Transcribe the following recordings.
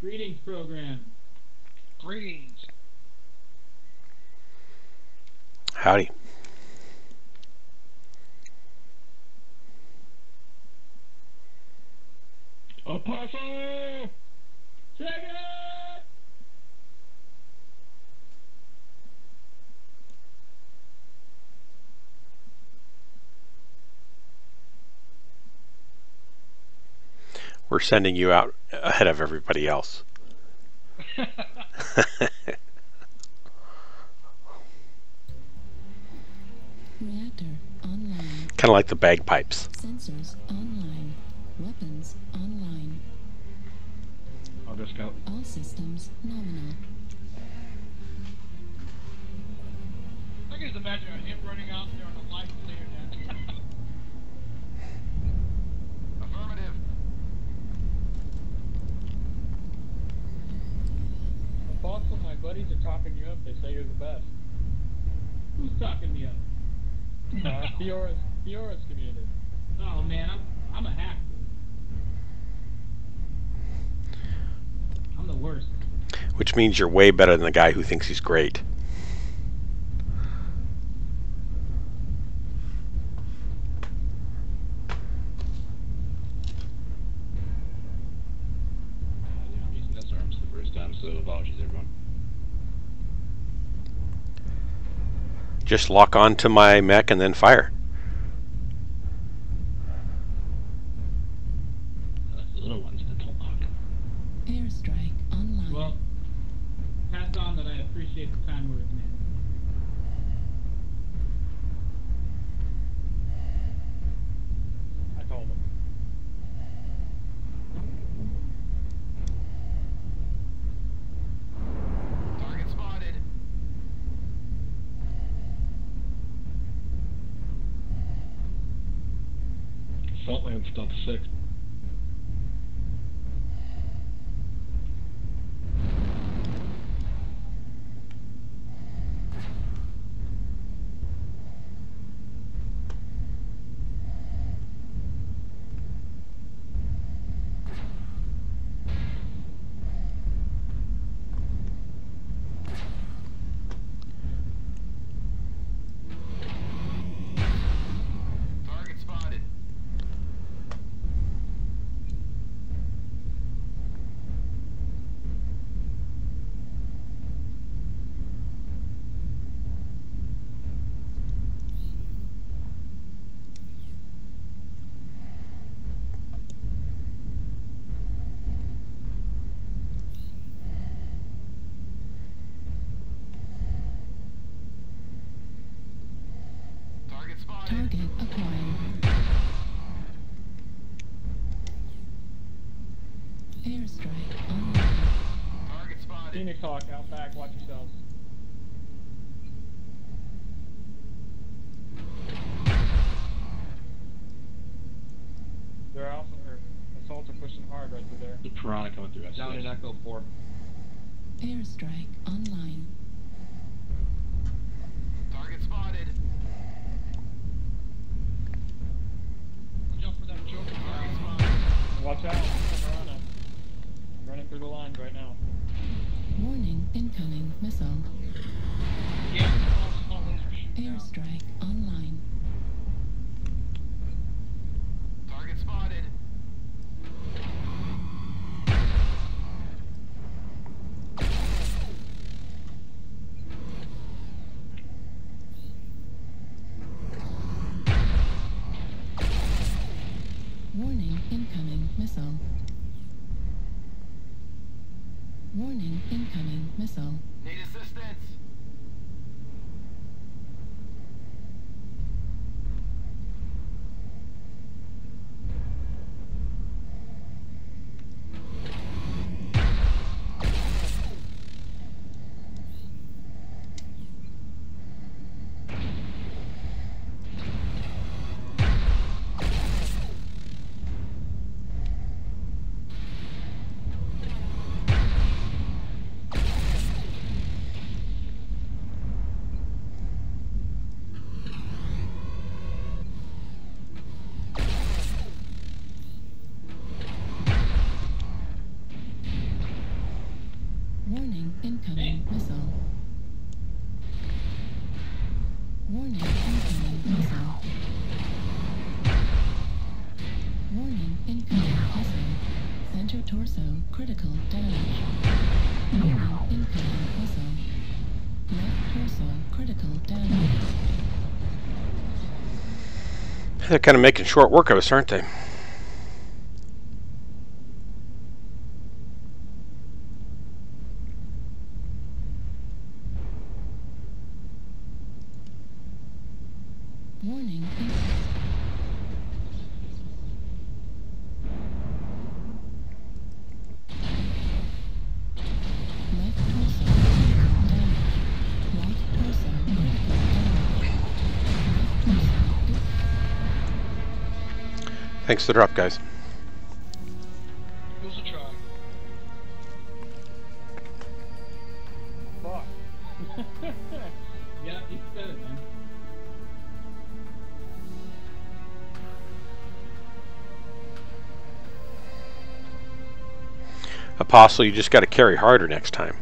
Greetings, program. Greetings. Howdy. Apostle! Check it! We're sending you out ahead of everybody else. Reactor online. Kind of like the bagpipes. Sensors online. Weapons online. I'll just go. All systems nominal. I can just imagine him running out there on a light clear net. Affirmative. Apostle, my buddies are talking you up. They say you're the best. Who's talking me up? Fiora's community. Oh man, I'm a hack. I'm the worst. Which means you're way better than the guy who thinks he's great. I'm using this arms for the first time, so apologies everyone. Just lock on to my mech and then fire. That's the little ones that don't lock. Airstrike online. Well, pass on that I appreciate the kind words, man. I told him. Target spotted. Salt land Delta 6. Target spotted. Target spotted. Target acquired. Airstrike online. Target spotted. Phoenix Hawk out back. Watch yourselves. They're alpha or assaults are pushing hard right through there. The piranha coming through us. Down in Echo 4. Airstrike online. Target spotted. Jump for that joker. Target spotted. Watch out. Piranha. I'm running through the lines right now. Warning incoming missile. Yeah, small laser shoot down. Airstrike online. Target spotted. Warning incoming missile. Warning incoming missile. Need assistance. Warning, incoming missile. Warning, incoming missile. Center torso, critical damage. Warning, incoming missile. Left torso, critical damage. They're kind of making short work of us, aren't they? Warning, left torso, critical damage. Right torso, critical damage. Left torso, Thanks for the drop, guys. It was a try. Fuck. Yeah, you said it, man. Apostle, you just got to carry harder next time.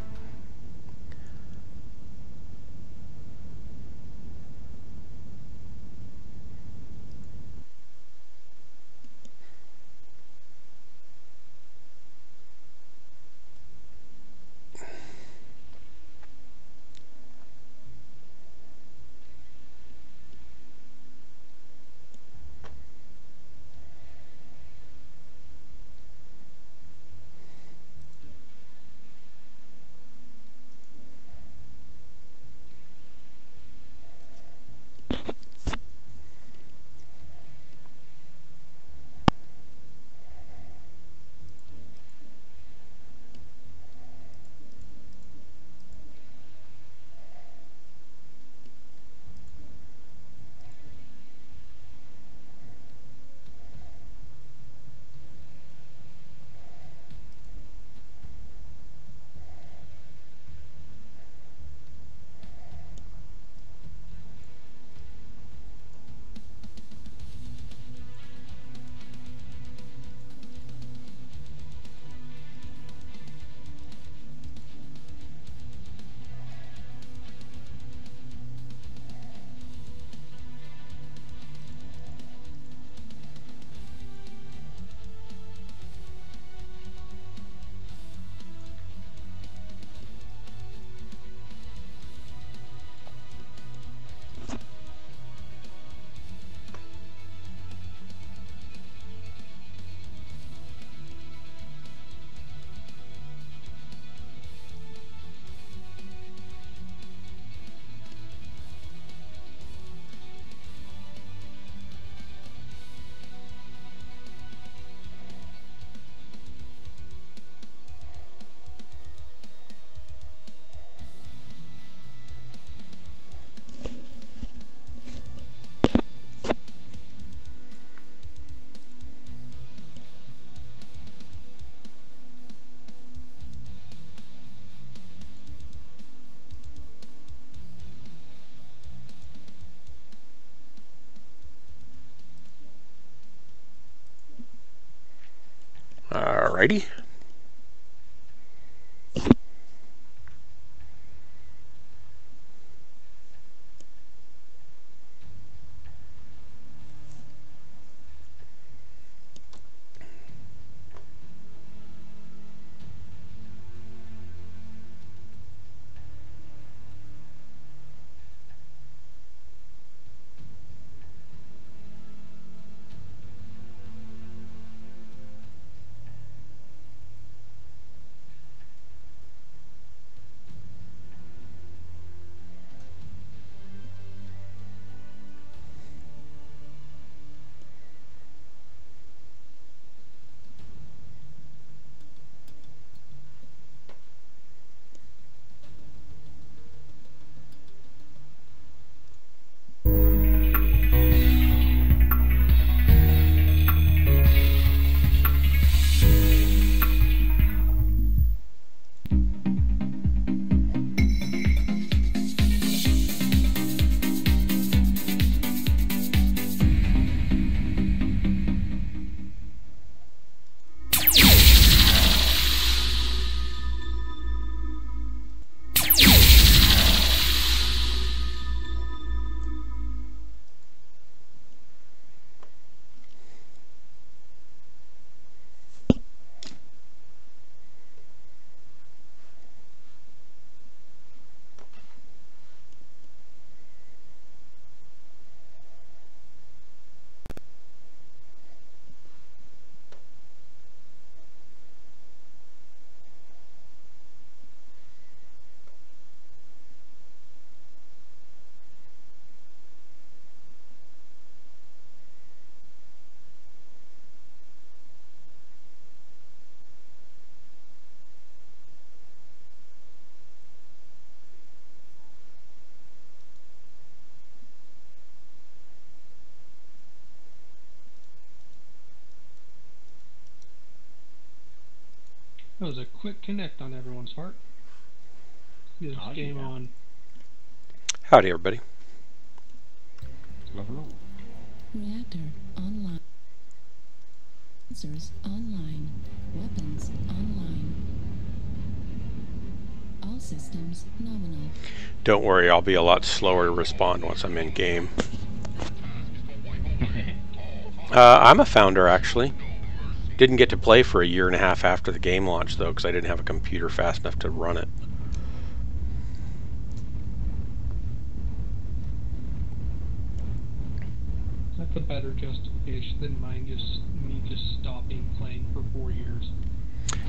Alrighty. That was a quick connect on everyone's part. This Oh, game yeah. on. Howdy, everybody. Hello. Reactor online. Sensors online. Weapons online. All systems nominal. Don't worry, I'll be a lot slower to respond once I'm in game. I'm a founder, actually. Didn't get to play for a year and a half after the game launched, though, because I didn't have a computer fast enough to run it. That's a better justification than me just stopping playing for 4 years.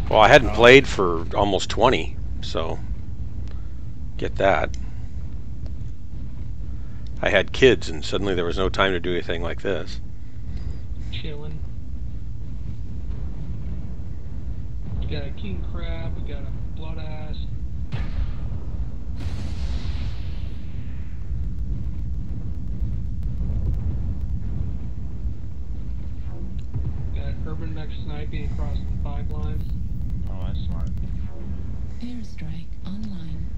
Well, I hadn't played for almost 20, so get that. I had kids, and suddenly there was no time to do anything like this. Chilling. We got a king crab, we got a blood ass. Got urban mech sniping across the 5 lines. Oh, that's smart. Airstrike online.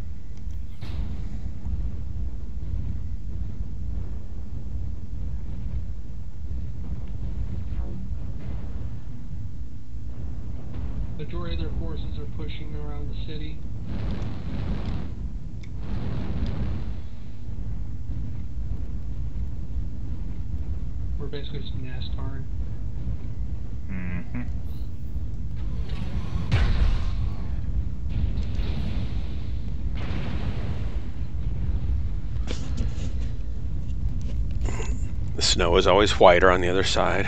Majority of their forces are pushing around the city. We're basically just NASCAR. Mm-hmm. The snow is always whiter on the other side.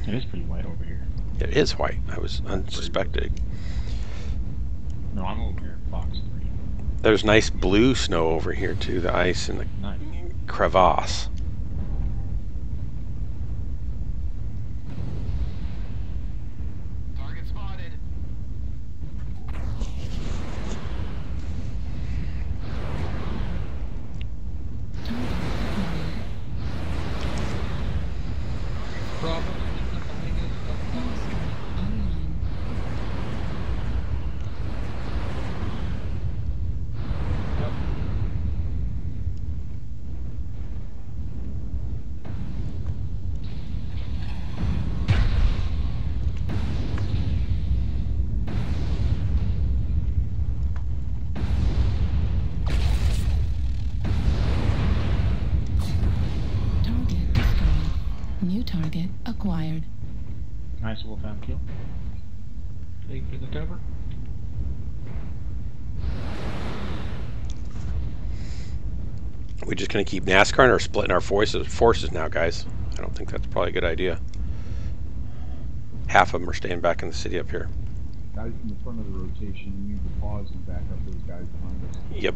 It is pretty white over here. It is white. I was unsuspecting. No, I'm over here at Fox 3. There's nice blue snow over here, too. The ice and the Nice. crevasse. Target spotted. Bravo, behind us. Airstrike online. Yep. Target destroyed. New target acquired. Nice wolfhound kill. Thank you for the cover. We just gonna keep NASCAR or splitting our forces now, guys? I don't think that's probably a good idea. Half of them are staying back in the city up here. Guys in the front of the rotation, you need to pause and back up those guys behind us. Yep.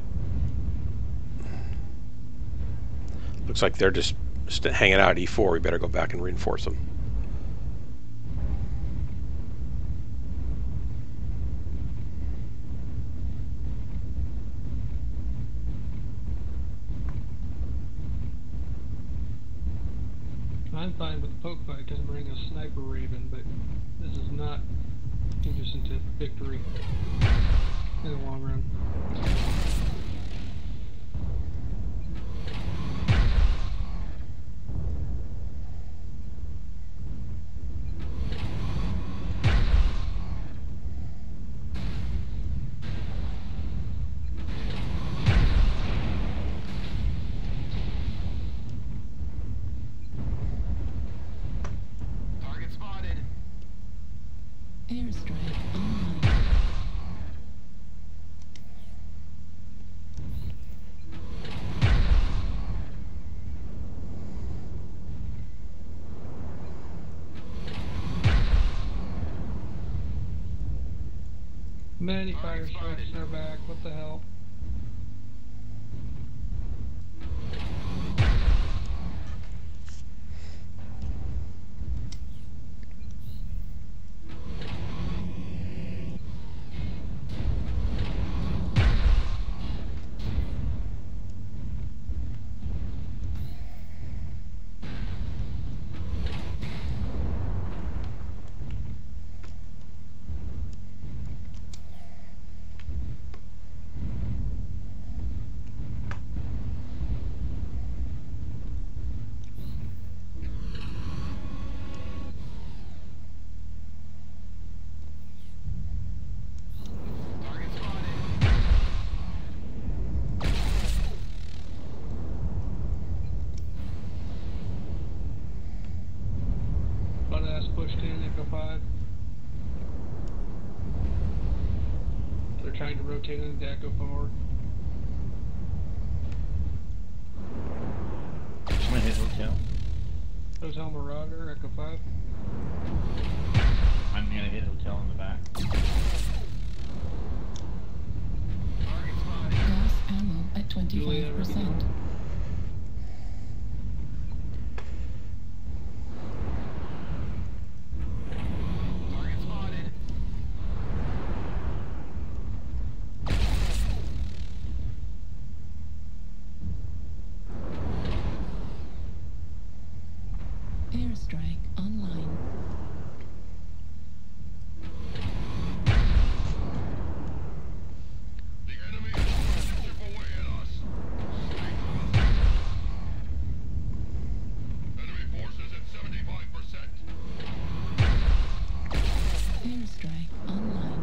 Looks like they're just hanging out at E4. We better go back and reinforce them. I'm fine with the poke fight to bring a sniper raven, but this is not conducive to victory in the long run. Target spotted. Airstrike online. Many fire strikes in our back, what the hell? pushed in, Echo 5. They're trying to rotate into Echo 4. Someone hit hotel. Hotel Marauder, Echo 5. I'm gonna hit hotel in the back. Gas ammo at 25%. Airstrike online. The enemy is trying to chip away at us. Enemy forces at 75%. Airstrike online.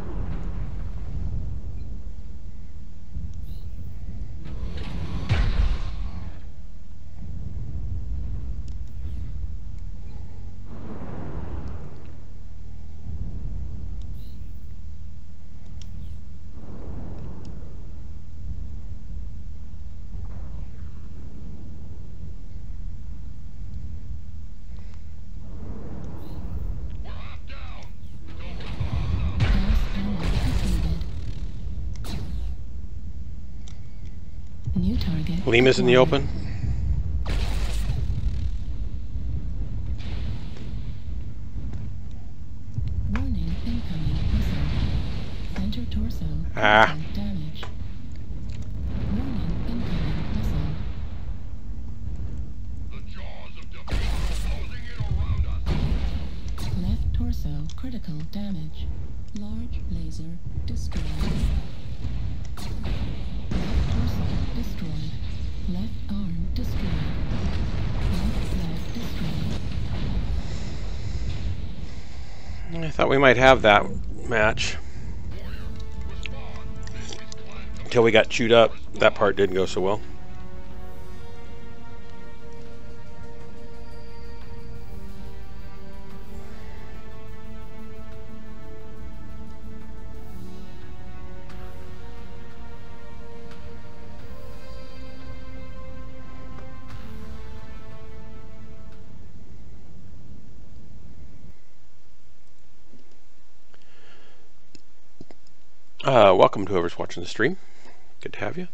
We're half down. Don't let the hostiles. Gas ammo depleted. New target. Lima's in the acquired. open. Warning, incoming missile. Center torso. Ah. critical damage. Warning, incoming missile. The jaws of defeat are closing in around us. Left torso critical damage. Large laser destroyed. Left torso destroyed. Left arm destroyed. Left leg destroyed. I thought we might have that match. Respond. This is clan. Until we got chewed up. That part didn't go so well. Welcome to whoever's watching the stream. Good to have you.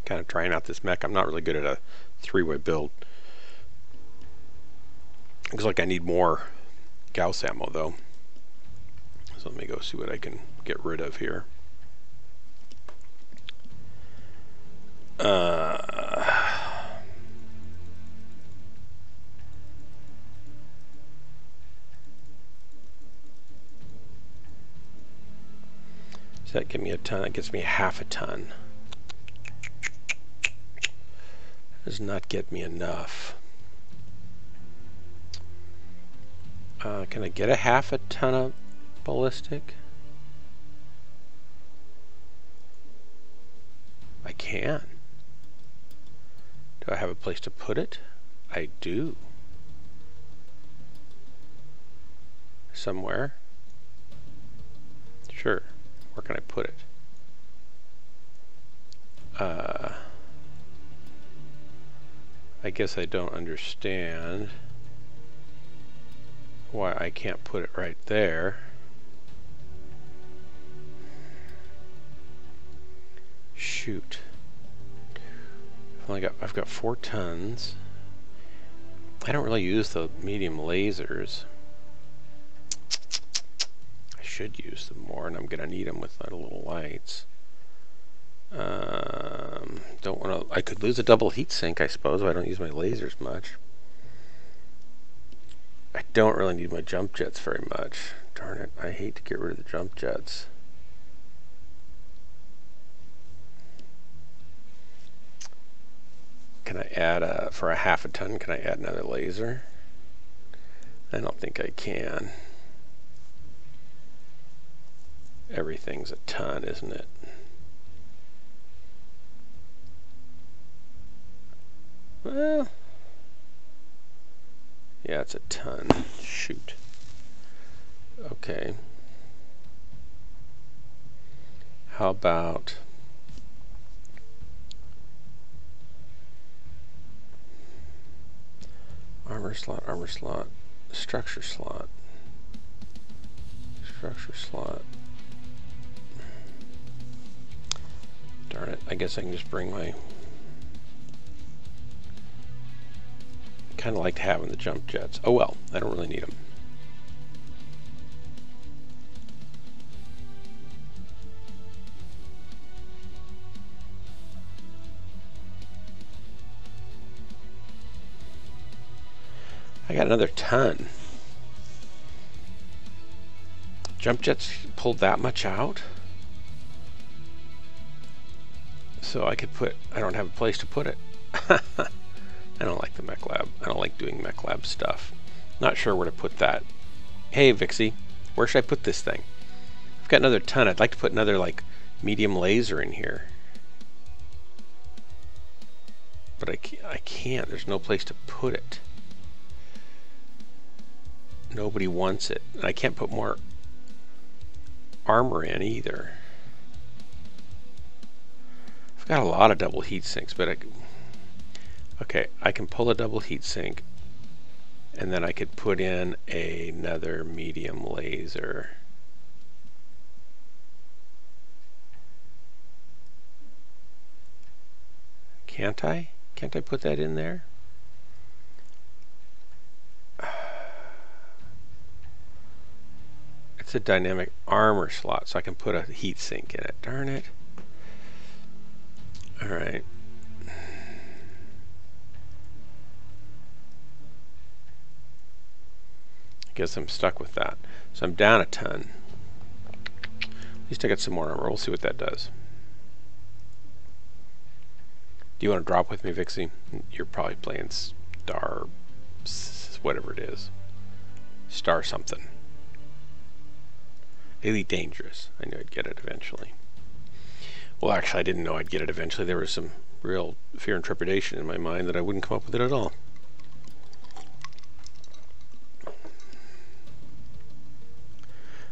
Kind of trying out this mech. I'm not really good at a three-way build. Looks like I need more Gauss ammo though. So let me go see what I can get rid of here. Does that give me a ton? That gets me half a ton. Does not get me enough. Can I get a half a ton of ballistic? I can. Do I have a place to put it? I do. Somewhere. Sure. Where can I put it? I guess I don't understand why I can't put it right there. Shoot. I've got 4 tons. I don't really use the medium lasers. I should use them more, and I'm gonna need them with the little lights. Don't want to. I could lose a double heat sink, I suppose, if I don't use my lasers much. I don't really need my jump jets very much. Darn it! I hate to get rid of the jump jets. Can I add for a half a ton? Can I add another laser? I don't think I can. Everything's a ton, isn't it? Well, Yeah, it's a ton. Shoot. Okay. How about armor slot, structure slot, structure slot. Darn it, I guess I can just bring my... Kind of liked having the jump jets. Oh well, I don't really need them. I got another ton. Jump jets pulled that much out? So I could put, I don't have a place to put it. I don't like the mech lab. I don't like doing mech lab stuff. Not sure where to put that. Hey Vixie, where should I put this thing? I've got another ton. I'd like to put another like medium laser in here. But I can't. There's no place to put it. Nobody wants it. And I can't put more armor in either. I've got a lot of double heat sinks, but okay, I can pull a double heat sink, and then I could put in another medium laser. Can't I? Can't I put that in there? It's a dynamic armor slot, so I can put a heat sink in it. Darn it. Alright. I guess I'm stuck with that. So I'm down a ton. At least I got some more armor. We'll see what that does. Do you want to drop with me, Vixie? You're probably playing Star... whatever it is. Star something. Elite Dangerous. I knew I'd get it eventually. Well, actually, I didn't know I'd get it eventually. There was some real fear and trepidation in my mind that I wouldn't come up with it at all.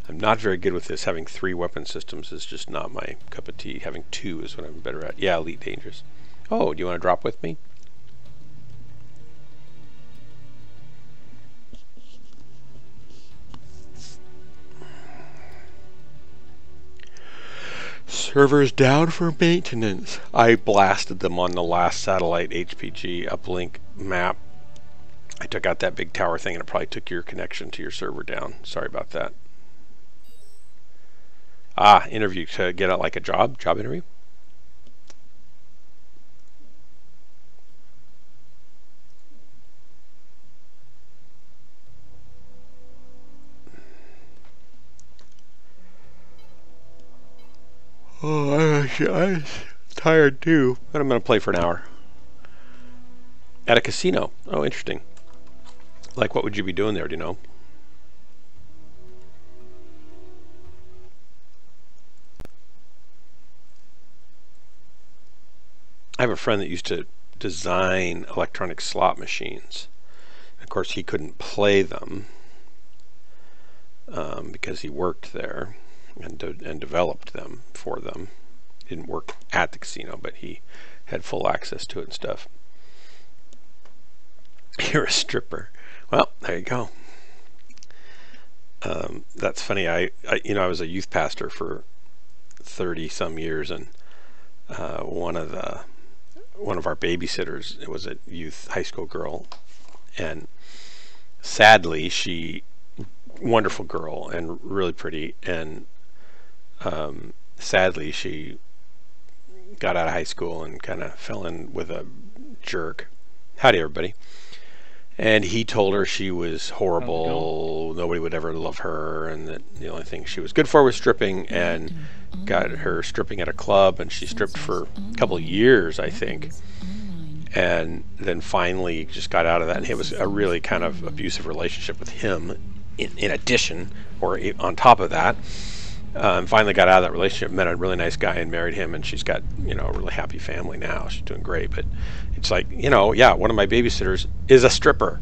I'm not very good with this. Having 3 weapon systems is just not my cup of tea. Having 2 is what I'm better at. Yeah, Elite Dangerous. Oh, do you want to drop with me? Servers down for maintenance. I blasted them on the last satellite HPG uplink map. I took out that big tower thing and it probably took your connection to your server down. Sorry about that. Ah, interview to get out like a job interview. Oh, I'm tired too, but I'm going to play for an hour. At a casino. Oh, interesting. Like, what would you be doing there, do you know? I have a friend that used to design electronic slot machines. Of course, he couldn't play them because he worked there and developed them for them. He didn't work at the casino, but he had full access to it and stuff. You're a stripper. Well, there you go. That's funny. I was a youth pastor for 30 some years, and one of our babysitters, it was a youth high school girl, and sadly she, wonderful girl and really pretty, and sadly she got out of high school and kind of fell in with a jerk. Howdy everybody. And he told her she was horrible, nobody would ever love her, and that the only thing she was good for was stripping, and got her stripping at a club, and she stripped for a couple of years, I think, and then finally just got out of that. And it was a really kind of abusive relationship with him in addition, or on top of that. Finally got out of that relationship, met a really nice guy and married him, and she's got, a really happy family now. She's doing great, but it's like, yeah, one of my babysitters is a stripper.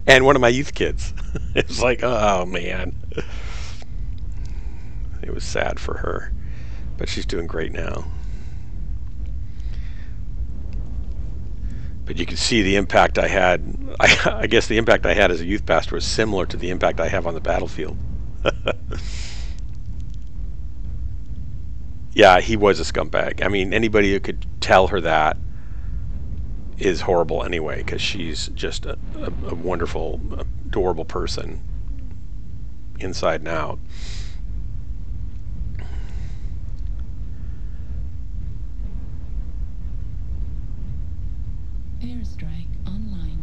and one of my youth kids. It was like, oh man. It was sad for her, but she's doing great now. But you can see the impact I had. I guess the impact I had as a youth pastor was similar to the impact I have on the battlefield. Yeah, he was a scumbag. I mean, anybody who could tell her that is horrible anyway, because she's just a wonderful, adorable person inside and out. Airstrike online.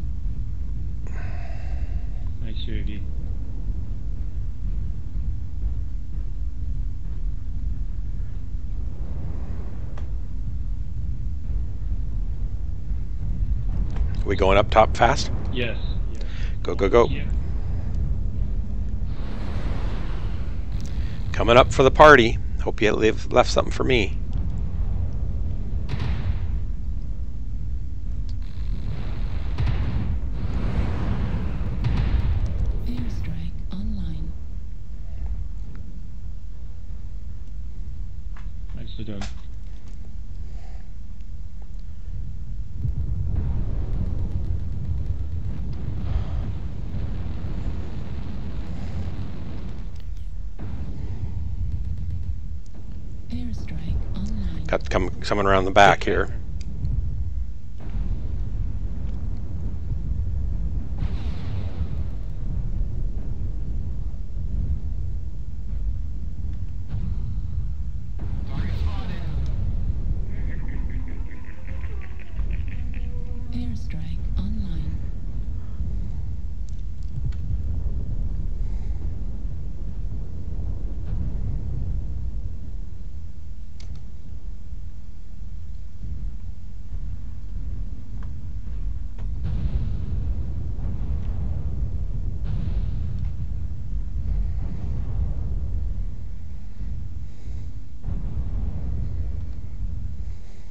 Nice UAV. Are we going up top fast? Yes. Yes. Go, go, go. Yeah. Coming up for the party. Hope you left something for me. Airstrike online. Nicely done. Airstrike online. Got someone around the back here. Airstrike online.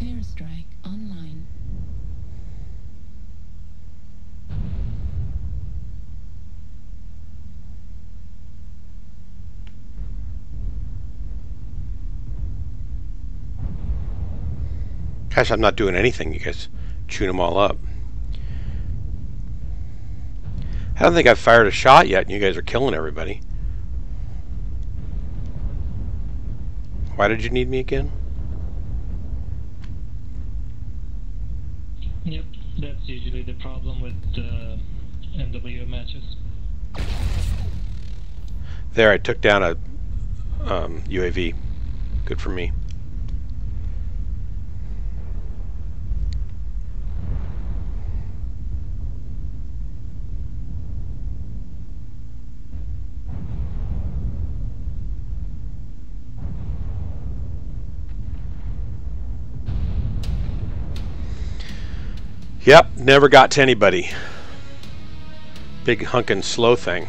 Airstrike online. Gosh, I'm not doing anything. You guys chewing them all up. I don't think I've fired a shot yet, and you guys are killing everybody. Why did you need me again? Yep, that's usually the problem with MWO matches. There, I took down a UAV. Good for me. Yep, never got to anybody. Big hunkin' slow thing.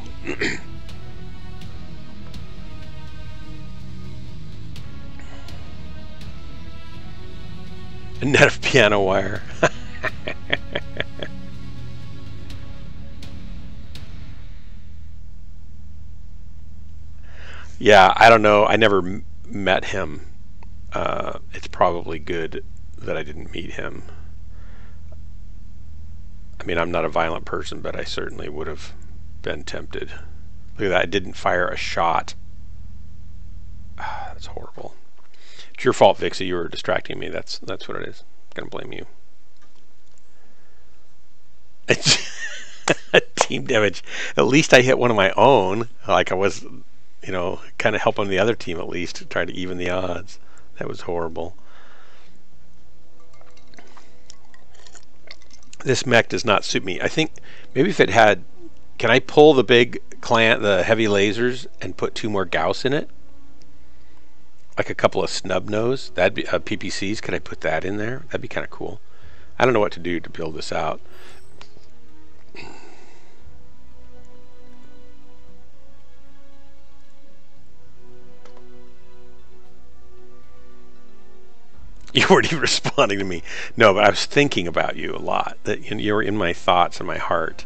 A net of piano wire. Yeah, I don't know. I never met him. It's probably good that I didn't meet him. I mean, I'm not a violent person, but I certainly would have been tempted. Look at that. I didn't fire a shot. That's horrible. It's your fault, Vixie. You were distracting me. That's what it is. I'm going to blame you. Team damage. At least I hit one of my own. Like I was, you know, kind of helping the other team at least to try to even the odds. That was horrible. This mech does not suit me. I think maybe if it had, can I pull the big the heavy lasers and put 2 more Gauss in it? Like a couple of snub nose, that'd be PPCs. Could I put that in there? That'd be kind of cool. I don't know what to do to build this out. You weren't even responding to me. No, but I was thinking about you a lot. That you were in my thoughts and my heart.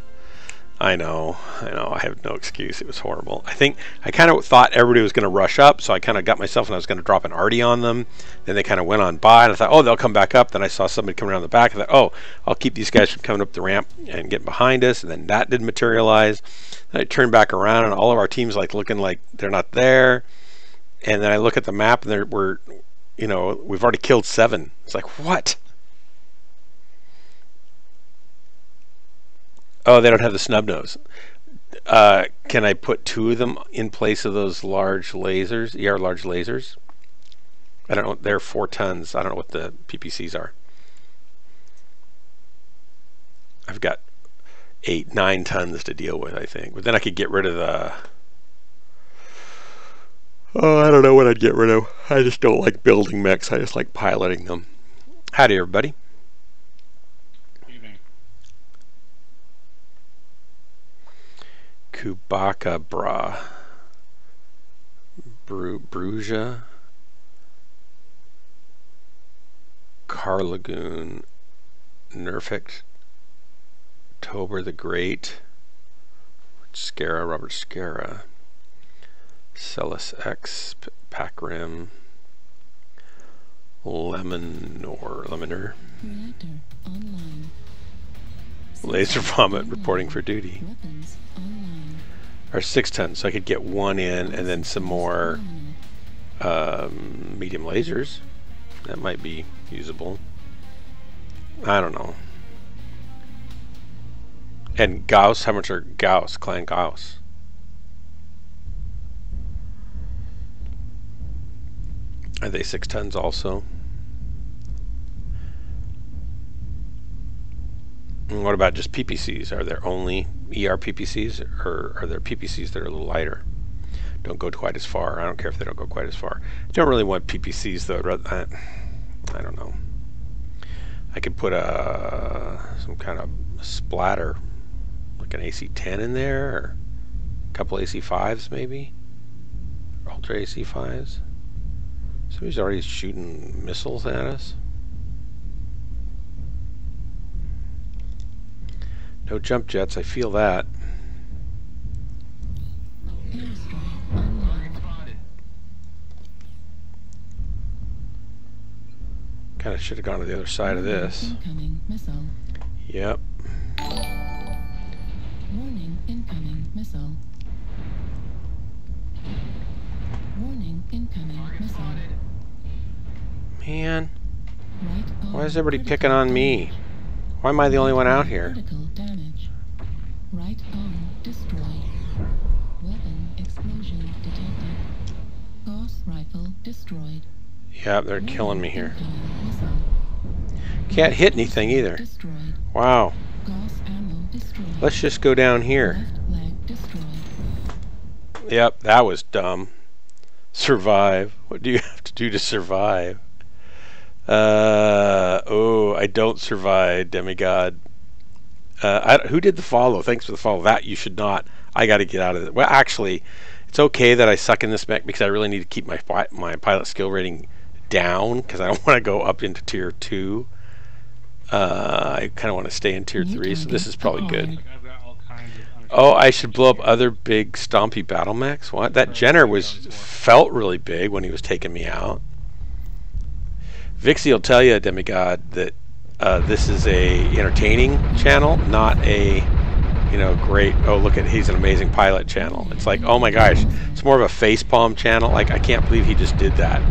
I know. I have no excuse. It was horrible. I think I kind of thought everybody was going to rush up, so I kind of got myself and I was going to drop an arty on them. Then they kind of went on by, and I thought, oh, they'll come back up. Then I saw somebody coming around the back. I thought, oh, I'll keep these guys from coming up the ramp and getting behind us. And then that didn't materialize. Then I turned back around, and all of our teams like looking like they're not there. And then I look at the map, and we're, you know, we've already killed 7. It's like, what? Oh, they don't have the snub nose. Can I put 2 of them in place of those large lasers? Large lasers. I don't know. They're 4 tons. I don't know what the PPCs are. I've got 8, 9 tons to deal with, I think. But then I could get rid of the... Oh, I don't know what I'd get rid of. I just don't like building mechs. I just like piloting them. Howdy, everybody. Kubaka Bra Bruja Carlagoon Nerfect Tober the Great Scara Robert Scara Celis X Packrim Lemoner Reactor online. Laser Vomit reporting for duty. Weapons online. Or 6 tons, so I could get 1 in and then some more medium lasers. That might be usable. I don't know. And Gauss, how much are Gauss, Clan Gauss? Are they 6 tons also? And what about just PPCs? Are there only ER PPCs, or are there PPCs that are a little lighter? Don't go quite as far. I don't care if they don't go quite as far. I don't really want PPCs though. I don't know. I could put some kind of splatter, like an AC-10 in there, or a couple AC-5s maybe, Ultra AC-5s. Somebody's already shooting missiles at us. No jump jets, I feel that. Kind of should have gone to the other side of this. Incoming missile. Yep. Warning, incoming missile. Warning, incoming missile. Man, Right why is arm everybody critical picking on me? damage. Why am I the only one out here? Critical damage. Right arm destroyed. Weapon explosion detected. Gauss rifle destroyed. Yep, they're killing me here. Incoming missile. Can't hit anything either. Destroyed. Wow. Gauss ammo destroyed. Let's just go down here. Left leg destroyed. Yep, that was dumb. Survive. What do you have to do to survive? Oh, I don't survive, demigod. Who did the follow? Thanks for the follow. That you should not. I got to get out of it. Well, actually, it's okay that I suck in this mech because I really need to keep my pilot skill rating down because I don't want to go up into tier 2. I kind of want to stay in tier 3, so this is probably good. I've got all kinds of Oh, I should blow up other big stompy battle mechs? What? That Jenner felt really big when he was taking me out. Vixie will tell you, demigod, that this is a entertaining channel, not a, you know, great, oh look at, he's an amazing pilot channel. It's like, oh my gosh, it's more of a facepalm channel. Like, I can't believe he just did that.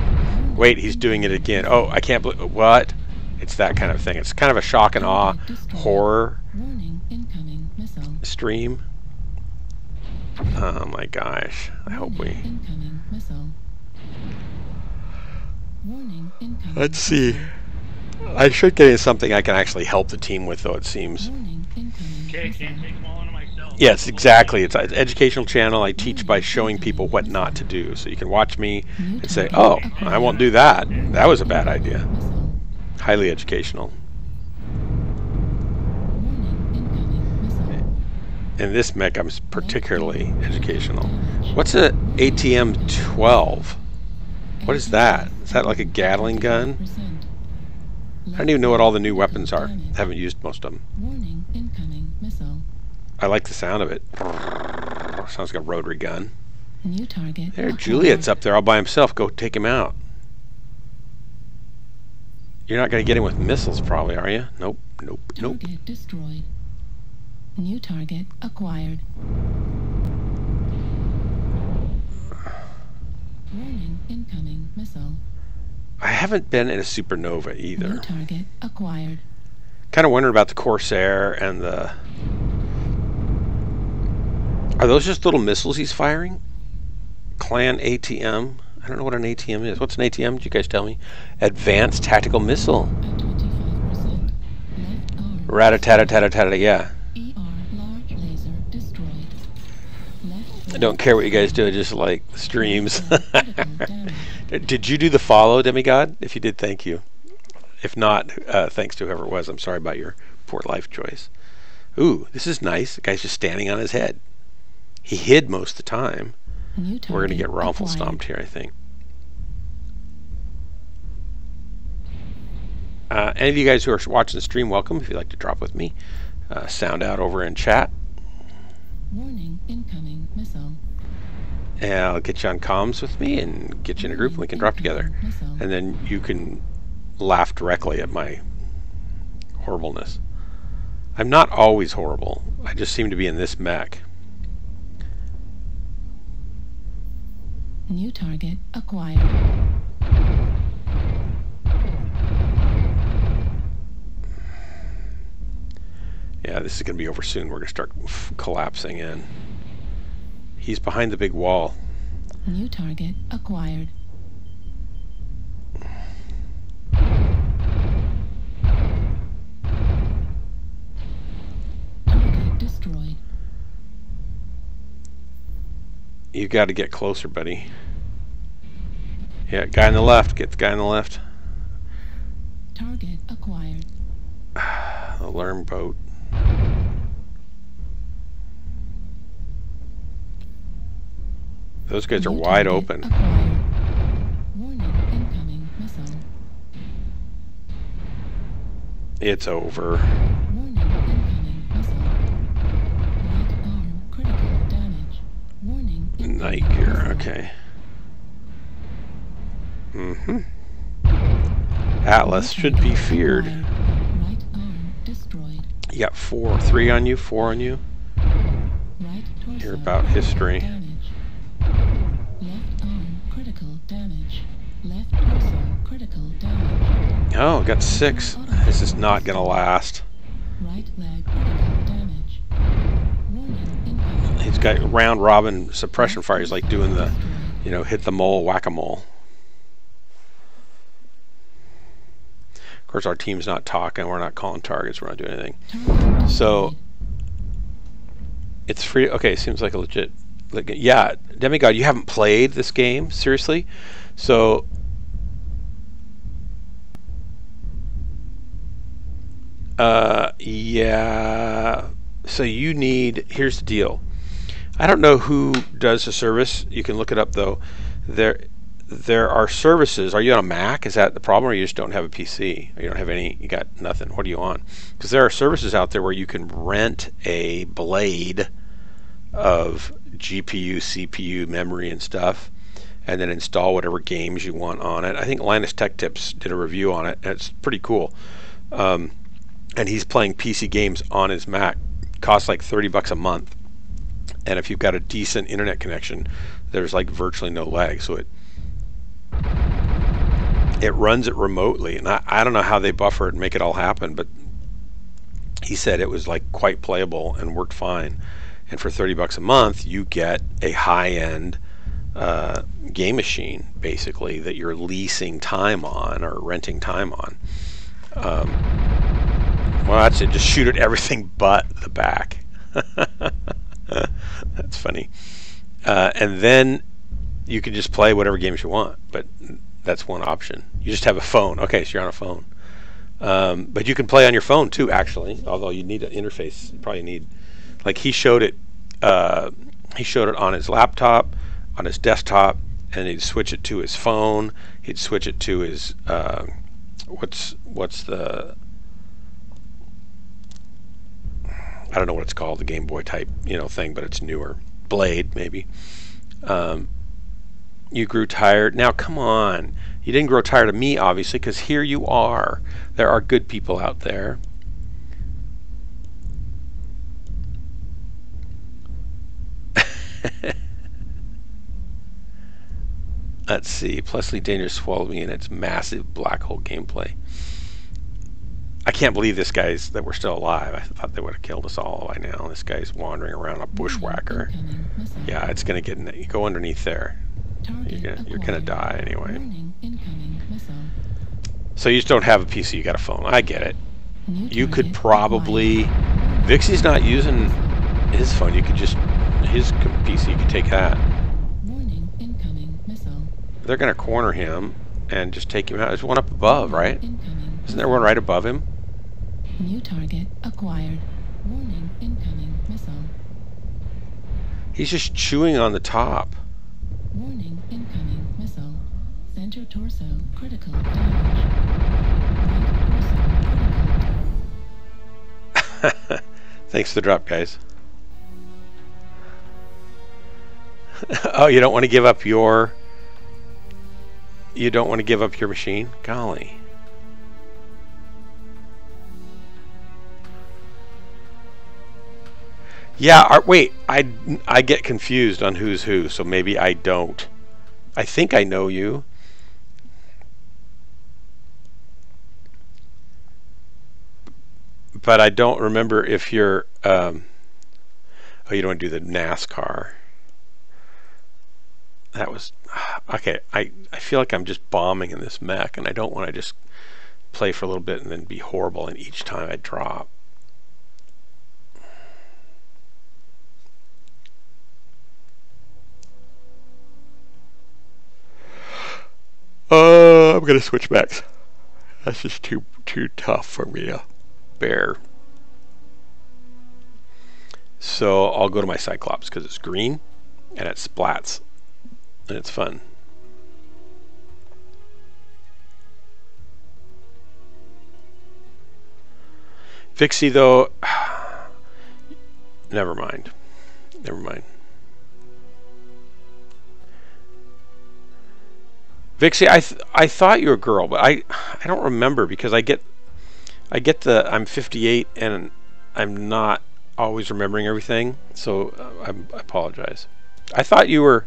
Wait, he's doing it again. Oh, I can't believe, what? It's that kind of thing. It's kind of a shock and awe horror Warning, incoming missile. stream. Oh my gosh, I hope we... Incoming missile. Warning, incoming. Let's see. I should get into something I can actually help the team with, though, it seems. Warning, incoming Okay, missile. can't take them all into myself. Yes, exactly. It's an educational channel. I teach by showing people what not to do. So you can watch me and say, oh, I won't do that. That was a bad idea. Missile. Highly educational. Warning, incoming missile. In this mech, I'm particularly educational. What's a ATM 12? What is that? Is that like a Gatling gun? I don't even know what all the new weapons are. I haven't used most of them. Warning, incoming missile. I like the sound of it. Sounds like a rotary gun. New target. There, acquired. Juliet's up there all by himself. Go take him out. You're not going to get him with missiles, probably, are you? Nope, nope, nope. Target destroyed. New target acquired. Warning, incoming missile. I haven't been in a supernova New either. target acquired. Kind of wondering about the Corsair and the... Are those just little missiles he's firing? Clan ATM? I don't know what an ATM is. What's an ATM? Did you guys tell me? Advanced Tactical Missile. At 25%. Left arm. Rat-a-tat-a-tat-a-tat-a, yeah. ER large laser destroyed. Left I don't care what you guys do, I just like streams. critical damage. Did you do the follow, Demigod? If you did, thank you. If not, thanks to whoever it was. I'm sorry about your poor life choice. Ooh, this is nice. The guy's just standing on his head. He hid most of the time. New target We're going to get Raffle acquired. stomped here, I think. Any of you guys who are watching the stream, welcome. If you'd like to drop with me, sound out over in chat. Warning, incoming missile. And I'll get you on comms with me and get you in a group and we can drop together. Missile. And then you can laugh directly at my horribleness. I'm not always horrible. I just seem to be in this mech. New target acquired. Yeah, this is going to be over soon. We're going to start collapsing in. He's behind the big wall. New target acquired. Target destroyed. You got to get closer, buddy. Yeah, guy on the left. Get the guy on the left. Target acquired. The Lerm boat. Those guys are New wide target open. acquired. Warning, incoming missile. It's over. Warning, incoming missile. Right arm critical damage. Warning, incoming Night gear, missile. okay. Atlas New should be target feared. acquired. Right arm destroyed. You got 3 on you, 4 on you. Right torso. Hear about history. Damage. Left arm critical damage. Left torso critical damage. Oh, got 6. This is not gonna last. Right leg critical damage. Warning, incoming. He's got round robin suppression fire. He's like doing the, you know, hit the mole, whack-a-mole. Of course, our team's not talking. We're not calling targets. We're not doing anything. Target So destroyed. it's free. Okay, seems like a legit. Yeah, Demigod, you haven't played this game seriously, so yeah. So you need. Here's the deal. I don't know who does the service. You can look it up though. There are services. Are you on a Mac? Is that the problem, or you just don't have a PC? Or you don't have any? You got nothing. What are you on? Because there are services out there where you can rent a blade of GPU, CPU, memory, and stuff, and then install whatever games you want on it. I think Linus Tech Tips did a review on it, and it's pretty cool. And he's playing PC games on his Mac. Costs like $30 a month, and if you've got a decent internet connection, there's like virtually no lag. So it runs it remotely, and I don't know how they buffer it and make it all happen, but he said it was like quite playable and worked fine. And for $30 a month, you get a high-end game machine, basically, that you're leasing time on or renting time on. Well, that's it. Just shoot at everything but the back. That's funny. And then you can just play whatever games you want, but that's one option. You just have a phone. Okay, so you're on a phone. But you can play on your phone, too, actually, although you need an interface. You probably need... Like he showed it on his laptop, on his desktop, and he'd switch it to his phone. He'd switch it to his what's the I don't know what it's called, the Game Boy type, you know, thing, but it's newer. Blade, maybe. You grew tired. Now, come on. You didn't grow tired of me, obviously, because here you are. There are good people out there. Let's see. Plushly Dangerous swallowed me in its massive black hole gameplay. I can't believe this guy's that we're still alive. I thought they would have killed us all by now. This guy's wandering around a bushwhacker. Yeah, it's gonna get you go underneath there. You're gonna die anyway. So you just don't have a PC. You got a phone. I get it. You could probably. Vixie's not using his phone. You could just his PC. You could take that. They're gonna corner him and just take him out. There's one up above, right? Isn't there one right above him? New target acquired. Warning, incoming missile. He's just chewing on the top. Warning, incoming missile. Center torso critical damage. Right torso critical. Thanks for the drop, guys. Oh, you don't want to give up your... You don't want to give up your machine? Golly. Yeah, wait, I get confused on who's who, so maybe I don't. I think I know you. But I don't remember if you're, oh, you don't want to do the NASCAR. That was, okay, I feel like I'm just bombing in this mech, and I don't want to just play for a little bit and then be horrible, and each time I drop. I'm gonna switch mechs. That's just too tough for me to bear. So I'll go to my Cyclops because it's green and it splats and it's fun. Vixie though, never mind. Never mind. Vixie, I thought you were a girl, but I don't remember because I get the I'm 58 and I'm not always remembering everything, so I apologize. I thought you were.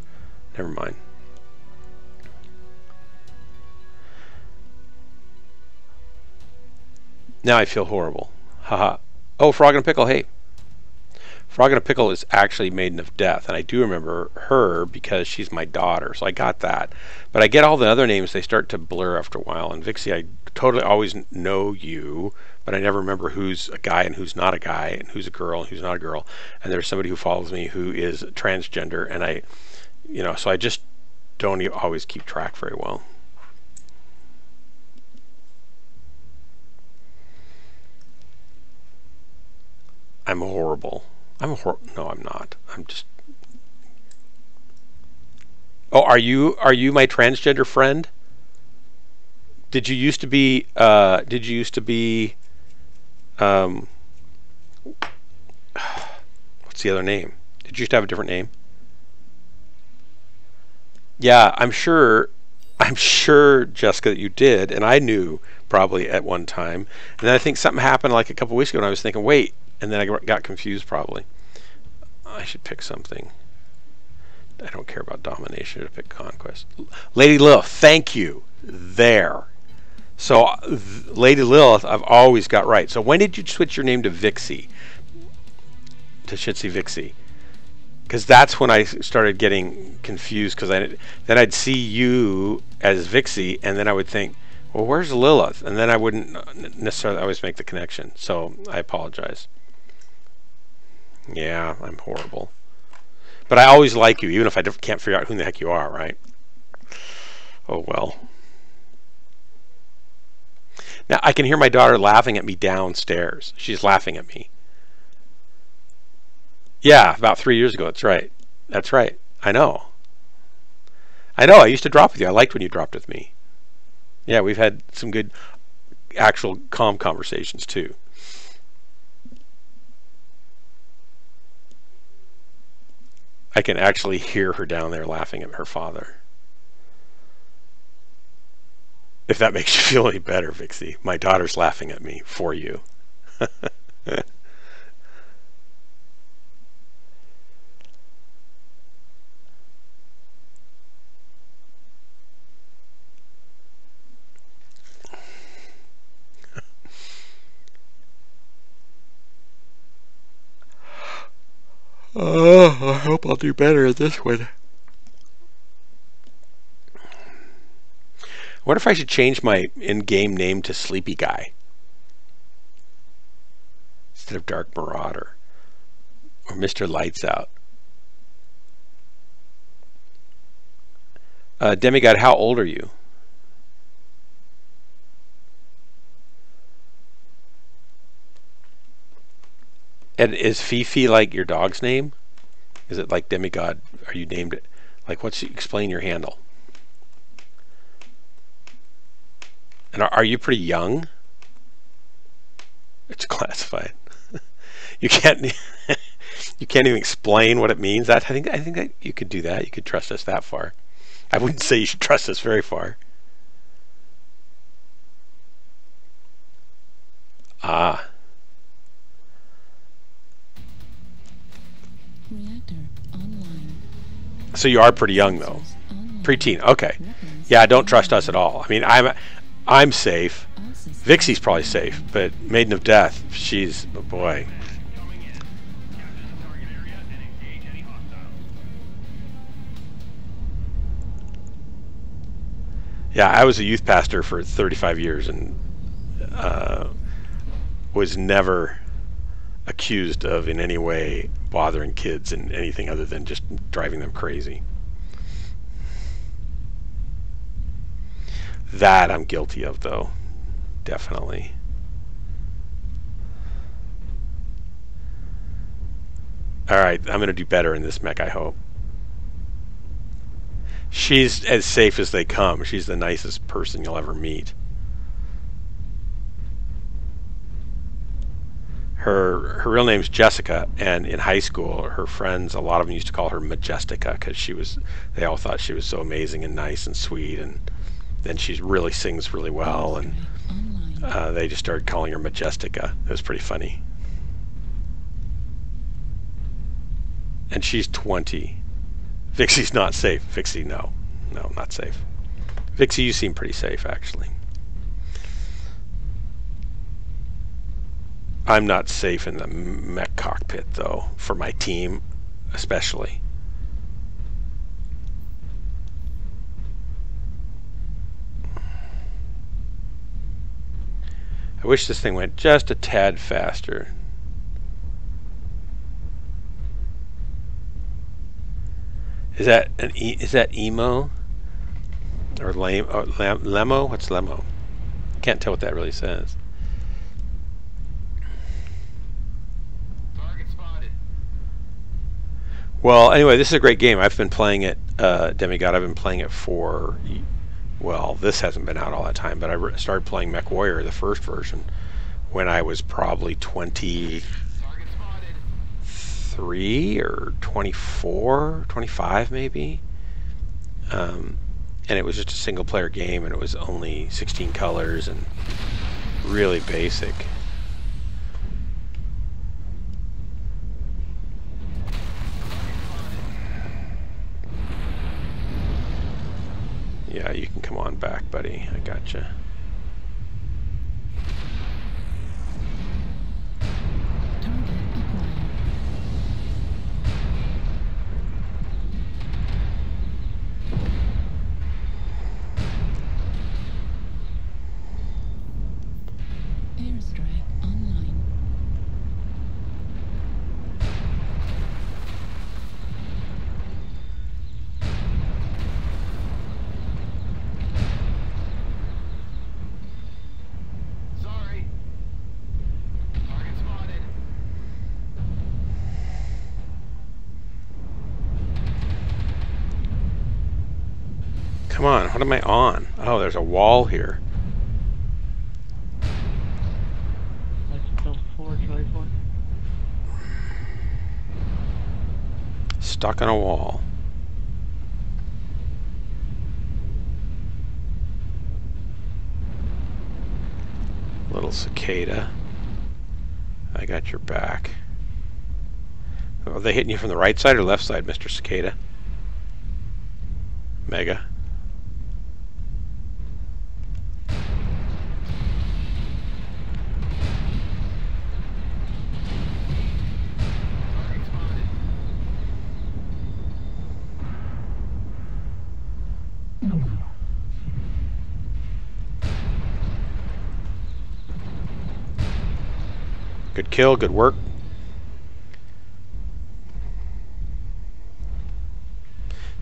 Never mind. Now I feel horrible. Haha. Oh, Frog and a Pickle. Hey. Frog and a Pickle is actually Maiden of Death, and I do remember her because she's my daughter, so I got that. But I get all the other names, they start to blur after a while. And Vixie, I totally always know you, but I never remember who's a guy and who's not a guy, and who's a girl and who's not a girl. And there's somebody who follows me who is transgender, and I, you know, so I just don't always keep track very well. I'm horrible. No, I'm not. I'm just. Oh, are you my transgender friend? Did you used to be? What's the other name? Did you used to have a different name? Yeah, I'm sure, Jessica, that you did, and I knew probably at one time. And then I think something happened like a couple weeks ago, and I was thinking, wait. And then I got confused probably. I should pick something. I don't care about domination. To pick conquest. Lady Lilith, thank you. There. So Lady Lilith, I've always got right. So when did you switch your name to Vixie? To Shitsy Vixie? Because that's when I started getting confused. Because then I'd see you as Vixie, and then I would think, well, where's Lilith? And then I wouldn't necessarily always make the connection. So I apologize. Yeah, I'm horrible. But I always like you, even if I can't figure out who the heck you are, right? Oh, well. Now, I can hear my daughter laughing at me downstairs. She's laughing at me. Yeah, about 3 years ago. That's right. That's right. I know. I used to drop with you. I liked when you dropped with me. Yeah, we've had some good actual calm conversations, too. I can actually hear her down there laughing at her father. If that makes you feel any better, Vixie. My daughter's laughing at me for you. Oh, I hope I'll do better at this one. What if I should change my in-game name to Sleepy Guy instead of Dark Marauder or Mr. Lights Out? Demigod, how old are you? And is Fifi like your dog's name? Is it like Demigod? Are you named it? Like, explain your handle. And are you pretty young? It's classified. You can't you can't even explain what it means. I think that you could do that. You could trust us that far. I wouldn't say you should trust us very far. Ah. Reactor online. So you are pretty young though. Preteen. Okay. Yeah, don't trust us at all. I mean, I'm safe. Vixie's probably safe, but Maiden of Death, she's, oh boy. Yeah, I was a youth pastor for 35 years and was never accused of in any way bothering kids and anything other than just driving them crazy. That I'm guilty of, though. Definitely. Alright, I'm going to do better in this mech, I hope. She's as safe as they come. She's the nicest person you'll ever meet. Her real name's Jessica, and in high school, her friends, a lot of them used to call her Majestica because they all thought she was so amazing and nice and sweet, and then she really sings really well, and they just started calling her Majestica. It was pretty funny. And she's 20. Vixie's not safe. Vixie, no, not safe. Vixie, you seem pretty safe, actually. I'm not safe in the mech cockpit, though, for my team, especially. I wish this thing went just a tad faster. Is that emo or lame or lemo? What's lemo? Can't tell what that really says. Target spotted. Well, anyway, this is a great game. I've been playing it, Demigod. I've been playing it for, well, this hasn't been out all that time, but I started playing MechWarrior, the first version, when I was probably 23 or 24, 25 maybe. And it was just a single player game, and it was only 16 colors and really basic. Yeah, you can come on back, buddy. I gotcha. Airstrike online. Sorry. Target spotted. Come on, what am I on? Oh, there's a wall here. stuck on a wall. Little cicada. I got your back. Are they hitting you from the right side or left side, Mr. Cicada? Mega. Good kill, good work.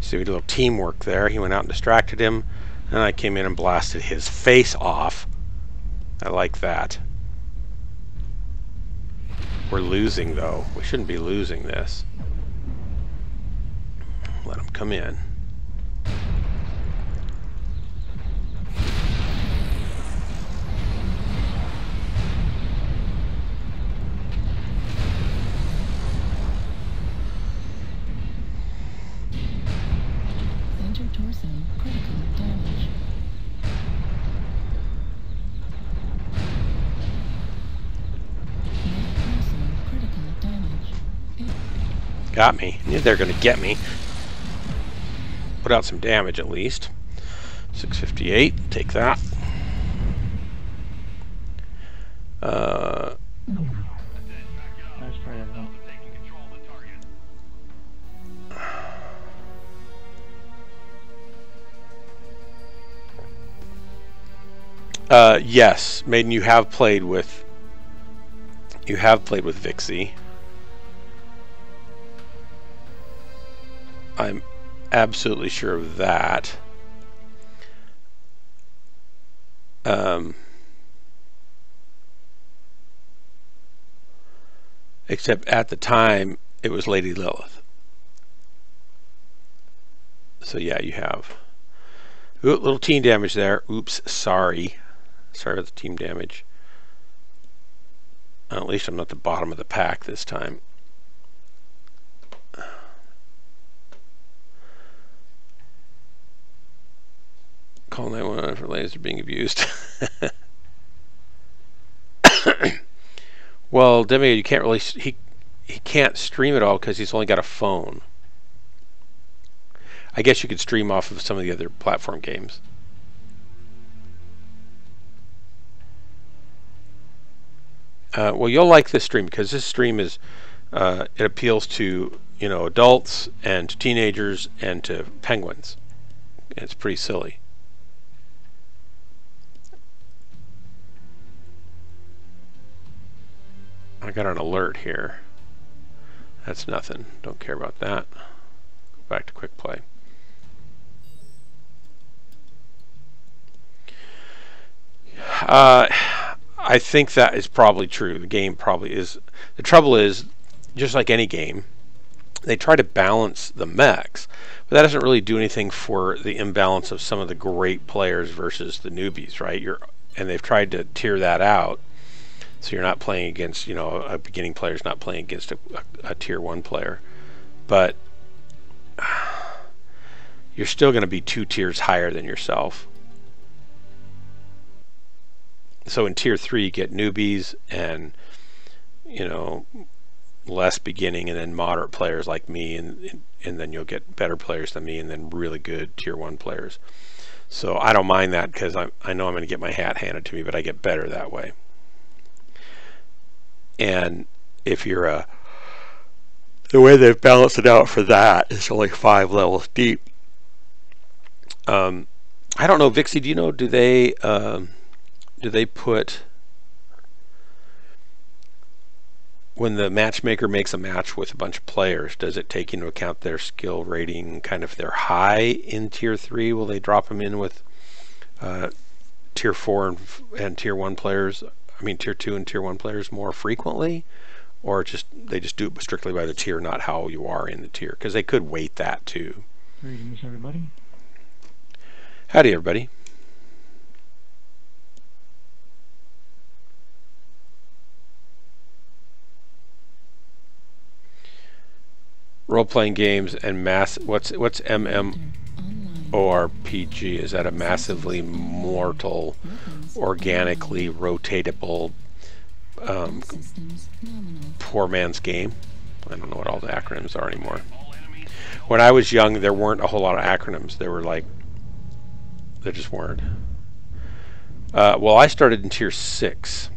See, we did a little teamwork there. He went out and distracted him, and I came in and blasted his face off. I like that. We're losing, though. We shouldn't be losing this. Let him come in. Center torso, critical damage. Left torso, critical damage. Got me. Knew they were going to get me. Put out some damage at least. 658. Take that. Nice try, everyone. Yes, Maiden, you have played with Vixie. I'm absolutely sure of that. Except at the time it was Lady Lilith. So yeah, you have. Ooh, little team damage there. Oops, sorry. Sorry about the team damage. At least I'm not the bottom of the pack this time. Call 911 for laser being abused. Well, Demi, you can't really. He can't stream it all because he's only got a phone. I guess you could stream off of some of the other platform games. Well, you'll like this stream because this stream is it appeals to, you know, adults and to teenagers and to penguins. It's pretty silly. I got an alert here. That's nothing. Don't care about that. Go back to quick play. I think that is probably true. The game probably is. The trouble is, just like any game, they try to balance the mechs, but that doesn't really do anything for the imbalance of some of the great players versus the newbies, right? And they've tried to tier that out, so you're not playing against, you know, a beginning player's not playing against a tier 1 player, but you're still going to be 2 tiers higher than yourself. So in tier 3 you get newbies and, you know, less beginning, and then moderate players like me, and then you'll get better players than me, and then really good tier 1 players. So I don't mind that because I know I'm going to get my hat handed to me, but I get better that way. And if you're the way they've balanced it out for that is only 5 levels deep. I don't know, Vixie, do you know, do they put, when the matchmaker makes a match with a bunch of players, does it take into account their skill rating, kind of their high in tier 3? Will they drop them in with tier 4 and tier 1 players, I mean tier 2 and tier 1 players more frequently? Or they just do it strictly by the tier, not how you are in the tier? Because they could weight that too. Greetings, everybody. Howdy, everybody. Role-playing games and what's MMORPG? Is that a massively mortal, organically rotatable poor man's game? I don't know what all the acronyms are anymore. When I was young, there weren't a whole lot of acronyms. There were like, there just weren't. Well, I started in Tier 6,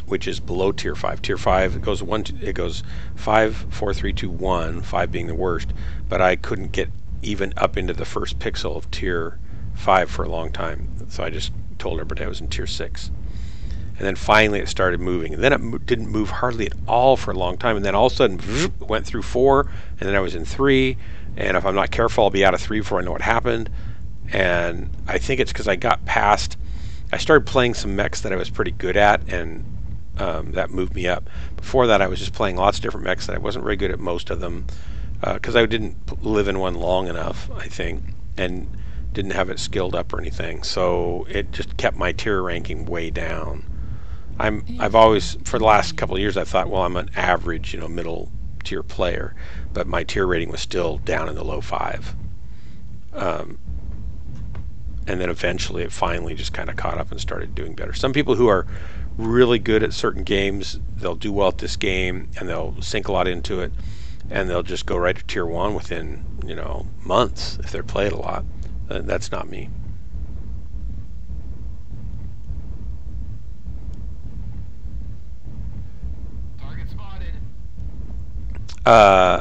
which is below Tier 5. Tier 5, it goes 5, 4, 3, 2, 1, 5 being the worst, but I couldn't get even up into the first pixel of Tier 5 for a long time. So I just told everybody I was in Tier 6. And then finally it started moving. And then it didn't move hardly at all for a long time. And then all of a sudden, it went through 4, and then I was in 3. And if I'm not careful, I'll be out of 3 before I know what happened. And I think it's because I got past, I started playing some mechs that I was pretty good at, and that moved me up. Before that, I was just playing lots of different mechs that I wasn't very good at most of them, because I didn't live in one long enough, I think, and didn't have it skilled up or anything. So it just kept my tier ranking way down. I've always, for the last couple of years, I thought, well, I'm an average, middle tier player, but my tier rating was still down in the low 5. And then eventually it finally just kind of caught up and started doing better. Some people who are really good at certain games, they'll do well at this game and they'll sink a lot into it, and they'll just go right to Tier 1 within, months if they're played a lot. That's not me.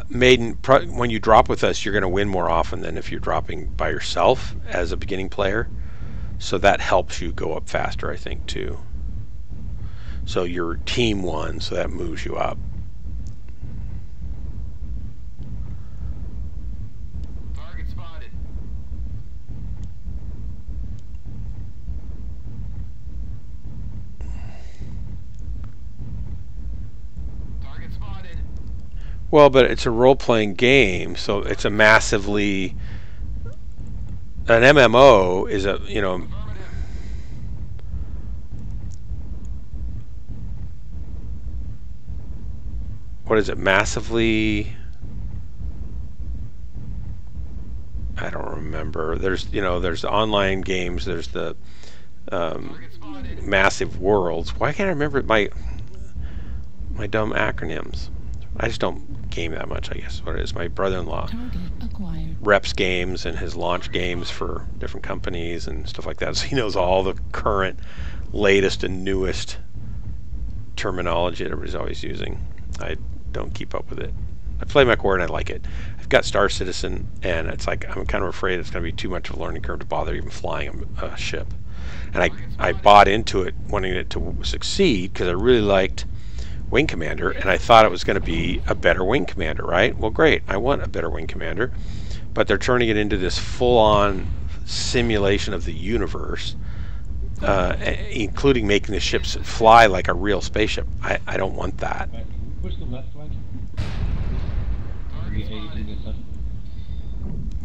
Maiden, when you drop with us, you're going to win more often than if you're dropping by yourself as a beginning player. So that helps you go up faster, I think, too. So your team won, so that moves you up. Target spotted. Target spotted. Well, but it's a role-playing game, so it's a massively... An MMO is a, what is it, massively... I don't remember. There's, there's the online games, there's the massive worlds. Why can't I remember my dumb acronyms? I just don't game that much, I guess is what it is. My brother-in-law reps games and his launch games for different companies and stuff like that, so he knows all the current, latest and newest terminology that everybody's always using. I don't keep up with it. I play MechWar and I like it. I've got Star Citizen, and it's like I'm kind of afraid it's going to be too much of a learning curve to bother even flying a ship. And I bought into it wanting it to succeed because I really liked Wing Commander, and I thought it was going to be a better Wing Commander, right? Well, great. I want a better Wing Commander, but they're turning it into this full-on simulation of the universe, including making the ships fly like a real spaceship. I don't want that. Push the left one.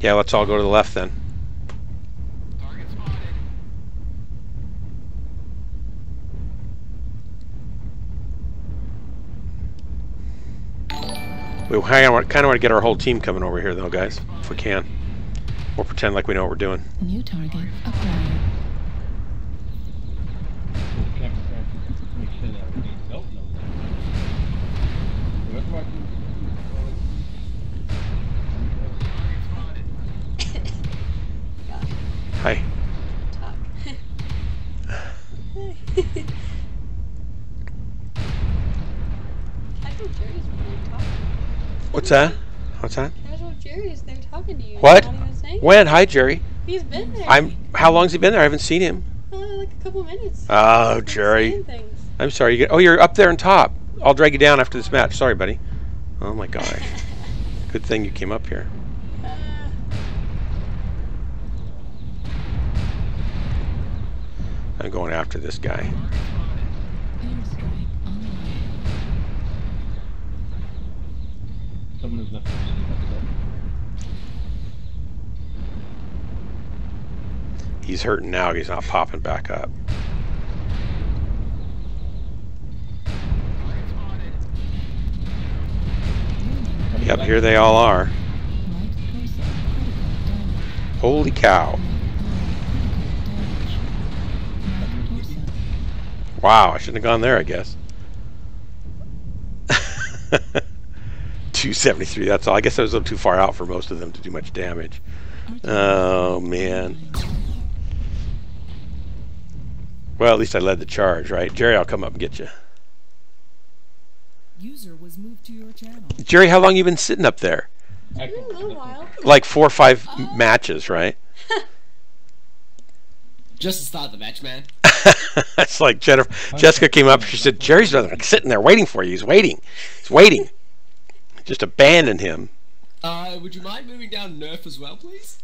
Yeah, let's all go to the left then. We kind of want to get our whole team coming over here, though, guys, if we can. We'll pretend like we know what we're doing. New target acquired. Make sure that we don't know that. Hi. What's that? What's that? Casual Jerry's there talking to you. What? Not even saying When? Hi, Jerry. He's been there. How long's he been there? I haven't seen him. Like a couple minutes. Oh, Jerry. I'm sorry. Oh, you're up there on top. I'll drag you down after this match. Sorry, buddy. Oh my gosh. Good thing you came up here. I'm going after this guy. Someone has left. He's hurting now. He's not popping back up. Yep, here they all are. Holy cow. Wow, I shouldn't have gone there, I guess. 273, that's all. I guess I was a little too far out for most of them to do much damage. Oh, man. Well, at least I led the charge, right? Jerry, I'll come up and get you. User was moved to your channel. Jerry, how long you been sitting up there? A little while. Like 4 or 5 matches, right? Just to start the match, man. It's like Jessica came up. She said, "Jerry's like sitting there waiting for you. He's waiting. He's waiting." Just abandon him. Would you mind moving down Nerf as well, please?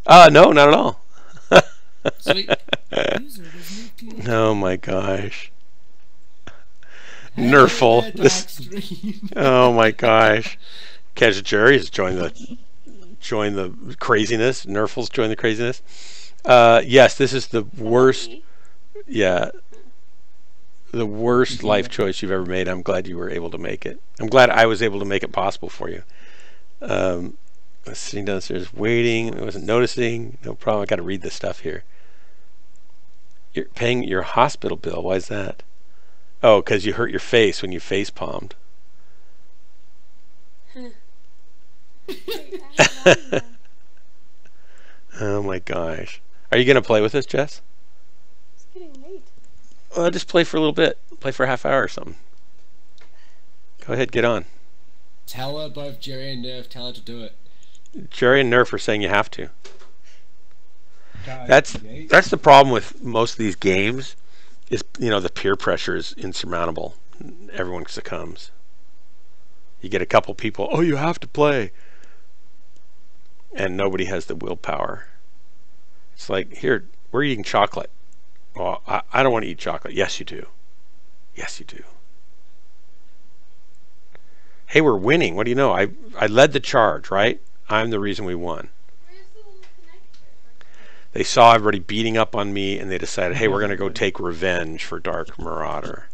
No, not at all. Sweet. Oh my gosh. Nerful. This. Oh my gosh. Catch Jerry's joined the craziness. Nerful's joined the craziness. Yes, this is the worst. Yeah, the worst life choice you've ever made. I'm glad you were able to make it. I'm glad I was able to make it possible for you. I was sitting downstairs waiting. I wasn't noticing. No problem. I got to read this stuff here. You're paying your hospital bill. Why is that? Oh, because you hurt your face when you face palmed. Oh my gosh. Are you going to play with us, Jess? It's getting late. Well, just play for a little bit. Play for a half hour or something. Go ahead, get on. Tell her both Jerry and Nerf, tell her to do it. Jerry and Nerf are saying you have to. That's the problem with most of these games is, you know, the peer pressure is insurmountable. Everyone succumbs. You get a couple people, oh, you have to play. And nobody has the willpower. It's like, here, we're eating chocolate. Well, I don't want to eat chocolate. Yes, you do. Yes, you do. Hey, we're winning. What do you know? I led the charge, right? I'm the reason we won. They saw everybody beating up on me, and they decided, hey, we're going to go take revenge for Dark Marauder.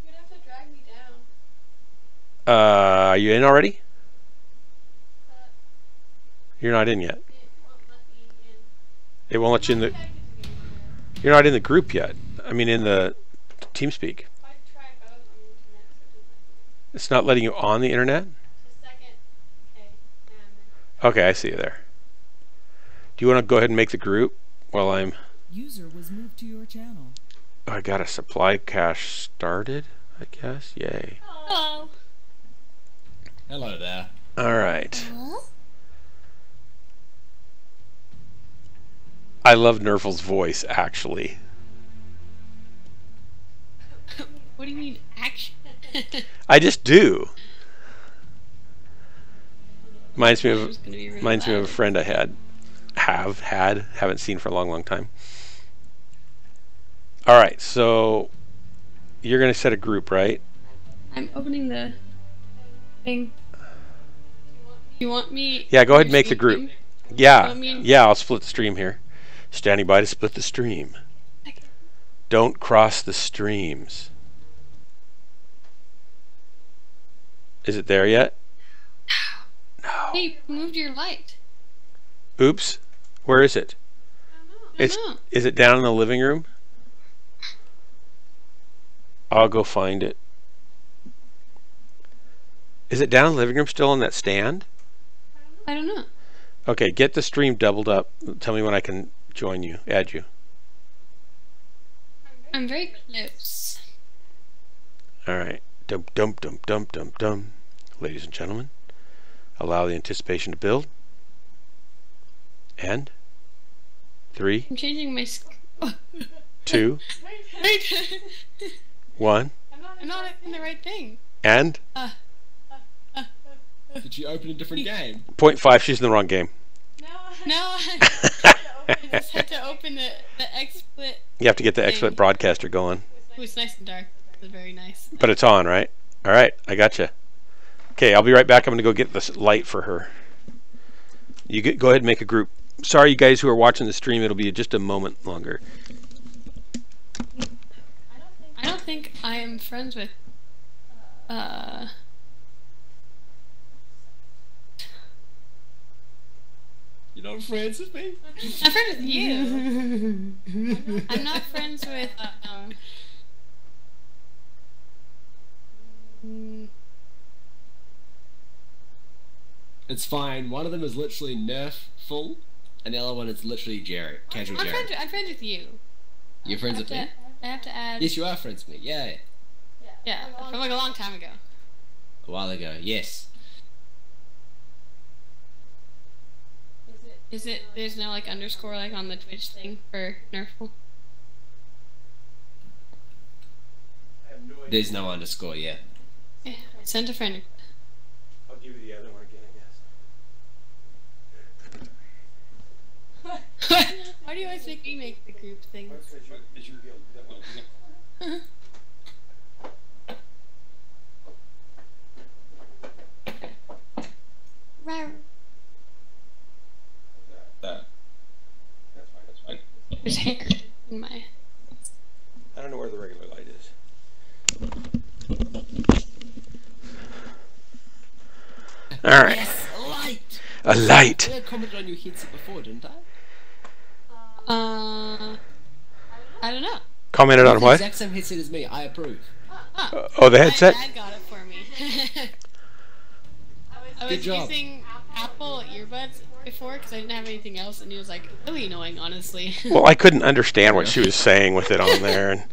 You're gonna have to drag me down. Are you in already? You're not in yet. It won't let you in the... You're not in the group yet. I mean, in the TeamSpeak. It's not letting you on the internet? Okay, I see you there. Do you want to go ahead and make the group while I'm... User was moved to your channel. Oh, I got a supply cache started, I guess. Yay. Hello. Hello there. All right. I love Nerful's voice, actually. What do you mean, action? I just do. Reminds me of a friend I haven't seen for a long time. All right, so you're gonna set a group, right? I'm opening the thing. You want me? Yeah, go ahead and make the group. Yeah, me? yeah, I'll split the stream here. Standing by to split the stream. Don't cross the streams. Is it there yet? No. Hey, you moved your light. Oops. Where is it? I don't know. Is it down in the living room? I'll go find it. Is it down in the living room still on that stand? I don't know. Okay, get the stream doubled up. Tell me when I can join you, add you. I'm very close. All right. Dum dum dum dum dum dum. Ladies and gentlemen, allow the anticipation to build. And 3, I'm changing my 2, Wait. 1, I'm not in the right thing. and Did you open a different game? 0.5. She's in the wrong game. No, I just had to open the XSplit. You have to get the XSplit broadcaster going. It was nice and dark. It was very nice. But it's on, right? All right, I gotcha. Okay, I'll be right back. I'm going to go get this light for her. You go ahead and make a group. Sorry, you guys who are watching the stream. It'll be just a moment longer. I don't think I am friends with. You're not friends with me? I'm friends with you. I'm not friends with. It's fine. One of them is literally Nerf full, and the other one is literally Jerry, casual Jerry. I'm friends with you. You're friends with me? I have to add. Yes, you are friends with me. Yeah. Yeah, from like a long time ago. A while ago. Yes. Is it? There's no like underscore like on the Twitch thing for Nerful. There's no underscore yet. Yeah, send a friend. I'll give you the other one again, I guess. Why do you always make me make the group things? That's fine. There's hair in my. I don't know where the regular light is. All right. Yes, a light. A light. I commented on your headset before, didn't I? I don't know. Commented on The what? exact same headset as me. I approve. Oh, the headset? My dad got it for me. I Good was job. using Apple earbuds before because I didn't have anything else, and he was like really annoying, honestly. Well, I couldn't understand what she was saying with it on there, and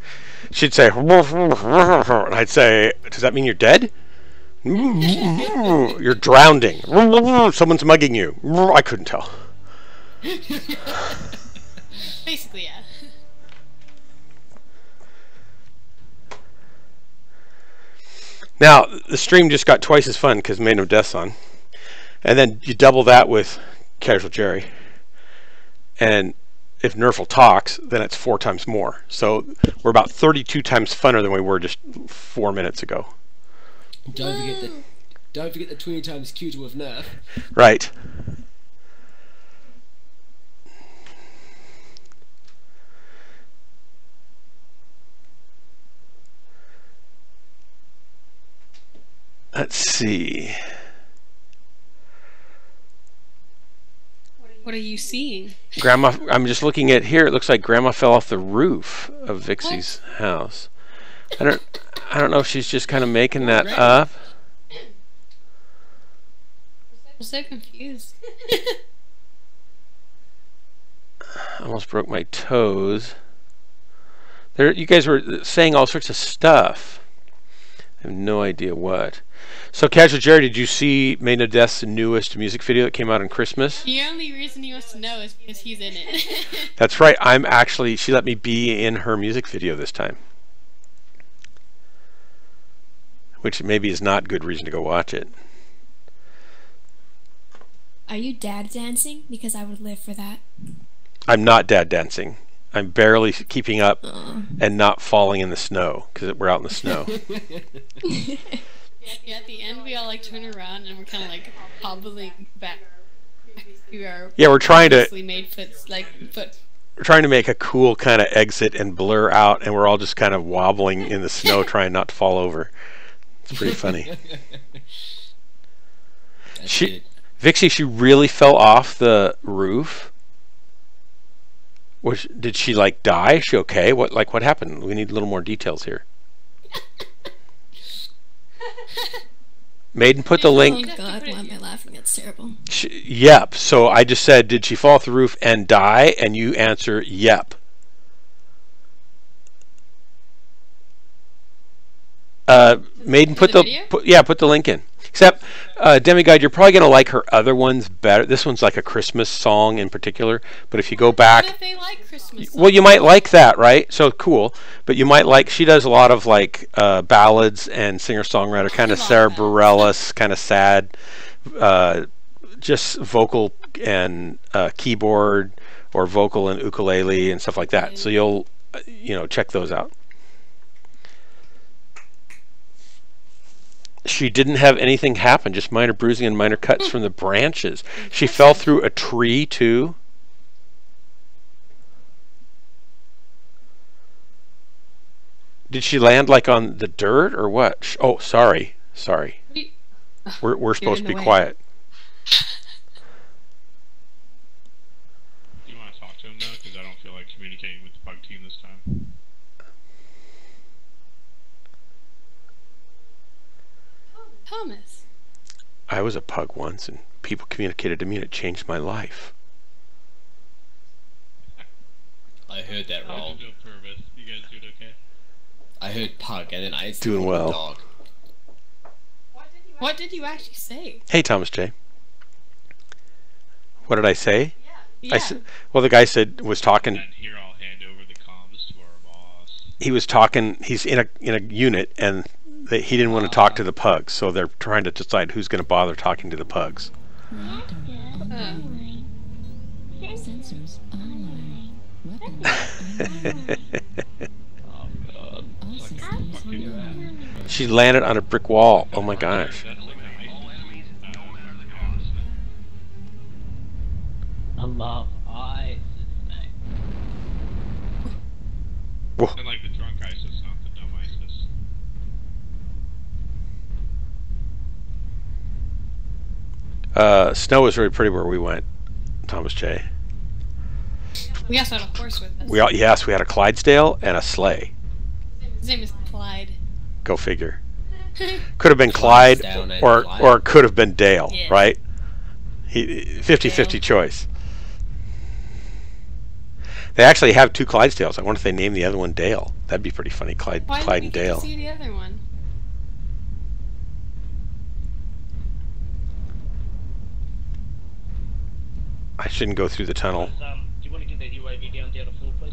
she'd say, and I'd say, does that mean you're dead? You're drowning. Someone's mugging you. I couldn't tell. Basically, yeah. Now, the stream just got twice as fun because Made No Death's on. And then you double that with Casual Jerry. And if Nerful talks, then it's 4 times more. So we're about 32 times funner than we were just 4 minutes ago. Don't forget the 20 times cuter with Nerf. Right. Let's see. What are you seeing? Grandma, I'm just looking at here. It looks like Grandma fell off the roof of Vixie's house. I don't know if she's just kind of making that up. I'm so confused. I almost broke my toes. There, you guys were saying all sorts of stuff. I have no idea what. So, Casual Jerry, did you see Made No Death's newest music video that came out on Christmas? The only reason he wants to know is because he's in it. That's right. I'm actually, she let me be in her music video this time. Which maybe is not good reason to go watch it. Are you dad dancing? Because I would live for that. I'm not dad dancing. I'm barely keeping up and not falling in the snow because we're out in the snow. Yeah, at the end we all like turn around and we're kind of like hobbling back to our We're trying to made foot. We're trying to make a cool kind of exit and blur out, and we're all just kind of wobbling in the snow trying not to fall over. It's pretty funny. Vixie, she really fell off the roof. Did she like die? Is she okay? What happened? We need a little more details here. Maiden, put the link. Oh God, why am I laughing? That's terrible. Yep. So I just said, did she fall off the roof and die? And you answer, yep. Maiden, put the link in. Except, Demigod, you're probably going to like her other ones better. This one's like a Christmas song in particular. But if you go back... What if they like Christmas songs? Well, you might like that, right? So, cool. But you might like... She does a lot of, like, ballads and singer-songwriter, kind of Sarah Bareilles, kind of sad. Just vocal and keyboard or vocal and ukulele and stuff like that. So you'll, check those out. She didn't have anything happen, just minor bruising and minor cuts from the branches. She fell through a tree, too. Did she land like on the dirt or what? Oh, sorry. We're supposed to be quiet. Do you want to talk to him though? Because I don't feel like communicating with the bug team this time. Thomas. I was a pug once, and people communicated to me, and it changed my life. I heard that wrong. You guys doing okay? I heard pug, and then I Doing well. Dog. What did you actually say? Hey, Thomas J. What did I say? Yeah. Well, the guy was talking. And here I'll hand over the comms to our boss. He was talking. He's in a unit, and he didn't want to talk to the pugs, so they're trying to decide who's going to bother talking to the pugs. Sensors online. Weapons online. All systems online. She landed on a brick wall. Oh my gosh. I love ice. Whoa. And like the drunk ISIS, not the dumb ISIS. Snow was very pretty where we went, Thomas J. We also had a horse with us. Yes, we had a Clydesdale and a sleigh. His name is Clyde. Go figure. Could have been Clyde, or it could have been Dale, Yeah. right? 50-50 choice. They actually have two Clydesdales. I wonder if they named the other one Dale. That'd be pretty funny. Clyde Why and didn't we get Dale. to see the other one? I shouldn't go through the tunnel. Do you want to get that UAV down the other floor, please?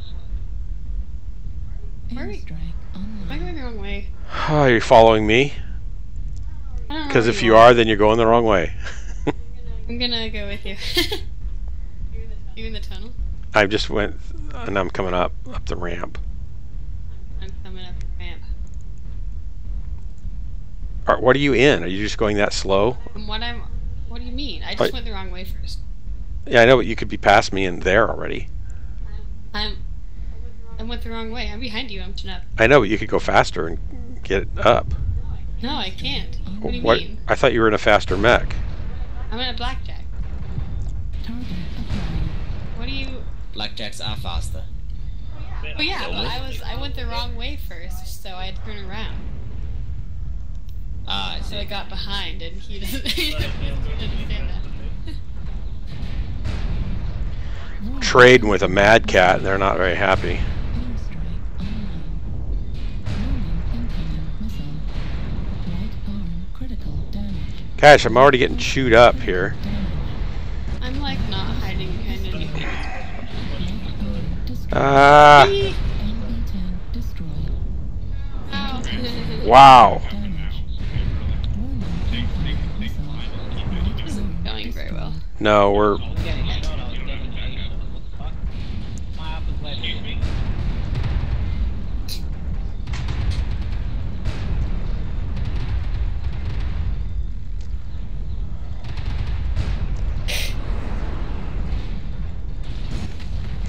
Airstrike Am I online. going the wrong way? Are you following me? I don't know Because where if you are, then you're going the wrong way. I'm gonna go with you. You in the tunnel? I just went, and I'm coming up the ramp. I'm coming up the ramp. What are you in? Are you just going that slow? What do you mean? I just Right. went the wrong way first. Yeah, I know, but you could be past me and there already. I went the wrong way. I'm behind you. I'm up. I know, but you could go faster and get up. No, I can't. What do you What? mean? I thought you were in a faster mech. I'm in a blackjack. Target acquired. What do you? Blackjacks are faster. Oh yeah, but I went the wrong way first, so I had to turn around. Ah, I So I see. got behind, and he doesn't understand that. Trading with a mad cat, and they're not very happy. Airstrike online. Warning incoming missile. Right arm critical damage. Gosh, I'm already getting chewed up here. I'm like not hiding behind anything. Left arm destroyed. Ah, NB10 destroyed. Ow. wow. Damage. Warning incoming missile. Right This isn't going very well. No, we're I'm getting shot out of detonation. What the fuck? My app is lagging.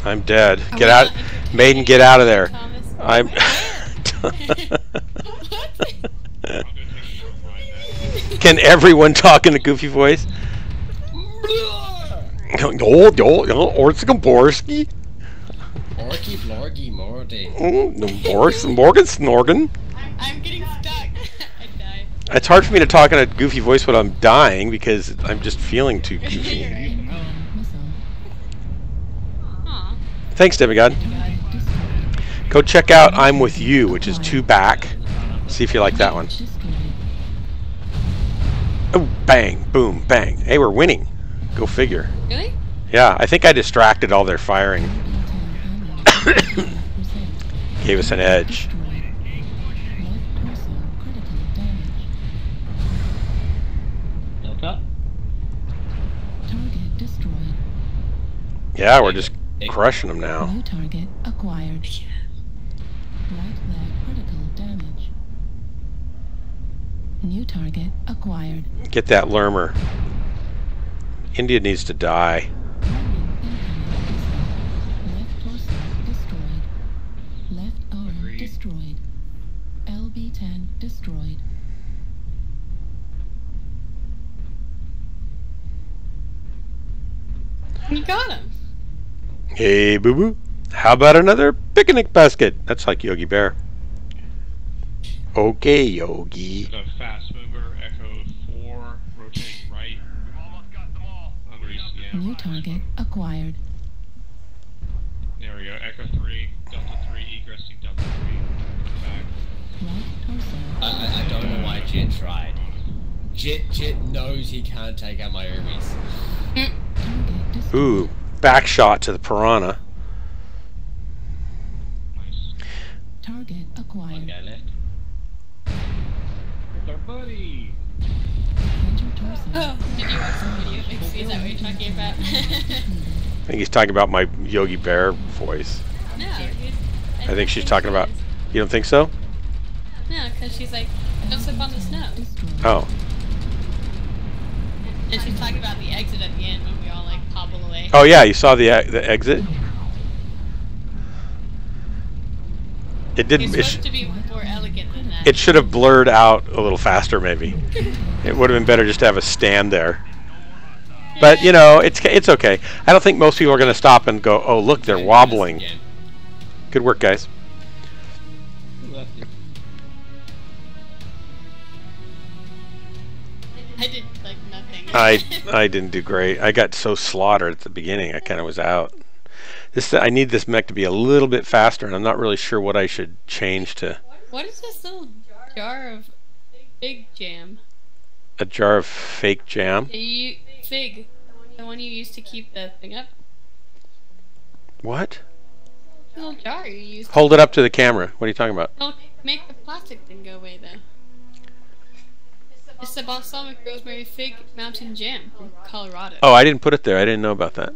I'm dead. Are Get we out, not entertaining Maiden. Get out of there. Thomas? I'm. What? Can everyone talk in a goofy voice? Ortskamborski. Orky blorgy morty. Morgan Snorgan. I'm getting stuck. I died. It's hard for me to talk in a goofy voice when I'm dying because I'm just feeling too goofy. Incoming missile. Aw. Thanks, Demigod. Go check out I'm With You, which is 2 back. See if you like that one. Destroyed. Oh, bang, boom, bang. Hey, we're winning. Go figure. Really? Yeah, I think I distracted all their firing. NB10 ammo. Gave us an edge. Destroyed. Left torso critical damage. Delta? Target destroyed. Yeah, we're just crushing them now. New target acquired. Right leg critical damage. New target acquired. Get that Lermer. India needs to die. Warning incoming missile. Left torso destroyed. Left arm destroyed. LB-10 destroyed. You got him. Hey, boo boo. How about another picnic basket? That's like Yogi Bear. Okay, Yogi. The fast mover, Echo 4, rotating right. We've almost got them all. Under ECM. New target acquired. There we go. Echo 3, Delta 3, egressing Delta 3. Back. Right torso. I don't know why Jet tried. Jet knows he can't take out my Urbies. Target destroyed. Ooh, back shot to the piranha. Nice. Target One acquired. guy left. It's our buddy. Enter torso. Oh, did you watch the video? Is that what you're talking about? I think he's talking about my Yogi Bear voice. No. I think she's talking about... You don't think so? No, because she's like, don't slip on the snow. Destroyed. Oh. And she's talking about the exit at the end when we all like hobble away. Oh yeah, you saw the exit? It didn't... It's supposed to be more elegant than that. It should have blurred out a little faster, maybe. It would have been better just to have a stand there. But, you know, it's okay. I don't think most people are going to stop and go, oh, look, they're wobbling. Good work, guys. Lefty. I did like nothing. I didn't do great. I got so slaughtered at the beginning, I kind of was out. I need this mech to be a little bit faster, and I'm not really sure what I should change to. What is this little jar of fig jam? A jar of fake jam? Fig. The one you used to keep the thing up? What? The little jar you used Hold it up to the camera. What are you talking about? to make the plastic thing go away though. It's the balsamic rosemary fig mountain jam from Colorado. Oh, I didn't put it there. I didn't know about that.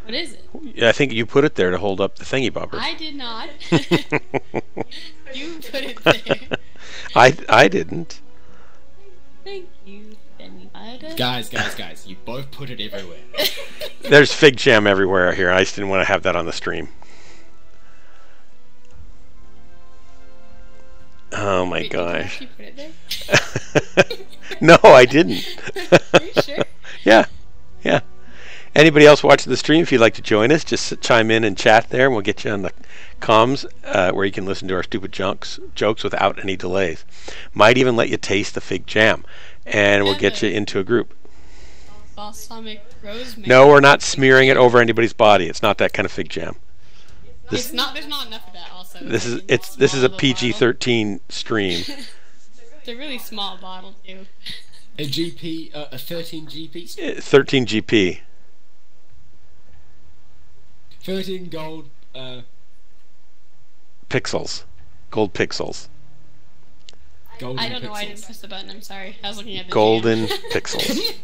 What is it? I think you put it there to hold up the thingy bobber. I did not. You put it there. I didn't. Thank you, Benny. Guys, you both put it everywhere. There's fig jam everywhere here. I just didn't want to have that on the stream. Oh my gosh. Did you actually put it there? No, I didn't. Are you sure? Yeah. Anybody else watching the stream, if you'd like to join us, just chime in and chat there, and we'll get you on the comms where you can listen to our stupid jokes without any delays. Might even let you taste the fig jam, and we'll get you into a group. Balsamic rosemary. No, we're not smearing it over anybody's body. It's not that kind of fig jam. It's not. There's not enough of that. Also. This is a PG-13 stream. It's a really small bottle too. A 13 GP. 13 GP. 13 gold. Pixels, gold pixels. Golden I don't know why I pixels. didn't press the button. I'm sorry. I was looking at the Golden jam. pixels.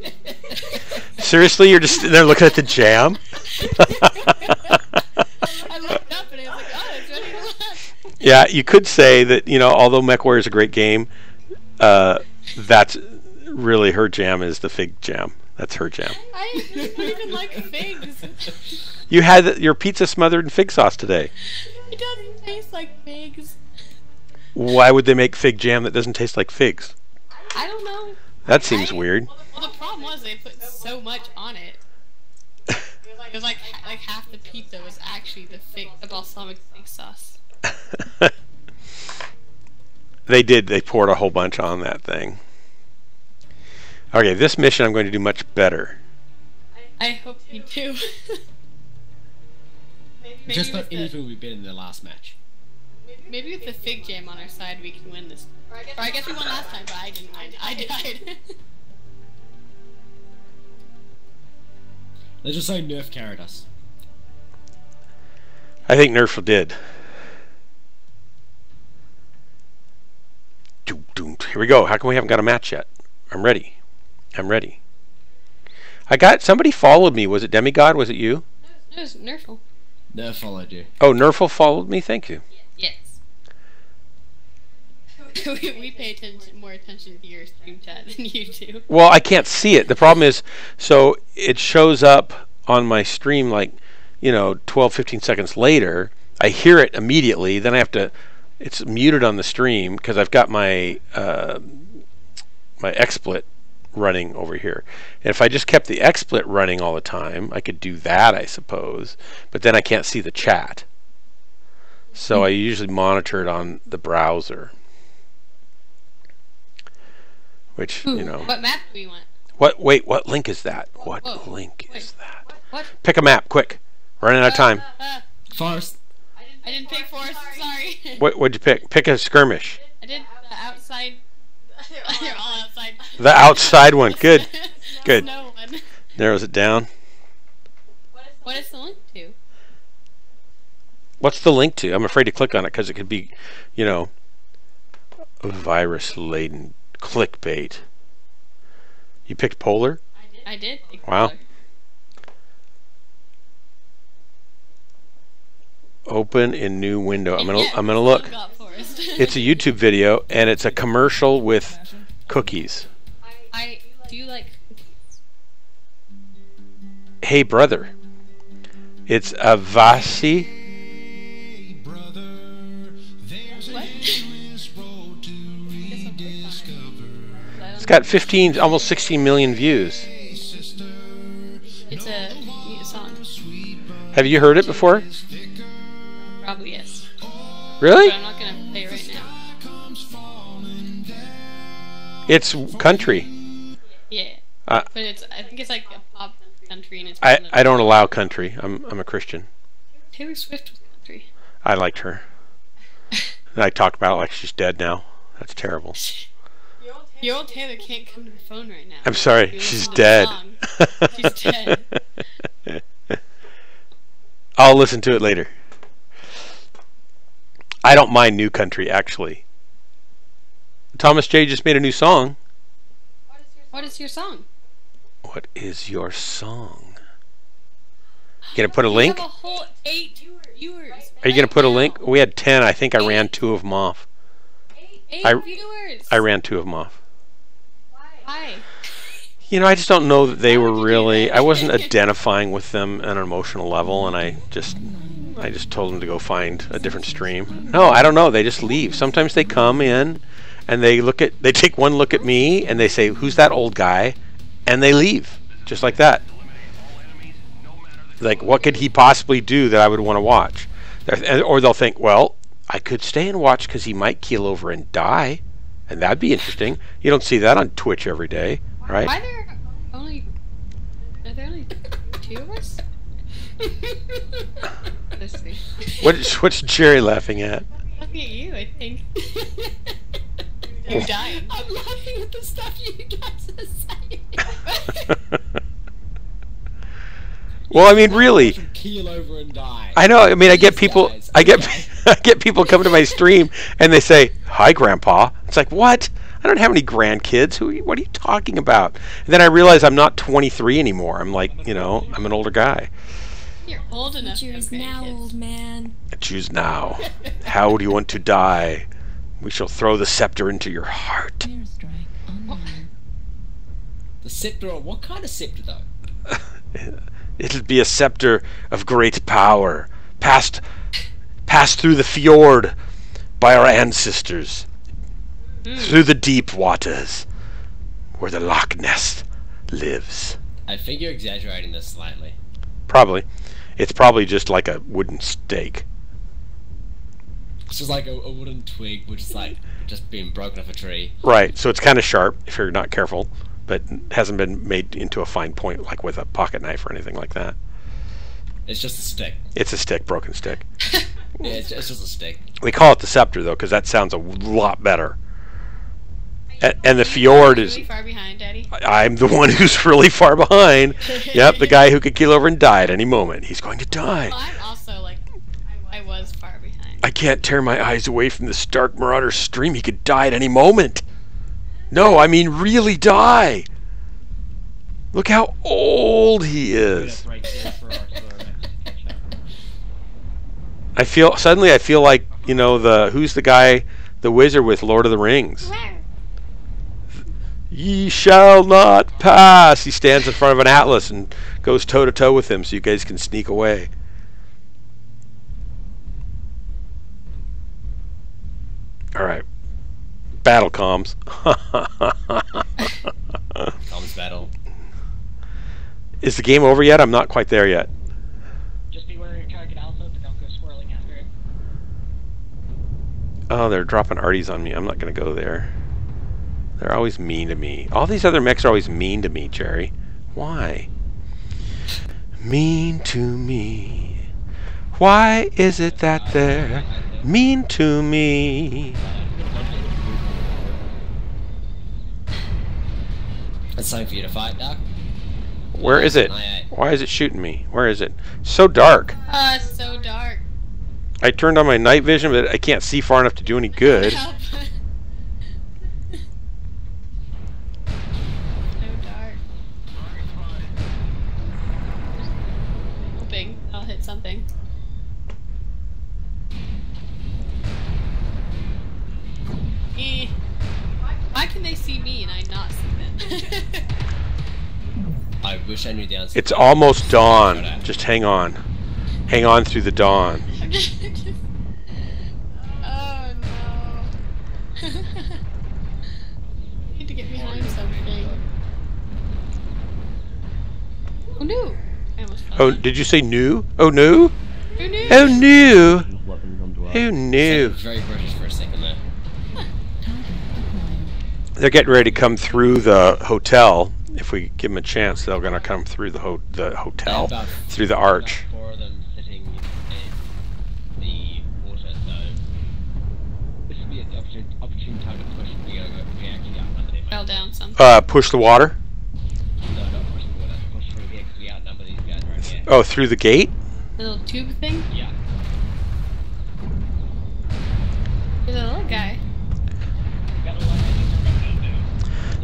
Seriously, you're just there looking at the jam? I looked up and I was like, oh, it's ready to launch. Yeah, you could say that, you know, although MechWarrior is a great game, that's really her jam is the fig jam. That's her jam. I don't even like figs. You had your pizza smothered in fig sauce today. It doesn't taste like figs. Why would they make fig jam that doesn't taste like figs? I don't know. That seems weird. Well, the problem was they put so much on it. It was like half the pizza was actually the balsamic fig sauce. They did. They poured a whole bunch on that thing. Okay, this mission I'm going to do much better. I hope you do. Maybe Just with not the- anything we've been in the last match. Maybe with the fig jam on our side we can win this. Or I guess we won last time, but I didn't win. I died. Let's just say Nerf carried us. I think Nerf did. Here we go. How come we haven't got a match yet? I'm ready. Somebody followed me. Was it Demigod? Was it you? It was Nerfle. Nerf followed you. Oh, Nerfle followed me? Thank you. Yes. we pay more attention to your stream chat than you do. Well, I can't see it. The problem is, so it shows up on my stream like, 12, 15 seconds later. I hear it immediately. Then I have to, it's muted on the stream because I've got my my XSplit running over here. And if I just kept the XSplit running all the time, I could do that, I suppose. But then I can't see the chat. So I usually monitor it on the browser. Which, you know. What map do we want? Wait, what link is that? What link is that? What? Pick a map, quick. Running out of time. Forest. I didn't pick Forest, sorry. What'd you pick? Pick a skirmish. I did the outside. They're all outside. The outside one. Good. Good. No one. Narrows it down. What is the link to? What's the link to? I'm afraid to click on it because it could be, you know, virus-laden clickbait. You picked Polar? I did pick Wow. Polar. Open in new window. I'm gonna look. It's a YouTube video and it's a commercial with cookies. Do you like Hey brother. It's a Vasi. It's got 15, almost 16 million views. It's a new song. Have you heard it before? Probably yes. Really? But I'm not gonna play it right now. It's country. Yeah. But it's I think it's like a pop country and it's I don't allow country. I'm a Christian. Taylor Swift was country. I liked her. I talked about it like she's dead now. That's terrible. Your old Taylor can't come to the phone right now. I'm sorry, she's dead. She's dead. I'll listen to it later. I don't mind new country, actually. Thomas J just made a new song. What is your song? What is your song? You gonna put a link? We have a whole 8 viewers. Are you gonna put a link? We had 10. I think I ran 2 of them off. 8 viewers. I ran 2 of them off. Why? You know, I just don't know that they were really. I wasn't identifying with them on an emotional level, and I just told them to go find a different stream. No, I don't know. They just leave. Sometimes they come in, and they take one look at me, and they say, "Who's that old guy?" And they leave, just like that. Like, what could he possibly do that I would want to watch? Or they'll think, well, I could stay and watch because he might keel over and die, and that'd be interesting. You don't see that on Twitch every day, right? Are there only 2 of us? Let's see. What's Jerry laughing at? Looking at you, I think. You're dying. I'm laughing at the stuff you guys are saying. Well, I mean, really. Keel over and die. I know. I mean, I get people. I get people coming to my stream and they say, "Hi, Grandpa." It's like, what? I don't have any grandkids. What are you talking about? And then I realize I'm not 23 anymore. I'm like, you know, I'm an older guy. You're old enough. Choose now, old man. Choose now. How do you want to die? We shall throw the scepter into your heart. The scepter? What kind of scepter, though? It'll be a scepter of great power, passed through the fjord by our ancestors, through the deep waters, where the Loch Ness lives. I think you're exaggerating this slightly. Probably. It's probably just like a wooden stake. It's just like a wooden twig, which is like just being broken off a tree. Right, so it's kind of sharp if you're not careful, but hasn't been made into a fine point like with a pocket knife or anything like that. It's just a stick. It's a stick, broken stick. Yeah, it's just a stick. We call it the scepter though, because that sounds a lot better. And the fjord is. Really far behind, Daddy. I'm the one who's really far behind. Yep, the guy who could keel over and die at any moment. He's going to die. Well, I'm also like, I was far behind. I can't tear my eyes away from the stark Marauder stream. He could die at any moment. No, I mean really die. Look how old he is. I feel like, you know, who's the guy, the wizard with Lord of the Rings? Ye shall not pass. He stands in front of an atlas and goes toe to toe with him so you guys can sneak away. All right. Battle comms. Comms battle. Is the game over yet? I'm not quite there yet. Just beware your target alpha, but don't go swirling after it. Oh, they're dropping arties on me. I'm not going to go there. They're always mean to me. All these other mechs are always mean to me, Jerry. Why? Mean to me. Why is it that they're mean to me? It's time for you to fight, Doc. Where is it? Why is it shooting me? Where is it? So dark. It's so dark. I turned on my night vision, but I can't see far enough to do any good. So dark. Hoping I'll hit something. Why can they see me and I not see them? I wish I knew the answer. It's almost dawn. Just hang on. Hang on through the dawn. Oh no. I need to get behind something. Oh no. I almost fell Oh, down. did you say new? Oh no? Who knew? Oh no? Who Sounded knew? very British for a second there. They're getting ready to come through the hotel. If we give them a chance, they're going to come through the hotel, About- through the arch. About 4 of them sitting in the water, so this would be an opportune time to push the actually outnumber them. Fell down something. Push the water? No, not push the water, push through here because we outnumber these guys right here. Oh, through the gate? The little tube thing? Yeah. There's a little guy.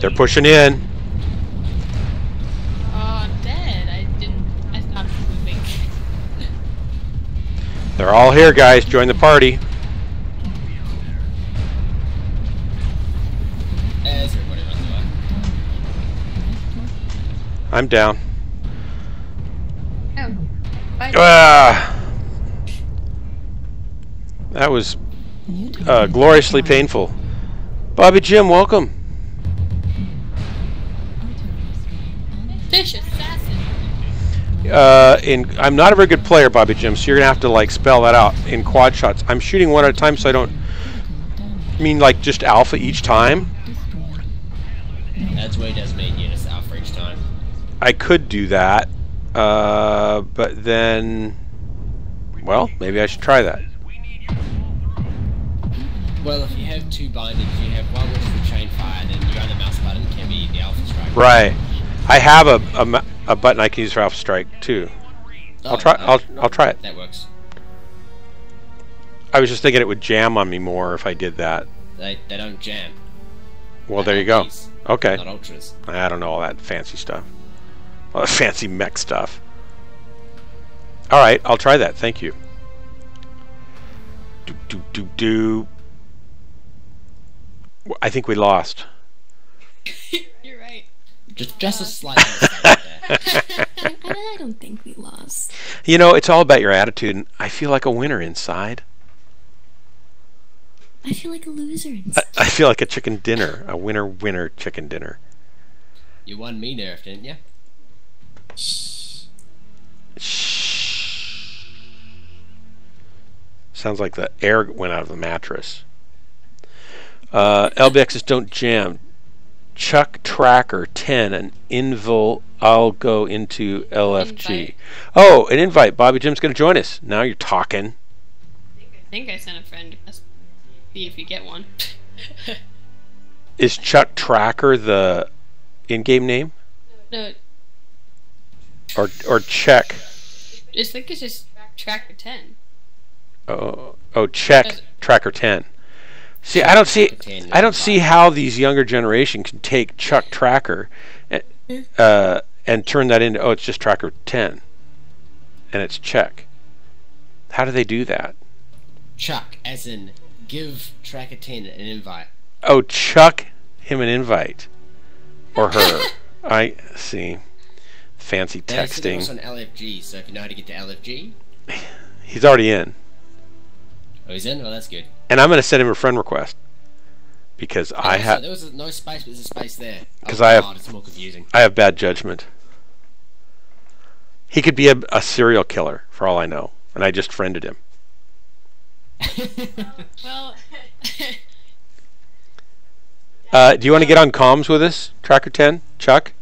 They're pushing in. Oh, I'm dead. I thought it was moving. They're all here, guys. Join the party. As everybody runs away. I'm down. Oh. Bye. That was gloriously painful. Bobby Jim, welcome. Fish assassin. I'm not a very good player, Bobby Jim, so you're gonna have to like spell that out in quad shots. I'm shooting one at a time, so I don't mean like just alpha each time. That's what he does mean units alpha each time. I could do that, but then, well, maybe I should try that. Well, if you have 2 bindings, you have one which is the chain fire, and then your other mouse button can be the alpha strike. Right. I have a button I can use for alpha strike too. Oh, I'll try. I'll try it. That works. I was just thinking it would jam on me more if I did that. They don't jam. Well, there you go. LPs, Okay. Not ultras. I don't know all that fancy stuff. All that fancy mech stuff. All right, I'll try that. Thank you. Do. I think we lost. You're right. Just a slight mistake there. I don't think we lost. You know, it's all about your attitude, and I feel like a winner inside. I feel like a loser inside. I feel like a chicken dinner, a winner chicken dinner. You won me nerf, didn't you? Shh. Sounds like the air went out of the mattress. LBXs don't jam. Chuck Tracker 10, an invite. I'll go into LFG. Invite. Oh, an invite. Bobby Jim's going to join us. Now you're talking. I think I sent a friend. Let's see if you get one. Is Chuck Tracker the in-game name? No, Or Check? I think it's just Tracker 10. Oh, Check Tracker 10. See, I don't see how these younger generation can take Chuck Tracker and turn that into, oh, it's just Tracker 10, and it's Check. How do they do that? Chuck, as in give Tracker 10 an invite. Oh, Chuck him an invite, or her. I see. Fancy texting. It's on LFG, so if you know how to get to LFG, He's already in. Oh, he's in? Oh, that's good. And I'm going to send him a friend request. Because I have... There was no space, but there's a space there. Because it's more confusing. I have bad judgment. He could be a serial killer, for all I know. And I just friended him. Well... do you want to get on comms with us, Tracker 10? Chuck?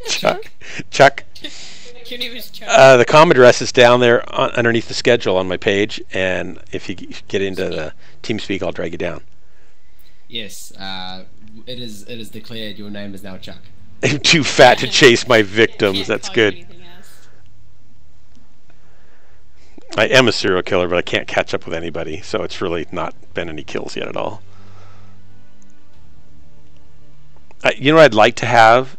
Chuck? Your name is Chuck. The comm address is down there underneath the schedule on my page, and if you get into the TeamSpeak, I'll drag you down. Yes, it is declared your name is now Chuck. I'm too fat to chase my victims. That's good. I am a serial killer, but I can't catch up with anybody, so it's really not been any kills yet at all. You know what I'd like to have?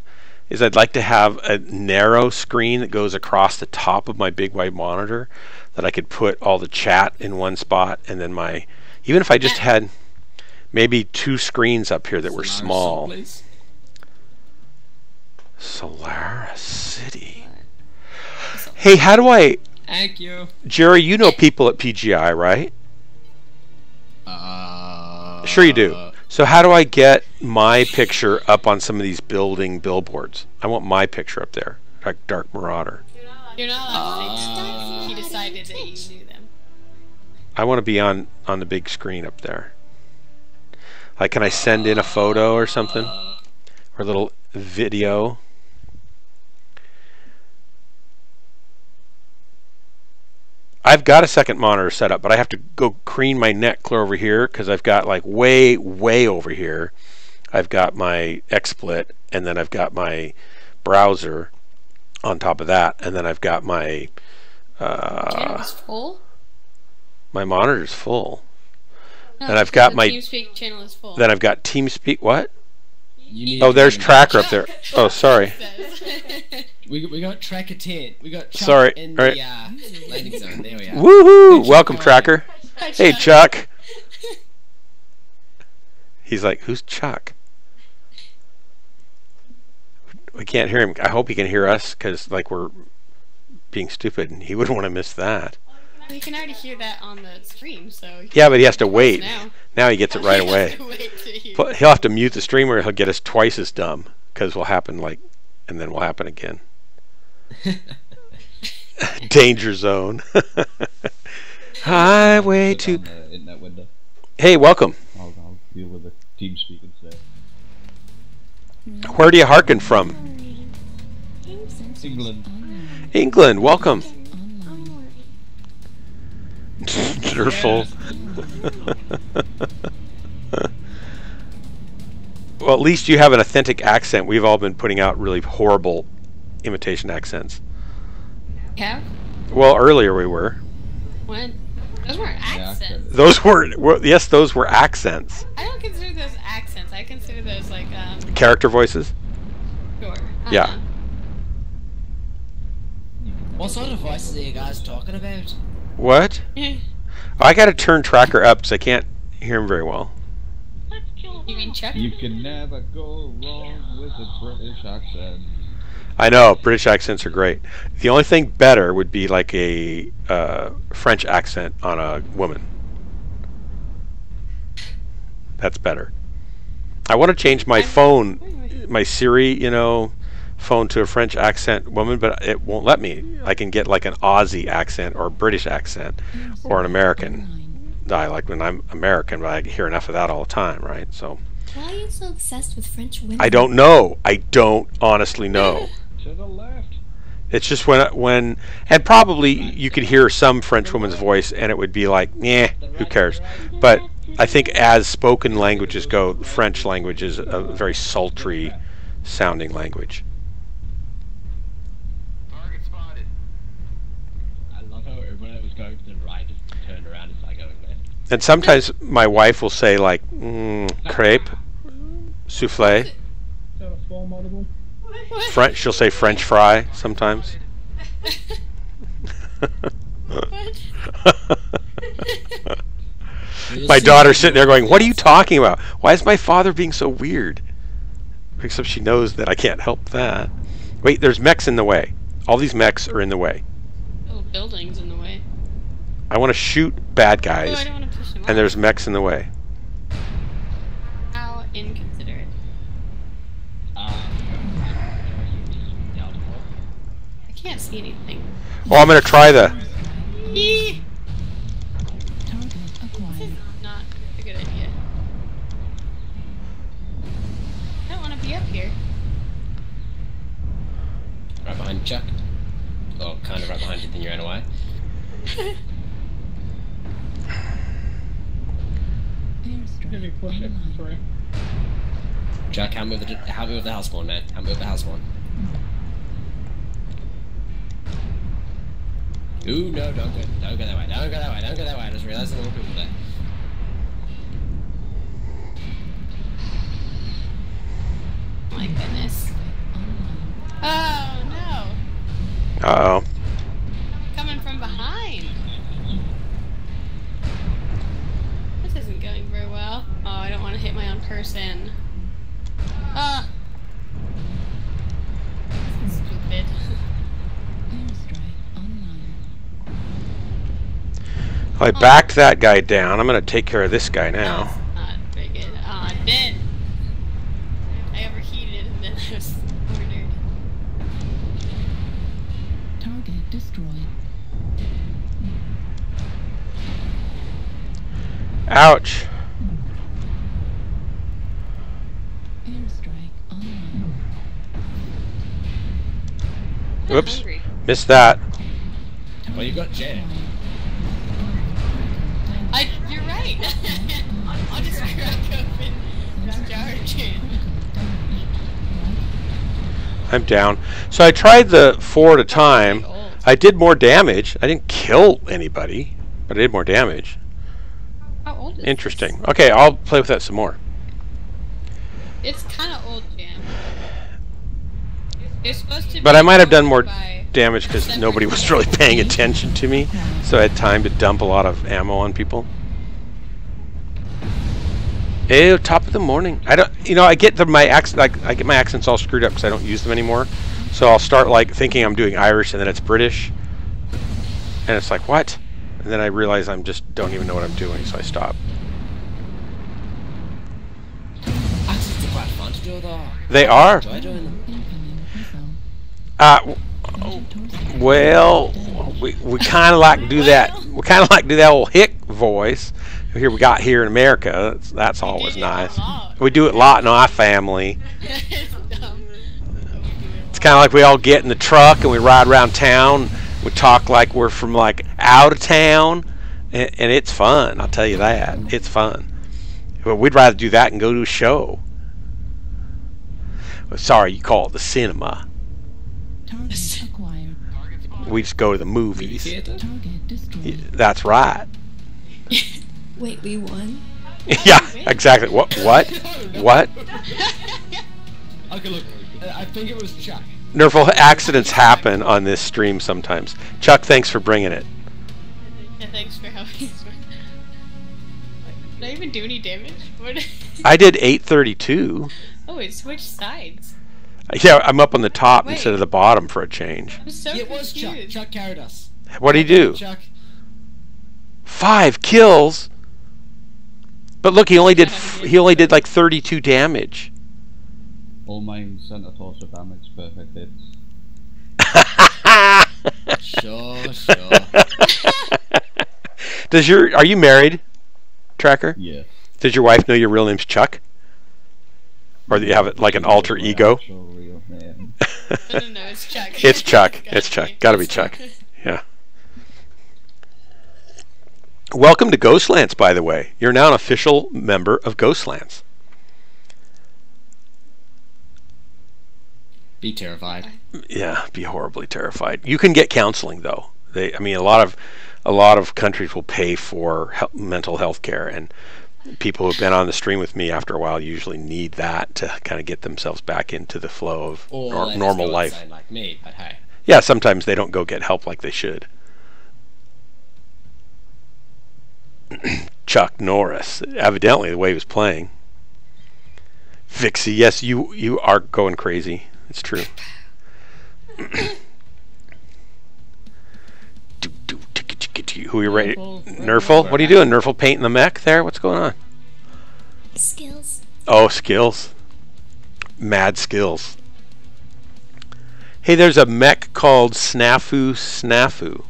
I'd like to have a narrow screen that goes across the top of my big white monitor that I could put all the chat in one spot, and then even if I just had maybe 2 screens up here that were small. Solaris City. Hey, how do I... Thank you. Jerry, you know people at PGI, right? Sure you do. So how do I get my picture up on some of these billboards? I want my picture up there, like Dark Marauder. You're not allowed to say stuff. He decided that you knew them. I want to be on the big screen up there. Like, can I send in a photo or something? Or a little video? I've got a second monitor set up, but I have to go crane my neck clear over here because I've got like way over here. I've got my XSplit, and then I've got my browser on top of that, and then I've got my channel's full? My monitor's full. No, and I've got my TeamSpeak channel is full. Then I've got TeamSpeak. What? Oh, there's Tracker up there. Oh, sorry. We got Tracker 10. We got Chuck in the landing zone. There we are. Woohoo! Welcome, Tracker. Hey, Chuck. He's like, who's Chuck? We can't hear him. I hope he can hear us because, like, we're being stupid, and he wouldn't want to miss that. He can already hear that on the stream, so... Yeah, but he has to wait. Now he gets it right away. He'll have to mute the stream or he'll get us twice as dumb, because we'll happen, like, and then we'll happen again. Danger zone. Highway to... in that window. Hey, welcome. I'll deal with the TeamSpeak instead. Where do you hearken from? England. England, welcome. Nerful. Well, at least you have an authentic accent. We've all been putting out really horrible imitation accents. Yeah? Well, earlier we were. When? Those weren't accents. Those were, yes, those were accents. I don't consider those accents. I consider those like, character voices? Sure. Yeah. What sort of voices are you guys talking about? What? I gotta turn Tracker up because I can't hear him very well. You mean Chuck? You can never go wrong with a British accent. I know, British accents are great. The only thing better would be like a French accent on a woman. That's better. I want to change my phone, my Siri, phone to a French accent woman, but it won't let me. I can get like an Aussie accent or a British accent or an American dialect when I'm American, but I hear enough of that all the time, right? So. Why are you so obsessed with French women? I don't know. I don't honestly know. To the left. It's just when and probably you could hear some French woman's voice and it would be like, who cares? But I think as spoken languages go, French language is a very sultry sounding language. Target spotted. I love how everyone that was going to the right just turned around and started going left. And sometimes my wife will say like, crepe, souffle. Is that a form audible? French. She'll say French fry sometimes. My daughter's sitting there going, "What are you talking about? Why is my father being so weird?" Except she knows that I can't help that. Wait, there's mechs in the way. All these mechs are in the way. Oh, buildings in the way. I want to shoot bad Oh, guys, I don't want to push him and there's mechs in the way. How inconsiderate. I I can't see anything. Oh, I'm gonna try the. Eee! Target acquired. Not a good idea. I don't want to be up here. Right behind Chuck. Well, kind of right behind you, then you ran away. Give me push it. Sorry. Chuck, help me with the house spawn, man. Help me with the house spawn. Ooh, no, don't go that way. Don't go that way. Don't go that way. I just realized there were more people there. My goodness. Oh no. Uh-oh. Coming from behind. This isn't going very well. Oh, I don't want to hit my own person. Ah. This is stupid. Airstrike online. I backed that guy down. I'm gonna take care of this guy now. That's not very good. Oh, I did. I overheated and then I was murdered. Target destroyed. Ouch. Airstrike online. Whoops. Hungry. Missed that. Well, you got Jay. You're right. I'll just crack open this jar again. I'm down. So I tried the 4 at a time. I did more damage. I didn't kill anybody, but I did more damage. How old is Interesting. Okay, I'll play with that some more. It's kind of old, Jam. It's supposed to be. But I might have done more by damage because nobody was really paying attention to me, so I had time to dump a lot of ammo on people. Ew, top of the morning. I don't, I get my accents all screwed up because I don't use them anymore. So I'll start like thinking I'm doing Irish and then it's British, and it's like what? And then I realize I'm just don't even know what I'm doing, so I stop. Accents are quite fun to do though. They are. Enjoy doing them. Well, we kind of like to do that. We kind of like to do that old hick voice. Here we got here in America. That's always nice. We do it a lot in our family. It's kind of like we all get in the truck and we ride around town. We talk like we're from like out of town, and it's fun. I'll tell you that. It's fun. But we'd rather do that and go to a show. Well, sorry, you call it the cinema. Target acquired. We just go to the movies. Target destroyed. That's right. Wait, we won? Yeah, exactly. What? What? Okay, look. I think it was Chuck. Nerful, accidents happen on this stream sometimes. Chuck, thanks for bringing it. Yeah, thanks for helping. Did I even do any damage? What? I did 832. Oh, it switched sides. Yeah, I'm up on the top Wait. instead of the bottom for a change. I'm so It was Chuck. confused. Chuck carried us. What did he do? Chuck. 5 kills. But look, he only did like 32 damage. All main center torso damage, perfect hits. Sure. Are you married, Tracker? Yeah. Does your wife know your real name's Chuck? Or do you have it like an alter ego? Real name. No, it's Chuck. It's Chuck. It's Chuck. Gotta be Chuck. Yeah. Welcome to Ghostlands, by the way. You're now an official member of Ghostlands. Be terrified. Yeah, be horribly terrified. You can get counseling though. A lot of countries will pay for mental health care, and people who've been on the stream with me after a while usually need that to kind of get themselves back into the flow of normal life. Like me, but hey. Yeah, sometimes they don't go get help like they should. Chuck Norris, evidently the way he was playing. Vixie, yes, you are going crazy. It's true. who are you ready? Nerful? What are you doing? Nerful painting the mech there? What's going on? Skills. Oh, skills. Mad skills. Hey, there's a mech called Snafu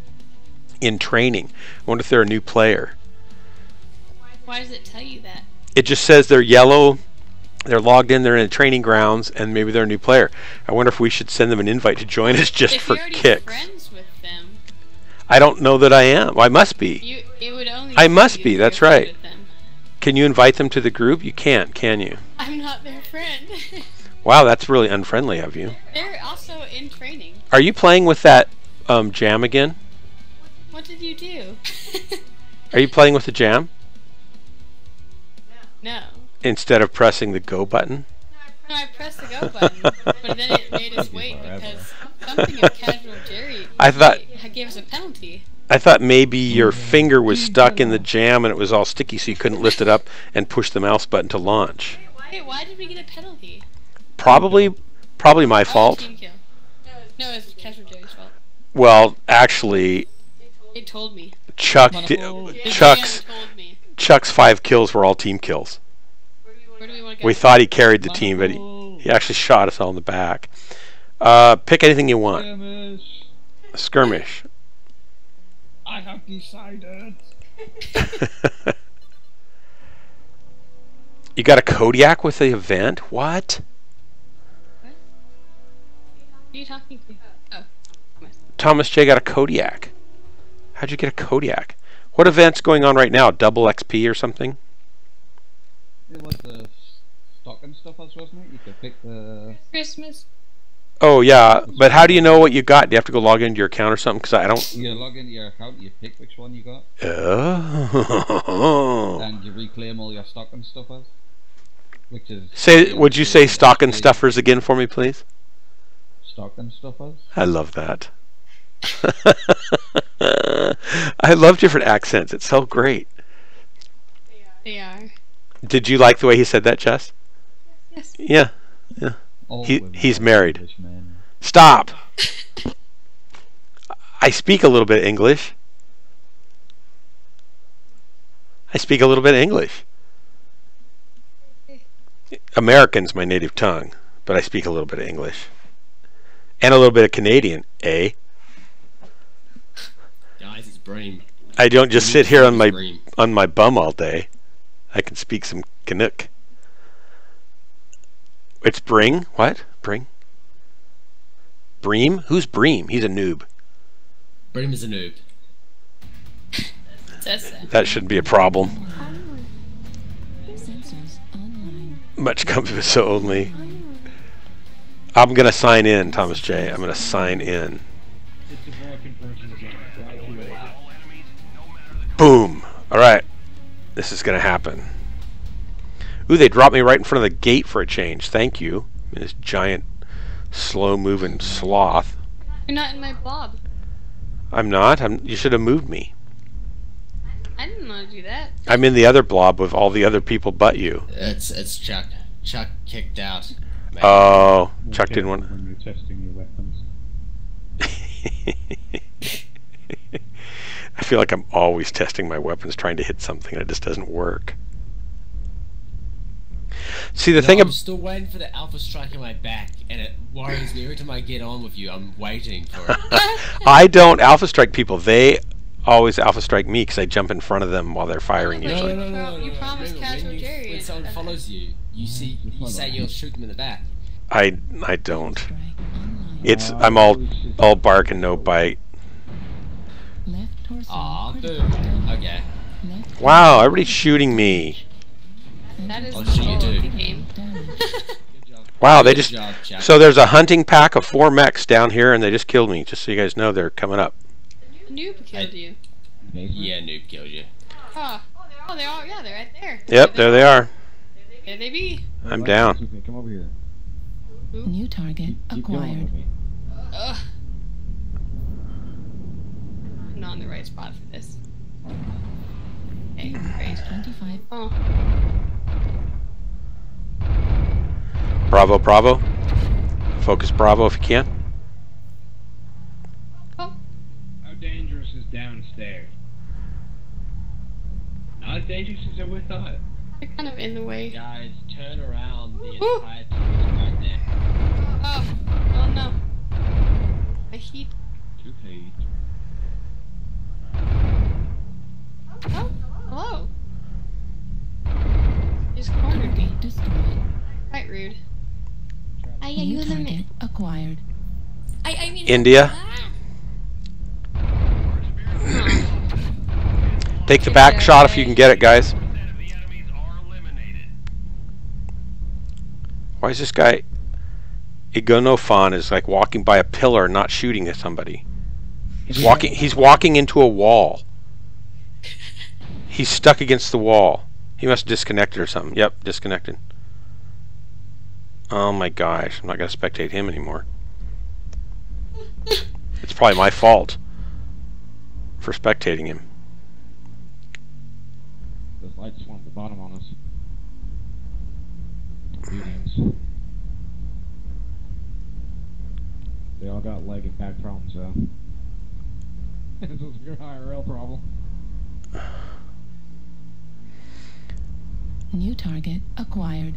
in training. I wonder if they're a new player. Why does it tell you that? It just says they're yellow, they're logged in, they're in the training grounds, and maybe they're a new player. I wonder if we should send them an invite to join us just if for you're already kicks. friends with them, I don't know that I am. Well, I must be. it would only I tell must you be, if that's you're friends right. with them. Can you invite them to the group? You can't, can you? I'm not their friend. Wow, that's really unfriendly of you. They're also in training. Are you playing with that jam again? What did you do? Are you playing with the jam? No. Instead of pressing the go button? No, I pressed the go button, but then it made us wait because something in Casual Jerry gave us a penalty. I thought maybe your finger was stuck in the jam and it was all sticky, so you couldn't lift it up and push the mouse button to launch. Wait, why did we get a penalty? Probably my fault. Team kill. No, it's Casual Jerry's fault. Well, actually, It told me. Chuck's 5 kills were all team kills. Where do we want to go? We thought he carried the team, but he actually shot us all in the back. Pick anything you want. Skirmish. I have decided. You got a Kodiak with the event? What? Who are you talking to? Oh. Thomas J got a Kodiak. How'd you get a Kodiak? What event's going on right now? Double XP or something? It was the stock and stuff, wasn't it? You could pick the... Christmas. Oh yeah, but how do you know what you got? Do you have to go log into your account or something? Because I don't... You log into your account, you pick which one you got. Oh. And you reclaim all your stock and stuffers. Which is... Would you say stock and stuffers again for me, please? Stock and stuffers? I love that. I love different accents. It's so great. They are. Did you like the way he said that, Jess? Yes. Yeah. Yeah. He's married. Stop! I speak a little bit of English. American's my native tongue, but I speak a little bit of English. And a little bit of Canadian, eh? Guys, it's Bream. I don't just sit here on my bum all day. I can speak some Canuck. It's Bring? What? Bring? Bream? Who's Bream? He's a noob. Bream is a noob. That shouldn't be a problem. Sensors online. Much comes with so only. I'm gonna sign in, Thomas J. I'm gonna sign in. Boom. Alright. This is gonna happen. Ooh, they dropped me right in front of the gate for a change. Thank you. This giant, slow-moving sloth. You're not in my blob. I'm not. You should have moved me. I didn't want to do that. I'm in the other blob with all the other people but you. It's Chuck. Chuck kicked out. Man. Oh, Chuck didn't want. When you're testing your weapons. I feel like I'm always testing my weapons, trying to hit something, and it just doesn't work. See, the thing I'm still waiting for the alpha strike in my back, and it worries me every time I get on with you. I'm waiting for it. I don't alpha strike people. They always alpha strike me because I jump in front of them while they're firing. Usually. No. You promised Casual Jerry. When someone follows you, you say you'll shoot them in the back. I don't. I'm all bark and no bite. Left torso. Aw, critical boom. damage. Okay. Left Wow, everybody's shooting me. That is I'll the shoot you goal of too. the game. Wow, they Good just. job, Chuck. So there's a hunting pack of 4 mechs down here, and they just killed me. Just so you guys know, they're coming up. Noob killed you. Yeah, noob killed you. Oh, they are. Yeah, they're right there. Yep, there they are. There they be. I'm down. Come over here. New target Keep going acquired. with me. Ugh. I'm not in the right spot for this. Okay, great. 25. Oh. Bravo, Bravo. Focus Bravo if you can. Oh. How dangerous is downstairs? not dangerous as we thought. They're kind of in the way. Guys, turn around. The Woo! entire team is right there. Oh no. I heat. Too hate. Oh, hello. Just cornered me. Destroyed. Quite rude. New target acquired. I mean. India. Take the back shot if you can get it, guys. Why is this guy Igonofon is like walking by a pillar, not shooting at somebody? He's walking into a wall. He's stuck against the wall. He must have disconnected or something. Yep, disconnected. Oh my gosh, I'm not gonna spectate him anymore. It's probably my fault for spectating him. Those lights swung at the bottom on us. Meetings. They all got leg and back problems, so. This is your IRL problem. New target acquired.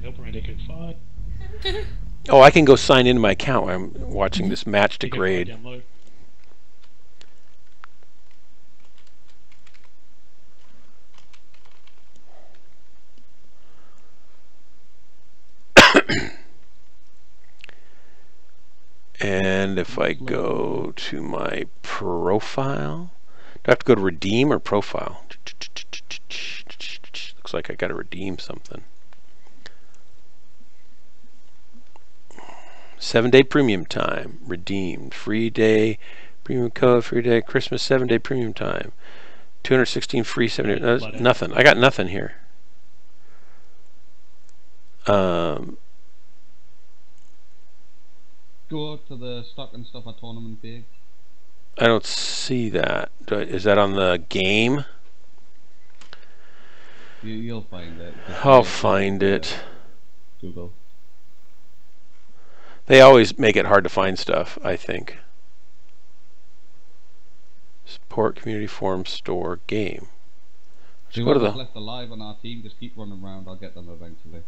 Nope, ready to fight. Oh, I can go sign into my account while I'm watching this match degrade. And if I go to my profile, do I have to go to redeem or profile? Looks like I got to redeem something. 7-day premium time redeemed. Free day premium code. Free day Christmas 7-day premium time. 216 free 7 days. Nothing. I got nothing here. Go to the stock and stuff at tournament page. I don't see that. Is that on the game? You'll find it. I'll find it. Google. They always make it hard to find stuff, I think. Support community forum store game. Just go to the left alive on our team. Just keep running around. I'll get them eventually.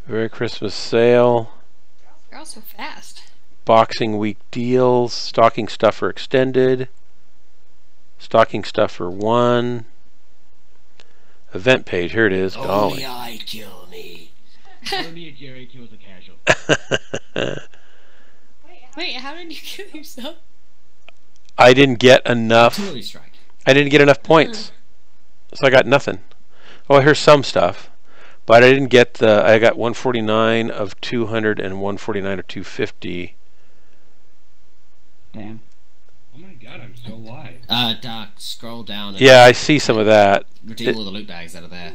Merry Christmas sale. You're all so fast. Boxing week deals. Stocking stuffer extended. Stocking stuffer 1. Event page. Here it is. Only I kill me. Only a Jerry kills a casual. Wait, how did you kill yourself? I didn't get enough. Strike. I didn't get enough points. So I got nothing. Oh, here's some stuff. But I didn't get the, I got 149 of 200 and 149 of 250. Damn. Oh my god, I'm so wide. Doc, scroll down. Yeah, I see some of that. Redeem all the loot bags out of there.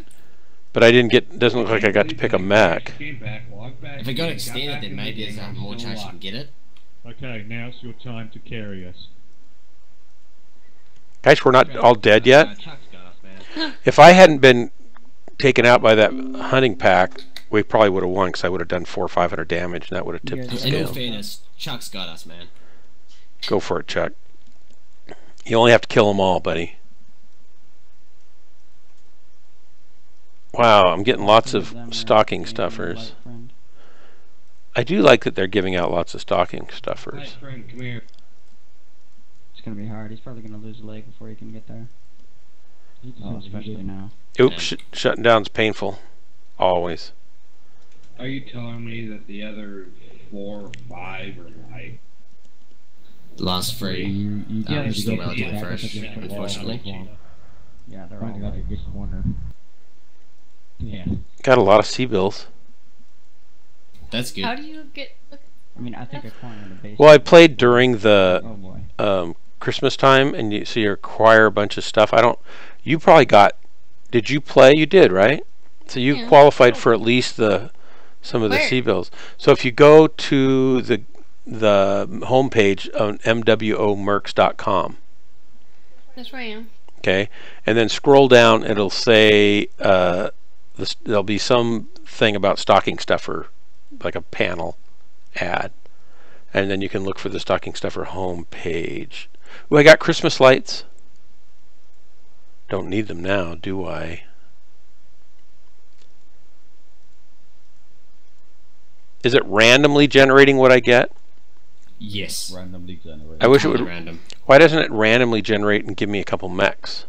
But I didn't get, doesn't look like I got to pick a Mech. If it got extended, then maybe there's a more chance you can get it. Okay, now's your time to carry us. Guys, we're not all dead yet. If I hadn't been taken out by that hunting pack, we probably would have won because I would have done 400 or 500 damage, and that would have tipped the In all scale. fairness, Chuck's got us, man. Go for it, Chuck. You only have to kill them all, buddy. Wow, I'm getting lots of stocking stuffers. I do like that they're giving out lots of stocking stuffers. Friend, come here. It's gonna be hard. He's probably gonna lose a leg before he can get there. Oh, especially now. Oops, shutting down's painful. Always. Are you telling me that the other 4 or 5 are like... Last 3. You get still relatively fresh, unfortunately. Yeah, they're all Finally got a good corner. Yeah. Got a lot of C-bills. That's good. How do you get... I mean, I think a corner in the base. Well, I played during the Oh boy. Christmas time, and so you acquire a bunch of stuff. I don't... You probably got... Did you play? You did, right? So you qualified for at least some of the C-bills. So if you go to the homepage on MWOmercs.com. That's where I am. Okay, and then scroll down. It'll say there'll be some thing about stocking stuffer, like a panel ad, And then you can look for the stocking stuffer home page. Ooh, I got Christmas lights. Don't need them now, do I? Is it randomly generating what I get? Yes. Randomly generated. I wish it would. Random. Why doesn't it randomly generate and give me a couple mechs?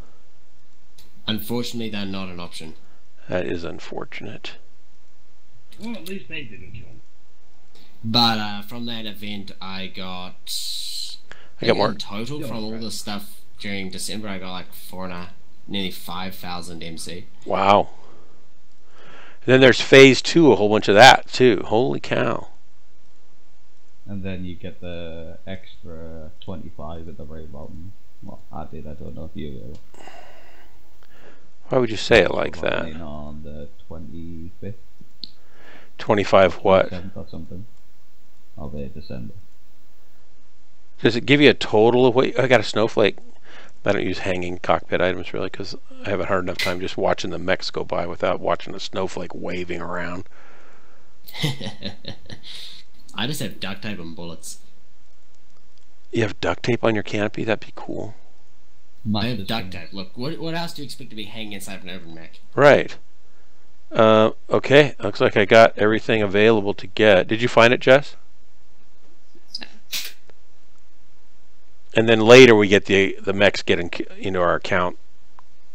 Unfortunately, they're not an option. That is unfortunate. Well, at least they didn't kill him. But from that event, I got more in total from all the stuff during December. I got like nearly 5,000 MC. Wow. And then there's phase 2, a whole bunch of that too. Holy cow. And then you get the extra 25 at the very bottom. Well, I did. I don't know if you will. Why would you say it like that? On the 25th. 25 what? 27th or something. Of December. Does it give you a total of what? I got a snowflake. I don't use hanging cockpit items really because I have a hard enough time just watching the mechs go by without watching a snowflake waving around. I just have duct tape and bullets. You have duct tape on your canopy? That'd be cool. I have duct tape. Look, what else do you expect to be hanging inside of an open mech? Right. Okay. Looks like I got everything available to get. Did you find it, Jess? And then later we get the mechs get into our account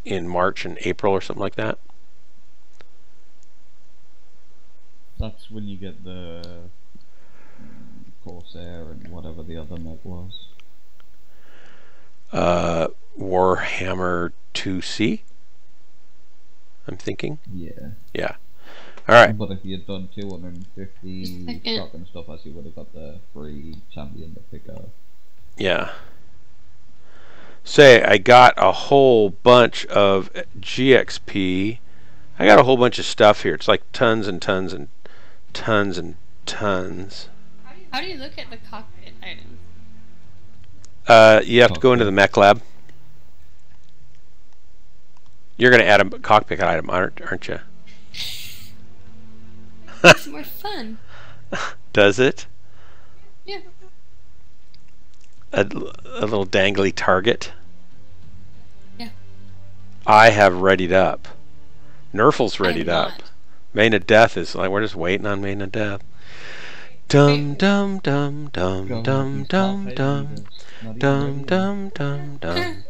in March and April or something like that. That's when you get the Corsair and whatever the other mech was. Warhammer 2C, I'm thinking. Yeah. Yeah. Alright. But if you had done 250 stock and stuff, as you would have got the free champion to pick up. Yeah. Say, I got a whole bunch of GXP. I got a whole bunch of stuff here. It's like tons and tons and tons and tons. How do you look at the cockpit items? You have to go into the mech lab. You're going to add a cockpit item, aren't you? It's more fun. Does it? Yeah. A little dangly target? Yeah. I have readied up. Nerfle's readied up. Main of Death is like, we're just waiting on Main of Death. Dum dum dum dum dum dum dum dum dum dum dum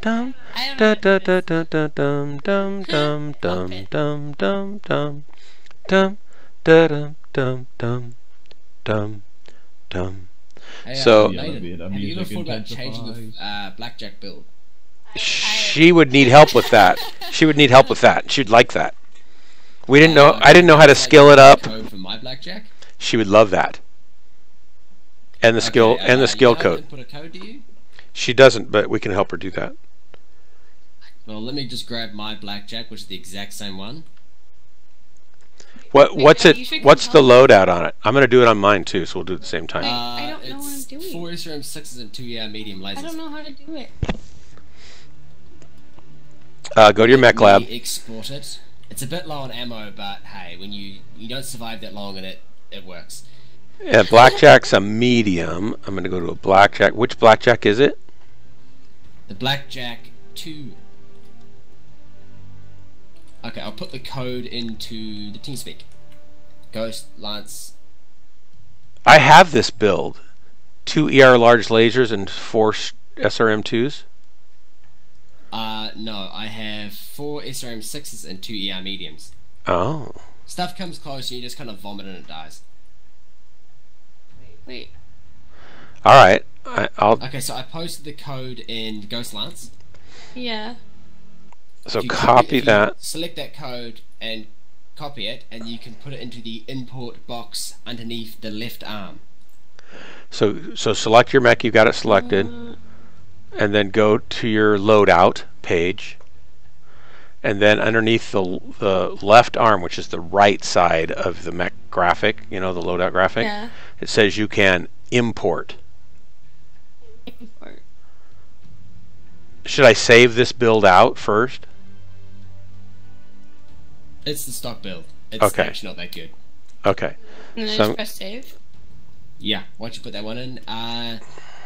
dum da da da da da dum dum dum dum dum dum dum dum da dum dum dum dum dum. So have you ever thought about changing the blackjack build? She would need help with that. She would need help with that. She'd like that. We didn't know. I didn't know how to skill it up. Code for my blackjack? She would love that. And the skill and the skill code. Put a code to you? She doesn't, but we can help her do that. Well, let me just grab my blackjack, which is the exact same one. What's the loadout on it? I'm gonna do it on mine too, so we'll do it at the same time. I don't know what I'm doing. 4 SRM 6s and 2 medium lasers. I don't know how to do it. Go to your mech lab. Export it. It's a bit low on ammo, but hey, when you don't survive that long in it, it works. Yeah, blackjack's a medium. I'm gonna go to a blackjack. Which blackjack is it? The blackjack 2. Okay, I'll put the code into the TeamSpeak. Ghost, Lance. I have this build. 2 ER large lasers and 4 SRM2s. No, I have 4 SRM 6s and 2 ER mediums. Oh. Stuff comes close and you just kind of vomit and it dies. Wait. Alright. I'll... Okay, so I posted the code in Ghost Lance. Yeah. So copy that. Select that code and copy it, and you can put it into the import box underneath the left arm. So select your mech, you've got it selected, and then go to your loadout page, and then underneath the left arm, which is the right side of the mech graphic, you know, the loadout graphic, yeah. It says you can import. Import. Should I save this build out first? It's the stock build. It's okay. actually not that good. Okay. And then so just press save? Yeah, once you put that one in.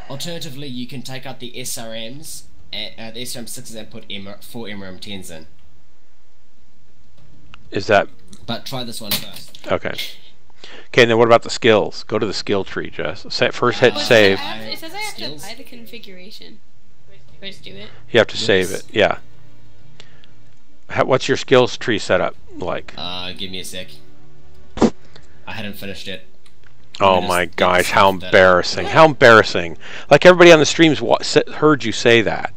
Alternatively, you can take out the SRMs, the SRM6s, and put 4 MRM10s in. Is that... But try this one first. Okay. Okay, and then what about the skills? Go to the skill tree, Jess. First hit save. It says I have to buy the configuration. Do I just do it? You have to save it, yeah. What's your skills tree setup like? Give me a sec. I hadn't finished it. Oh my gosh, how embarrassing. How embarrassing. Like everybody on the streams heard you say that.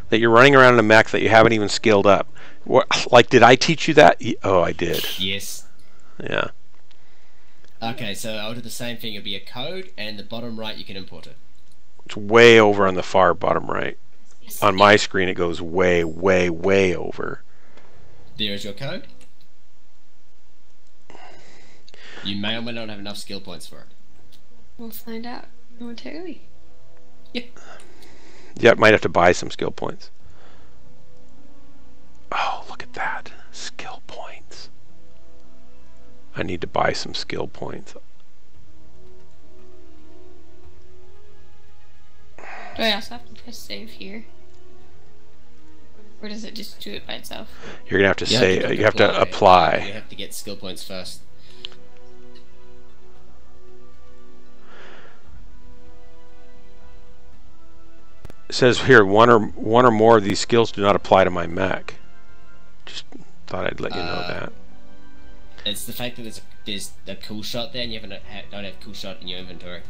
That you're running around in a mech that you haven't even skilled up. What, like, did I teach you that? Oh, I did. Yes. Yeah. Okay, so I'll do the same thing. It'll be a code, and the bottom right you can import it. It's way over on the far bottom right. On my screen it goes way, way, way over. There's your code. You may or may not have enough skill points for it. We'll find out momentarily. Yep. Yeah, might have to buy some skill points. Oh, look at that. Skill points. I need to buy some skill points. Do I also have to press save here? Or does it just do it by itself? You're going to have to say, you have to apply. You have to get skill points first. It says here, one or more of these skills do not apply to my mech. Just thought I'd let you know that. It's the fact that there's a cool shot there and you don't have cool shot in your inventory.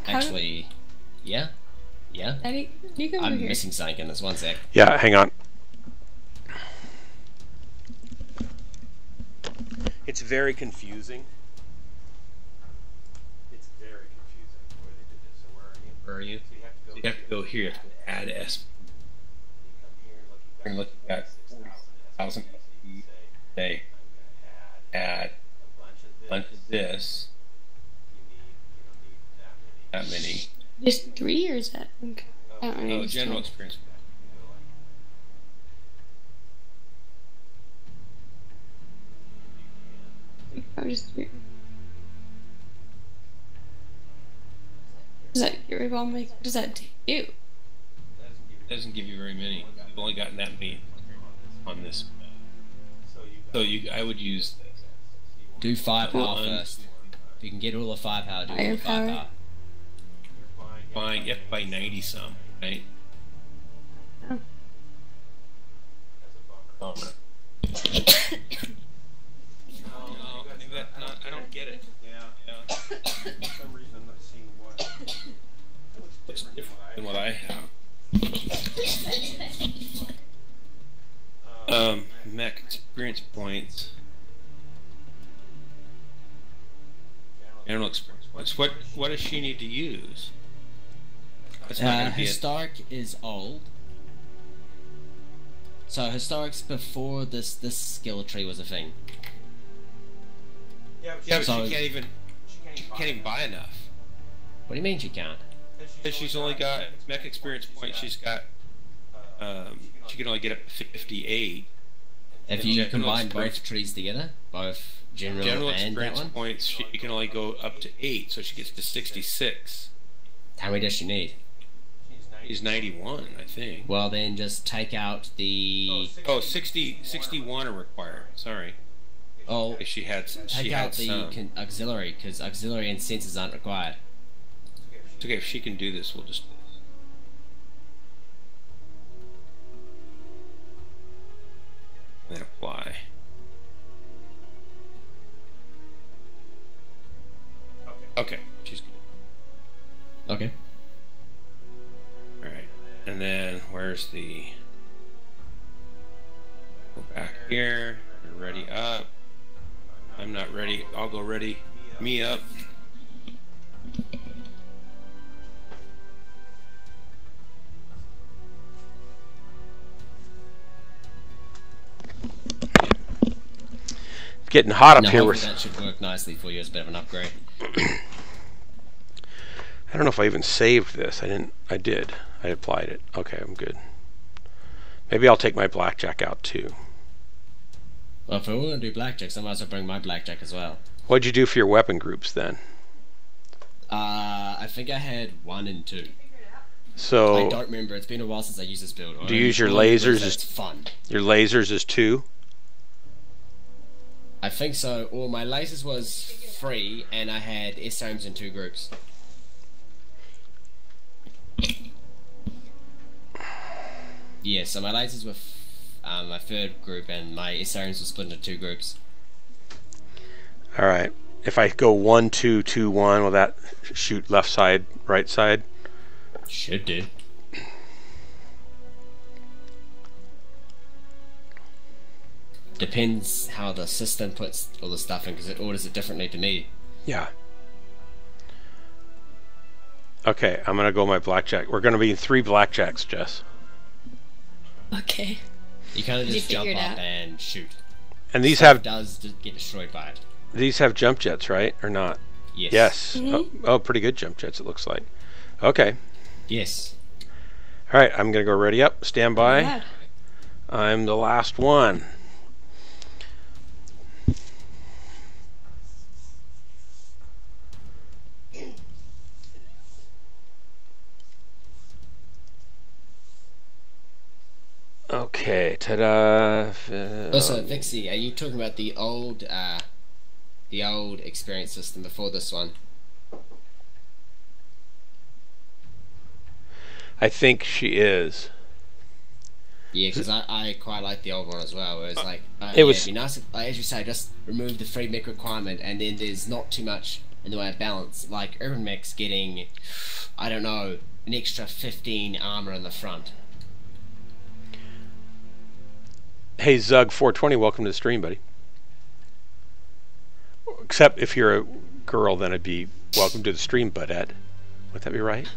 Actually, yeah. Eddie, you come over I'm here. missing something in this. One sec. Yeah, hang on. It's very confusing. It's very confusing the way they did this. So where are you? Where are you? So you have to go here. You have to add S. And look at 1,000 say add a bunch of this. That many. Just 3 or is that? I don't know. Oh, general experience. I'm just weird. Does that get rid of all my? What does that do? It doesn't give you very many. You've only gotten that many on this. So I would use. Do firepower first. If you can get all the firepower, do all the firepower. You have to buy 90 some, right? Oh. No, I don't get it. Yeah. For some reason I'm not seeing what. Looks different than what I have. Mech experience points. General experience points. What does she need to use? Historic is old. So historic's before this skill tree was a thing. Yeah, but so she can't even buy enough. What do you mean she can't? Because she's only got mech experience points. She's got she can only get up to 58. If you combine both trees together, both general and experience points, she can only go up to 8, so she gets to 66. How many does she need? She's 91, I think. Well, then just take out the... 61 are required. Sorry. Oh, if she had the auxiliary, because auxiliary and sensors aren't required. It's okay, if she can do this, we'll just... And then apply. Okay, she's good. Okay. Alright, and then where's the... Go back here, ready up. I'm not ready, I'll go ready me up. It's getting hot up here. That should work nicely for you as a bit of an upgrade. I don't know if I even saved this. I did. I applied it. Okay, I'm good. Maybe I'll take my blackjack out too. Well, if we're going to do blackjacks, I might as well bring my blackjack as well. What'd you do for your weapon groups then? I think I had 1 and 2. So I don't remember. It's been a while since I used this build. Do you use your lasers as fun? Your lasers as 2? I think so. Well, my lasers was 3, and I had SRMs in 2 groups. Yeah, so my lasers were my 3rd group, and my SRMs were split into 2 groups. All right. If I go 1, 2, 2, 1, will that shoot left side, right side? Should do. Depends how the system puts all the stuff in, because it orders it differently to me. Yeah. Okay, I'm gonna go my blackjack. We're gonna be in 3 blackjacks, Jess. Okay. You kind of Did just you jump figure it up out? and shoot. And these Stuff have does get destroyed by it. These have jump jets, right, or not? Yes. Yes. Mm-hmm. Oh, pretty good jump jets, it looks like. Okay. Yes. All right, I'm gonna go ready up. Stand by. Yeah. I'm the last one. Okay, ta-da. Also, Vixie, are you talking about the old experience system before this one? I think she is. Yeah, because I quite like the old one as well. Where it's like, it was it'd be nice if, like, as you say, just remove the free mech requirement, and then there's not too much in the way of balance. Like urban mechs getting, I don't know, an extra 15 armor in the front. Hey Zug420, welcome to the stream, buddy. Except if you're a girl, then it'd be welcome to the stream, Budette. Would that be right?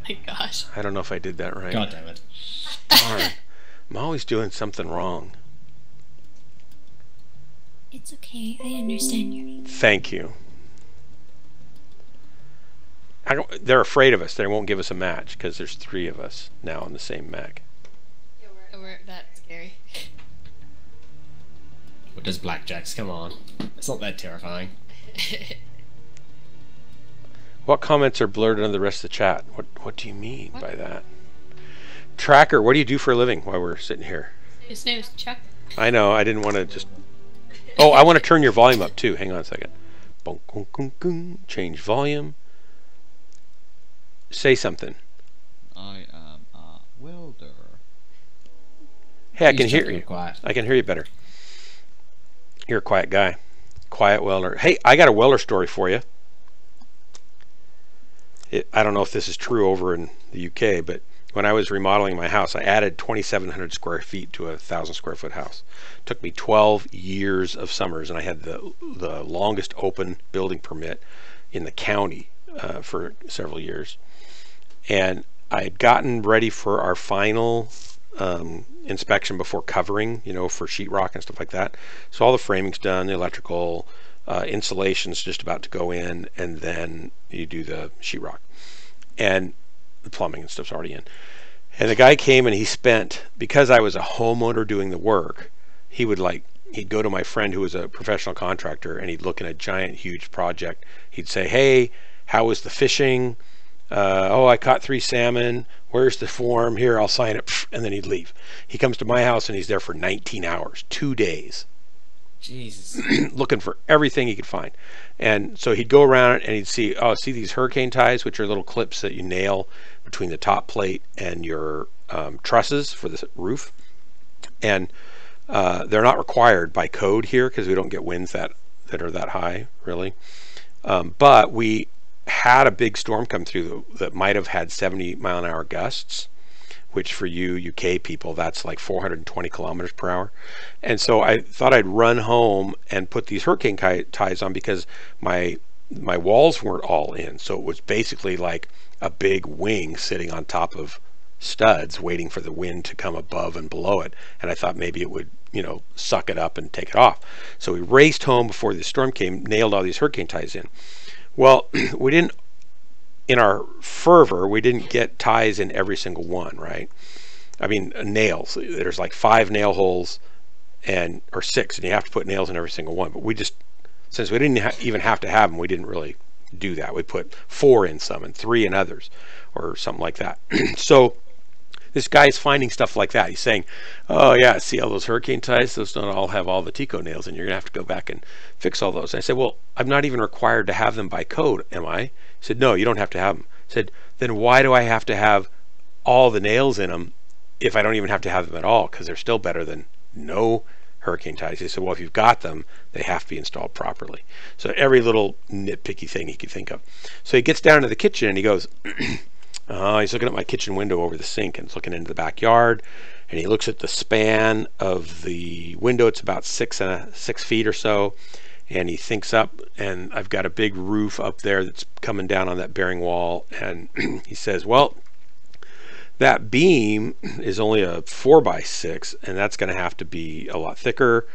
My gosh. I don't know if I did that right. God damn it. Darn. I'm always doing something wrong. It's okay. I understand you. Thank you. They're afraid of us. They won't give us a match because there's 3 of us now on the same mech. We're that scary. What does blackjacks? Come on. It's not that terrifying. What comments are blurred under the rest of the chat? What do you mean by that? Tracker, what do you do for a living while we're sitting here? Snooze, Chuck. I know, I didn't want to just... Oh, I want to turn your volume up too. Hang on a second. Boom, boom, boom, boom. Change volume. Say something. I am a welder. Hey, I can hear you. Quiet. I can hear you better. You're a quiet guy. Quiet welder. Hey, I got a welder story for you. I don't know if this is true over in the UK, but when I was remodeling my house, I added 2,700 square feet to a 1,000 square foot house. It took me 12 years of summers, and I had the longest open building permit in the county for several years. And I had gotten ready for our final inspection before covering, you know, for sheetrock and stuff like that. So all the framing's done, the electrical, insulation's just about to go in, and then you do the sheetrock. And the plumbing and stuff's already in. And the guy came and he spent, because I was a homeowner doing the work, he'd go to my friend who was a professional contractor, and he'd look in a giant, huge project. He'd say, hey, how was the fishing? Oh, I caught 3 salmon. Where's the form? Here, I'll sign it. And then he'd leave. He comes to my house and he's there for 19 hours, 2 days. Jesus. Looking for everything he could find. And so he'd go around and he'd see, oh, see these hurricane ties, which are little clips that you nail between the top plate and your trusses for the roof. And they're not required by code here because we don't get winds that are that high, really. But we had a big storm come through that might have had 70-mile-an-hour gusts, which for you UK people, that's like 420 kilometers per hour. And so I thought I'd run home and put these hurricane ties on because my walls weren't all in. So it was basically like a big wing sitting on top of studs waiting for the wind to come above and below it. And I thought maybe it would, you know, suck it up and take it off. So we raced home before the storm came, nailed all these hurricane ties in. Well, we didn't, in our fervor, we didn't get ties in every single one, right? I mean, nails. There's like 5 nail holes or 6, and you have to put nails in every single one. But we just, since we didn't even have to have them, we didn't really do that. We'd put 4 in some and 3 in others, or something like that. So this guy's finding stuff like that. He's saying, oh yeah, see all those hurricane ties? Those don't all have all the Tico nails, and you're going to have to go back and fix all those. And I said, well, I'm not even required to have them by code, am I? He said, no, you don't have to have them. I said, then why do I have to have all the nails in them if I don't even have to have them at all? Because they're still better than no hurricane ties. He said, well, if you've got them, they have to be installed properly. So every little nitpicky thing he could think of. So he gets down to the kitchen and he goes, he's looking at my kitchen window over the sink and he's looking into the backyard, and he looks at the span of the window. It's about 6 feet or so, and he thinks up, and I've got a big roof up there that's coming down on that bearing wall, and he says, well, that beam is only a 4x6, and that's going to have to be a lot thicker,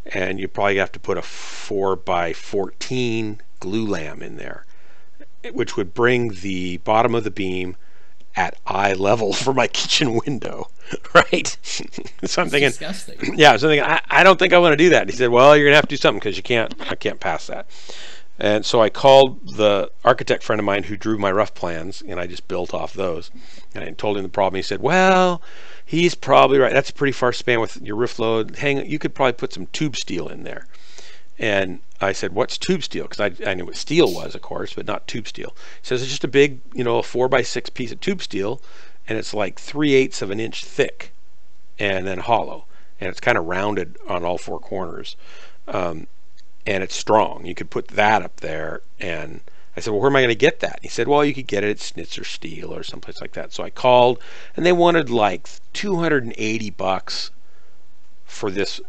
and you probably have to put a 4x14 glue lam in there, which would bring the bottom of the beam at eye level for my kitchen window, right? So I'm thinking, disgusting. Yeah, so I'm thinking, I don't think I want to do that. And he said, well, you're gonna have to do something because I can't pass that. And so I called the architect friend of mine who drew my rough plans, and I just built off those. And I told him the problem. He said, well, he's probably right. That's a pretty far span with your roof load. You could probably put some tube steel in there. And I said, what's tube steel? Because I knew what steel was, of course, but not tube steel. He says, it's just a big, a 4x6 piece of tube steel, and it's like 3/8 of an inch thick and then hollow. And it's kind of rounded on all 4 corners. And it's strong. You could put that up there. And I said, well, where am I going to get that? And he said, well, you could get it at Schnitzer Steel or someplace like that. So I called, and they wanted like $280 for this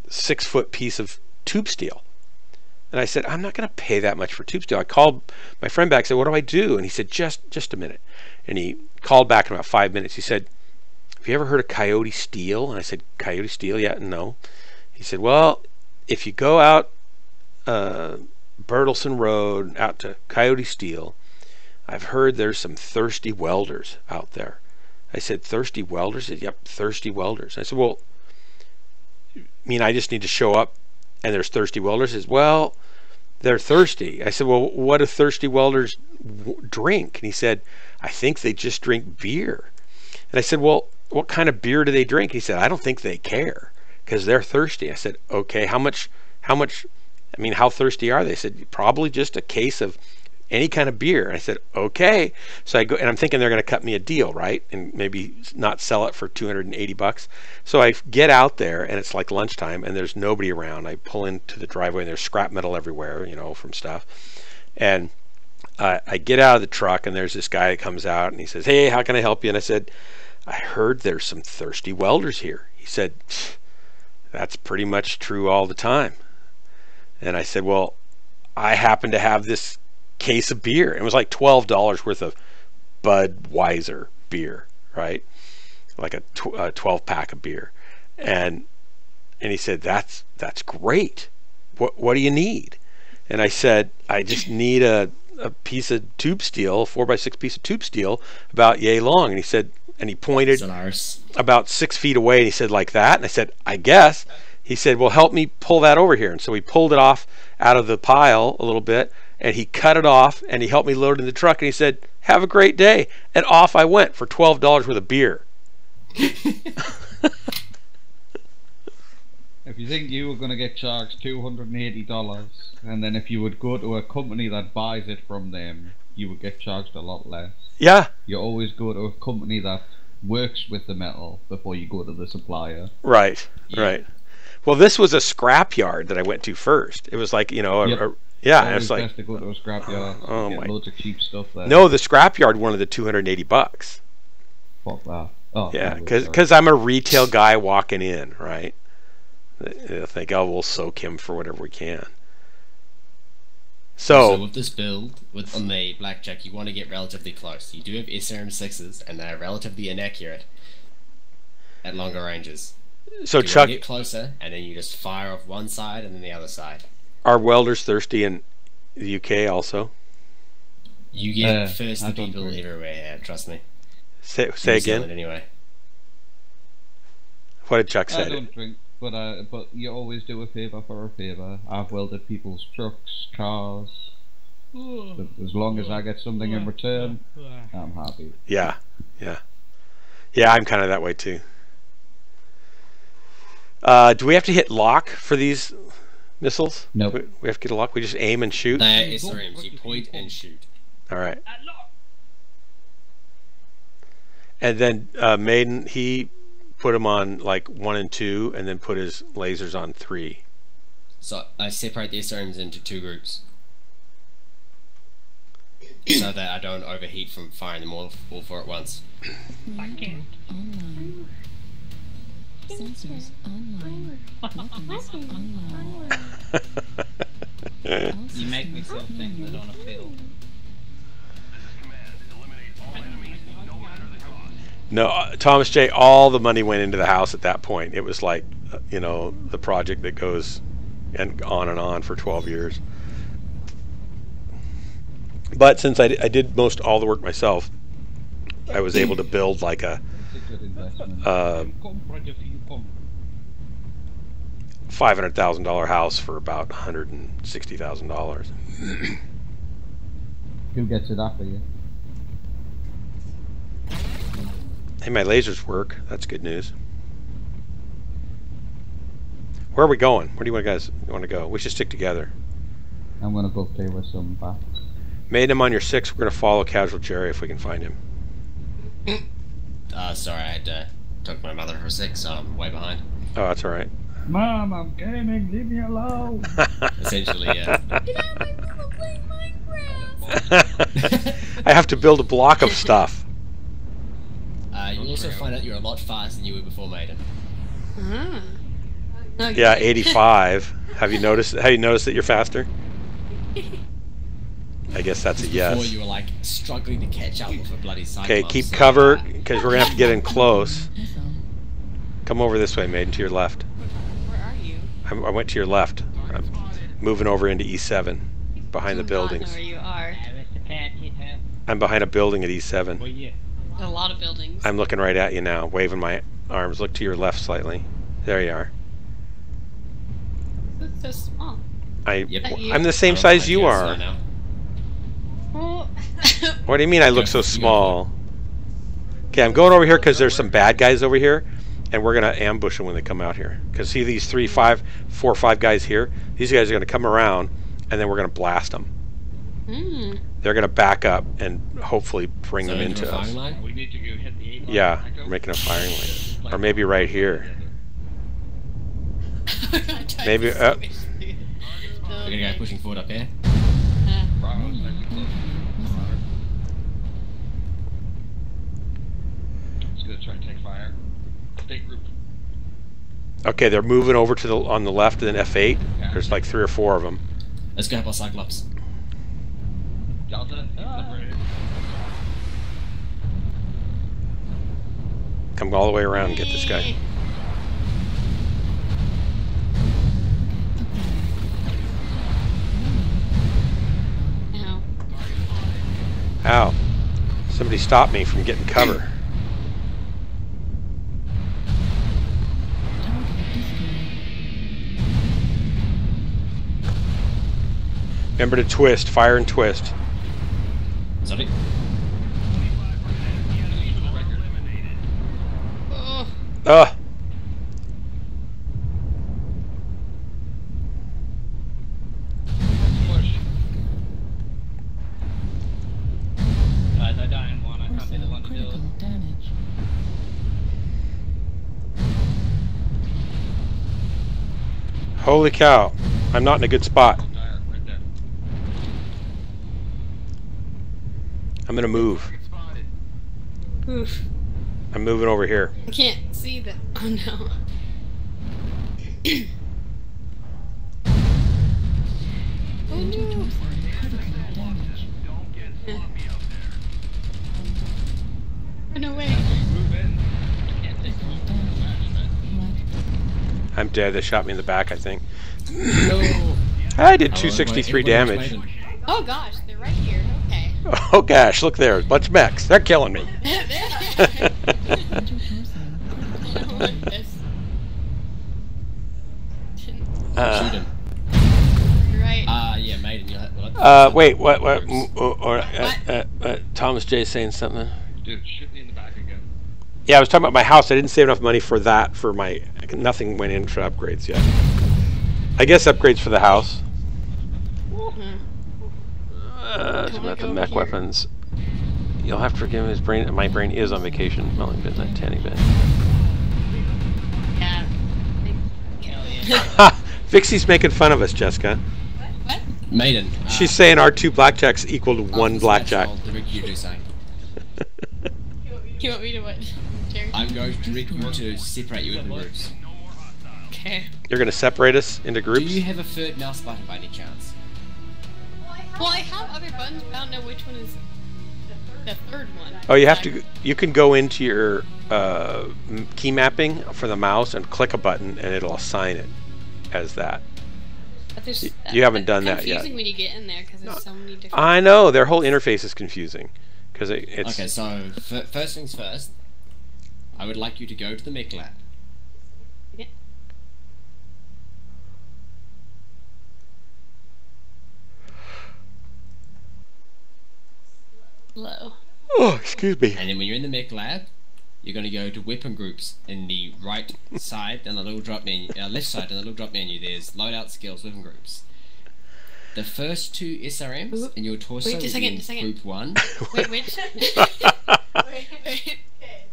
6-foot piece of tube steel. And I said, I'm not going to pay that much for tube steel. I called my friend back and said, what do I do? And he said, just a minute. And he called back in about 5 minutes. He said, have you ever heard of Coyote Steel? And I said, Coyote Steel? Yeah, no. He said, well, if you go out Bertelson Road out to Coyote Steel, I've heard there's some thirsty welders out there. I said, thirsty welders? He said, yep, thirsty welders. I said, well, you mean I just need to show up and there's thirsty welders? He says, well, they're thirsty. I said, well, what do thirsty welders drink? And he said, I think they just drink beer. And I said, well, what kind of beer do they drink? He said, I don't think they care because they're thirsty. I said, okay, how thirsty are they? He said, probably just a case of any kind of beer. And I said, okay. So I go, and I'm thinking they're going to cut me a deal, right? And maybe not sell it for $280. So I get out there, and it's like lunchtime, and there's nobody around. I pull into the driveway, and there's scrap metal everywhere, from stuff. And I get out of the truck, and there's this guy that comes out, and he says, hey, how can I help you? And I said, I heard there's some thirsty welders here. He said, that's pretty much true all the time. And I said, well, I happen to have this case of beer. It was like $12 worth of Budweiser beer, right? Like a 12-pack of beer. And he said, that's great. What do you need? And I said, I just need a piece of tube steel, 4x6 piece of tube steel, about yay long. And he said, and he pointed about 6 feet away, and he said, like that? And I said, I guess. He said, well, help me pull that over here. And so he pulled it off out of the pile a little bit, and he cut it off, and he helped me load it in the truck, and he said, have a great day. And off I went for $12 worth of beer. If you think you were going to get charged $280, and then if you would go to a company that buys it from them, you would get charged a lot less. Yeah. You always go to a company that works with the metal before you go to the supplier. Right, right. Well, this was a scrap yard that I went to first. It was like, yeah, it was like, best to go to a scrap yard. Oh get my! Loads of cheap stuff there. No, the scrap yard wanted the $280. Fuck that. Oh, yeah, because I'm a retail guy walking in, right? They think, oh, we'll soak him for whatever we can. So with this build, on the blackjack, you want to get relatively close. You do have SRM6s, and they're relatively inaccurate at longer ranges. So you Chuck, get closer, and then you just fire off one side and then the other side. Are welders thirsty in the UK also? You get thirsty people everywhere. Trust me. Say again. Anyway. What did Chuck say? I don't drink, but you always do a favour for a favour. I've welded people's trucks, cars, As long as I get something in return, I'm happy. Yeah, yeah. Yeah, I'm kind of that way too. Do we have to hit lock for these missiles? Nope. We have to get a lock? We just aim and shoot? They're SRMs. You point and shoot. Alright. And then Maiden, he put them on like 1 and 2 and then put his lasers on 3. So I separate the SRMs into 2 groups. So that I don't overheat from firing them all 4 at once. I can't. Online. Sensors online. Weapons online. You make me feel things that on a field. No, Thomas J., all the money went into the house at that point. It was like, you know, the project that goes and on for 12 years. But since I did most all the work myself, I was able to build like a $500,000 house for about $160,000. Who gets it after you? Hey, my lasers work. That's good news. Where are we going? Where do you guys want to go? We should stick together. I'm gonna go play with some bats. Made him on your 6. We're gonna follow Casual Jerry if we can find him. Sorry, I had took my mother for 6, so I'm way behind. Oh, that's all right. Mom, I'm gaming. Leave me alone. Essentially, yeah. I have to build a block of stuff. You also find out you're a lot faster than you were before, Maiden. Okay. Yeah, 85. Have you noticed? Have you noticed that you're faster? I guess that's a yes. Before you were like struggling to catch up with a bloody Cyclops. Okay, keep cover because we're gonna have to get in close. Come over this way, Maiden, to your left. Where are you? I went to your left. I'm moving over into E7, behind the buildings. Where you are. I'm behind a building at E7. A lot of buildings. I'm looking right at you now, waving my arms. Look to your left slightly. There you are. That's so small. I'm the same size you are. What do you mean I look so small? Okay, I'm going over here because there's some bad guys over here, and we're gonna ambush them when they come out here. Because see these 4 or 5 guys here? These guys are gonna come around, and then we're gonna blast them. They're gonna back up and hopefully bring them into us. We need to go hit the 8 line. Yeah, we're making a firing line, or maybe right here. Maybe. You're gonna go pushing forward up here. It's gonna try and take fire. Stay group. Okay, they're moving over to the on the left, and then F8. Yeah. There's like 3 or 4 of them. Let's go help our Cyclops. Delta, separated. Come all the way around and get this guy. Ow. Ow. Somebody stopped me from getting cover. Remember to twist, fire and twist. Sorry. Ugh. They're dying one. I can't be the one to do it. Holy cow. I'm not in a good spot. Right there. I'm gonna move. Oof. I'm moving over here. I can't see the. Oh no. Oh no. Oh, no way. Move in. I can't take I'm dead. They shot me in the back, I think. No. I did 263 damage. Oh gosh, they're right here. Okay. Oh gosh, look there. A bunch of mechs. They're killing me. I don't want this. Shoot him. You're right. Yeah, Maiden, you'll have Wait, what? Thomas J saying something. Dude, shoot me in the back again. Yeah, I was talking about my house. I didn't save enough money for that. For my nothing went in for upgrades yet. I guess upgrades for the house. About the mech weapons. You'll have to forgive his brain. My brain is on vacation. Smelling bit that tanny bit. Yeah. Vixie's making fun of us, Jessica. What? Maiden. She's saying our 2 blackjacks equal to 1 blackjack. You do say. You want me to what, Jerry? I'm going to direct you to separate you into groups. Okay. You're going to separate us into groups? Do you have a third mouse button by any chance? Well, I have other buttons, but I don't know which one is the third one. Oh, you have to. You can go into your key mapping for the mouse and click a button, and it'll assign it as that. But You haven't done that yet. It's confusing when you get in there because there's so many different. I know their whole interface is confusing because it's. Okay, so first things first, I would like you to go to the Mech Lab. Yeah. Hello. Oh, excuse me. And then when you're in the Mech Lab, you're going to go to weapon groups in the right side and the little drop menu, left side and the little drop menu. There's loadout skills weapon groups. The first 2 SRMs in your torso Wait, just a second. group 1. Wait, which?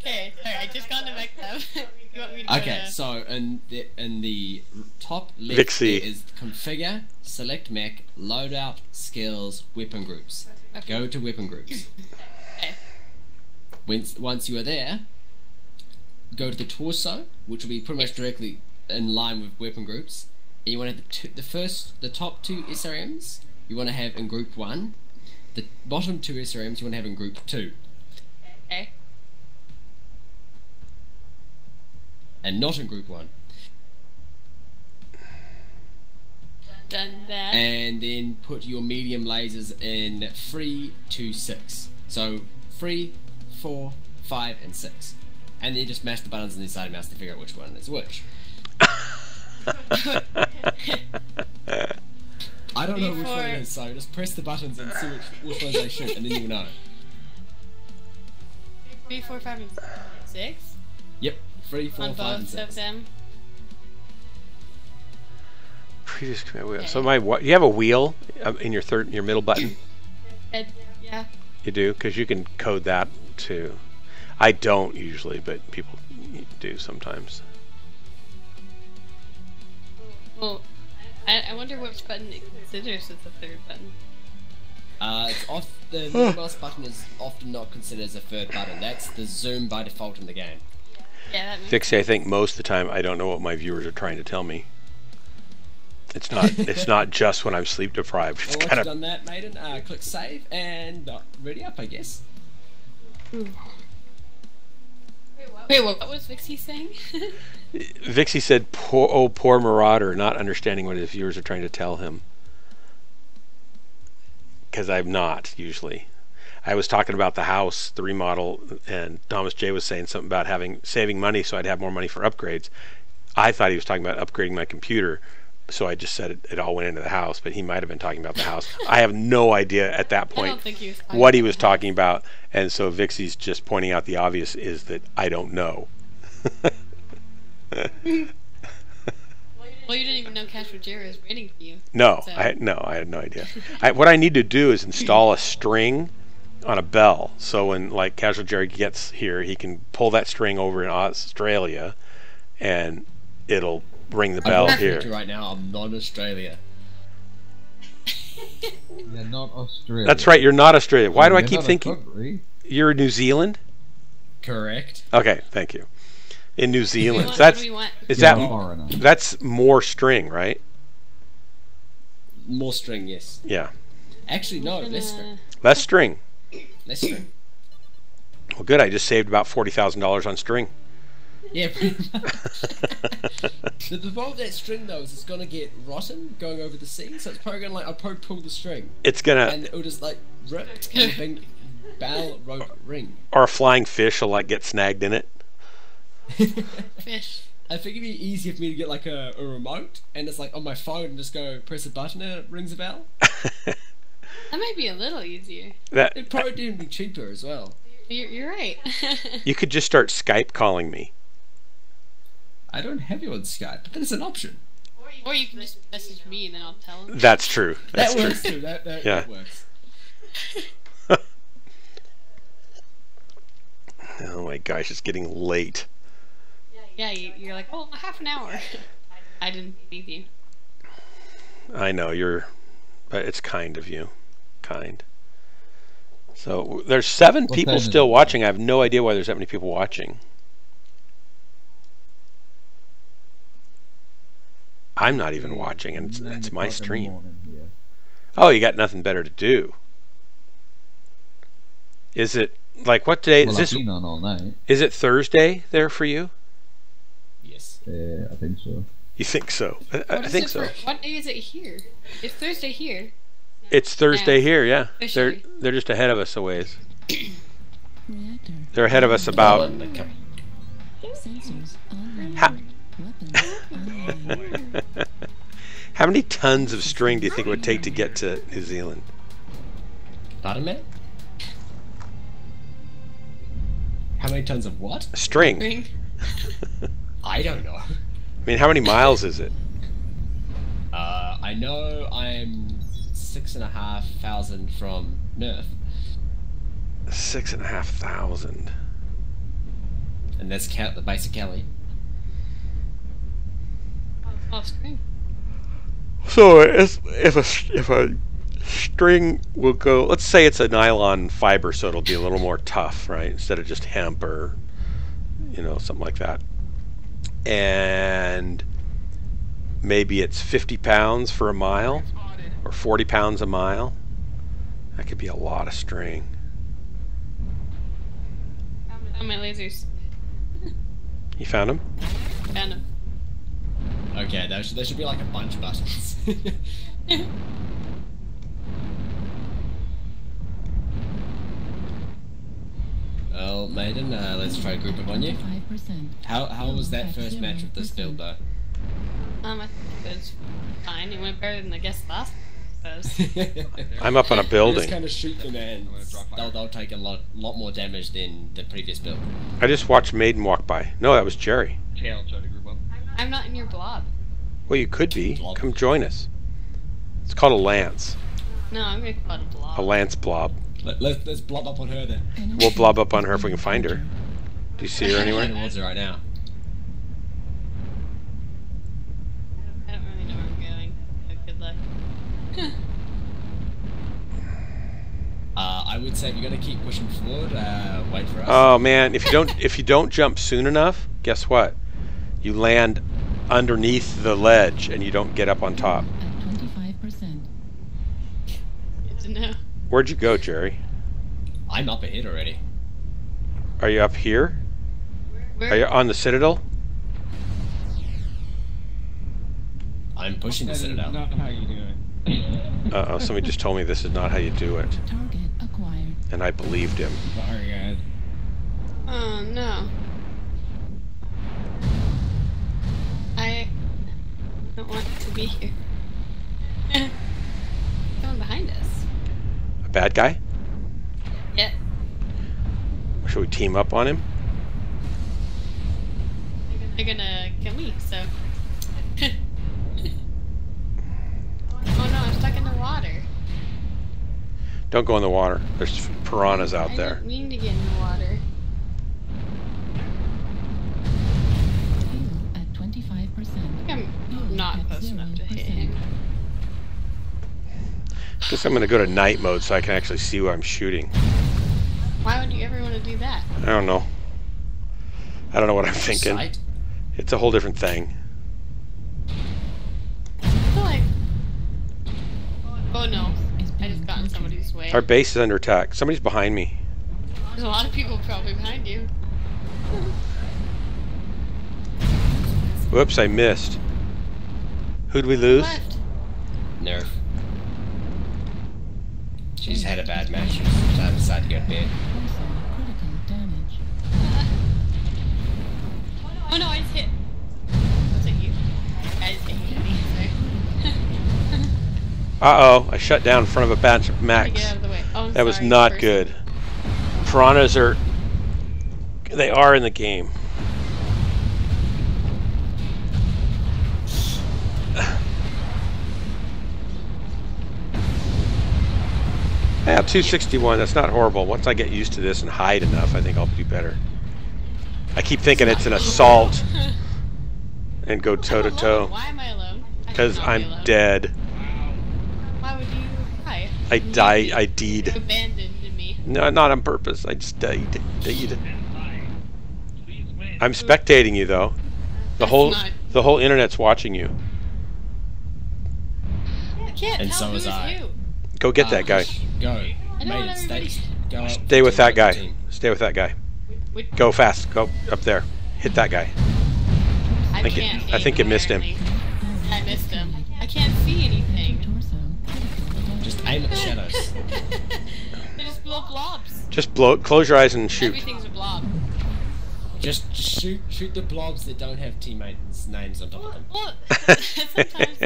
Okay, I just got in the Mech Lab. You want me to Okay, so in the top left Vixie. is configure, select mech, loadout, skills, weapon groups. Go to weapon groups. Okay. Once you are there, go to the torso, which will be pretty much directly in line with weapon groups. And you want to have the top 2 SRMs you want to have in group 1. The bottom 2 SRMs you want to have in group 2. Okay. And not in group 1. Done that. And then put your medium lasers in 3, 2, 6. So 3, 4, 5, and 6. And then you just mash the buttons on the side of the mouse to figure out which one is which. I don't know which one it is, so just press the buttons and see which ones they shoot, and then you'll know. 3, 4, 5, and 6? Yep, 3, 4, on 5, and both 6. of them. Previous command wheel. So you have a wheel in your middle button? Yeah. You do? Because you can code that too. I don't usually, but people do sometimes. Well, I wonder which button it considers as the third button. The middle mouse button is often not considered as a third button. That's the zoom by default in the game. Yeah, that makes Fixie, I think most of the time I don't know what my viewers are trying to tell me. It's not. It's not just when I'm sleep deprived. It's Well, kind once of. you've done that, Maiden, click save and ready up, I guess. Wait, what was Vixie saying? Vixie said, poor Marauder," not understanding what his viewers are trying to tell him. Because I'm not usually. I was talking about the house, the remodel, and Thomas J was saying something about saving money so I'd have more money for upgrades. I thought he was talking about upgrading my computer, so I just said it all went into the house, but he might have been talking about the house. I have no idea at that point what he was talking about, and so Vixie's just pointing out the obvious is that I don't know. Well, you didn't even know Cash Rogera was waiting for you. No, so. I had no idea. What I need to do is install a string on a bell, so when like Casual Jerry gets here, he can pull that string over in Australia, and it'll ring the bell here. Right now, I'm not in Australia. You're not Australia. That's right, you're not Australia. Why do I You're keep not a thinking country. you're New Zealand? Correct. Okay, thank you. In New Zealand, What do is we want? that's more string, right? More string, yes. Yeah. Actually, no, less string. Less string. Less string. Well, good. I just saved about $40,000 on string. Yeah, pretty much. The problem with that string though is it's gonna get rotten going over the sea, so it's probably gonna I'll probably pull the string. It's gonna. And it'll just like rip and the big bell rope ring. Or a flying fish will like get snagged in it. Fish. I think it'd be easier for me to get like a remote and it's like on my phone and just go press a button and it rings a bell. That might be a little easier. It'd probably be cheaper as well. You're right. You could just start Skype calling me. I don't have you on Skype, but that's an option. Or you can just message me and then I'll tell him. That's true. That's that true. works too. That works. Oh my gosh, it's getting late. Yeah, you're like, oh, half an hour. I didn't believe you. I know but it's kind of you. Kind. So there's 7 people still watching. I have no idea why there's that many people watching. I'm not even watching, and it's my stream. Oh, you got nothing better to do. Is it like what day is this? I've been on all night. Is it Thursday there for you? Yes. I think so. You think so? I think so. What day is it here? It's Thursday here. It's Thursday here, yeah. Officially. They're just ahead of us a ways. Reactor. They're ahead of us about. Sensors online. Weapons online. How many tons of string do you think it would take to get to New Zealand? Pardon me? How many tons of what? String. I don't know. I mean, how many miles is it? I know I'm 6,500 from Nerf. 6,500. And that's the basic Kelly. Oh, string. So if a string will go, let's say it's a nylon fiber, so it'll be a little more tough, right? Instead of just hemp or, something like that. And maybe it's 50 pounds for a mile or 40 pounds a mile. That could be a lot of string. Found my lasers. You found them? Found them. Okay, there should be like a bunch of buttons. Well, Maiden, let's try a group up on you. 5%. How was that first match with this build, though? I think it was fine. It went better than I guess last. I'm up on a building. Just kind of shoot them, and they'll take a lot more damage than the previous build. I just watched Maiden walk by. No, that was Jerry. Yeah, I'll try to group up. I'm not in your blob. Well, you could be. Come join us. It's called a lance. No, I'm gonna call it a blob. A lance blob. Let's blob up on her then. We'll blob up on her if we can find her. Do you see her anywhere? Towards her right now. I don't really know where I'm going. Good luck. I would say if you're gonna keep pushing forward, wait for us. Oh man, if you don't jump soon enough, guess what? You land underneath the ledge and you don't get up on top. At 25%. Good to know. Where'd you go, Jerry? I'm up ahead already. Are you up here? Where? Are you on the Citadel? I'm pushing the That is Citadel. not how you do it. Uh-oh, somebody just told me this is not how you do it. Target acquired. And I believed him. Sorry, guys. Oh no. I don't want to be here. Someone behind us. A bad guy? Yeah. Should we team up on him? They're gonna kill me, so. Oh no, I'm stuck in the water. Don't go in the water. There's piranhas out I there. didn't mean to get in the water. Fuel at 25%. I think I'm not close enough to hit him. Guess I'm gonna go to night mode so I can actually see what I'm shooting. Why would you ever want to do that? I don't know. I don't know what I'm thinking. Sight? It's a whole different thing. I feel like. Oh no. I just got in somebody's way. Our base is under attack. Somebody's behind me. There's a lot of people probably behind you. Whoops, I missed. Who'd we lose? Left. Nerf. She's had a bad match. She's decided to go to bed. Critical damage. Oh no, I just hit. Was it you? I just hit you. Sorry. Uh-oh, I shut down in front of a batch of mechs. Get out of the way. Oh, I'm That was sorry, not person. good. Piranhas are... They are in the game. Yeah, 261, that's not horrible. Once I get used to this and hide enough, I think I'll do better. I keep thinking it's an assault and go toe-to-toe. Why am I alone? Because I'm dead. Why would you die? I died. I deed. You abandoned me. No, not on purpose. I just died. I'm spectating you though. The whole internet's watching you. I can't And tell so who was is I. who. Go get that guy. Go. I don't want Mate, everybody. go up. Stay with that guy. 14. Stay with that guy. Which- Go fast. Go up there. Hit that guy. I think can't. I think you missed him. I missed him. I can't see anything. Just aim at the shadows. They just blow blobs. Just close your eyes and shoot. Everything's a blob. Just shoot the blobs that don't have teammates' names on top of them. Well, sometimes.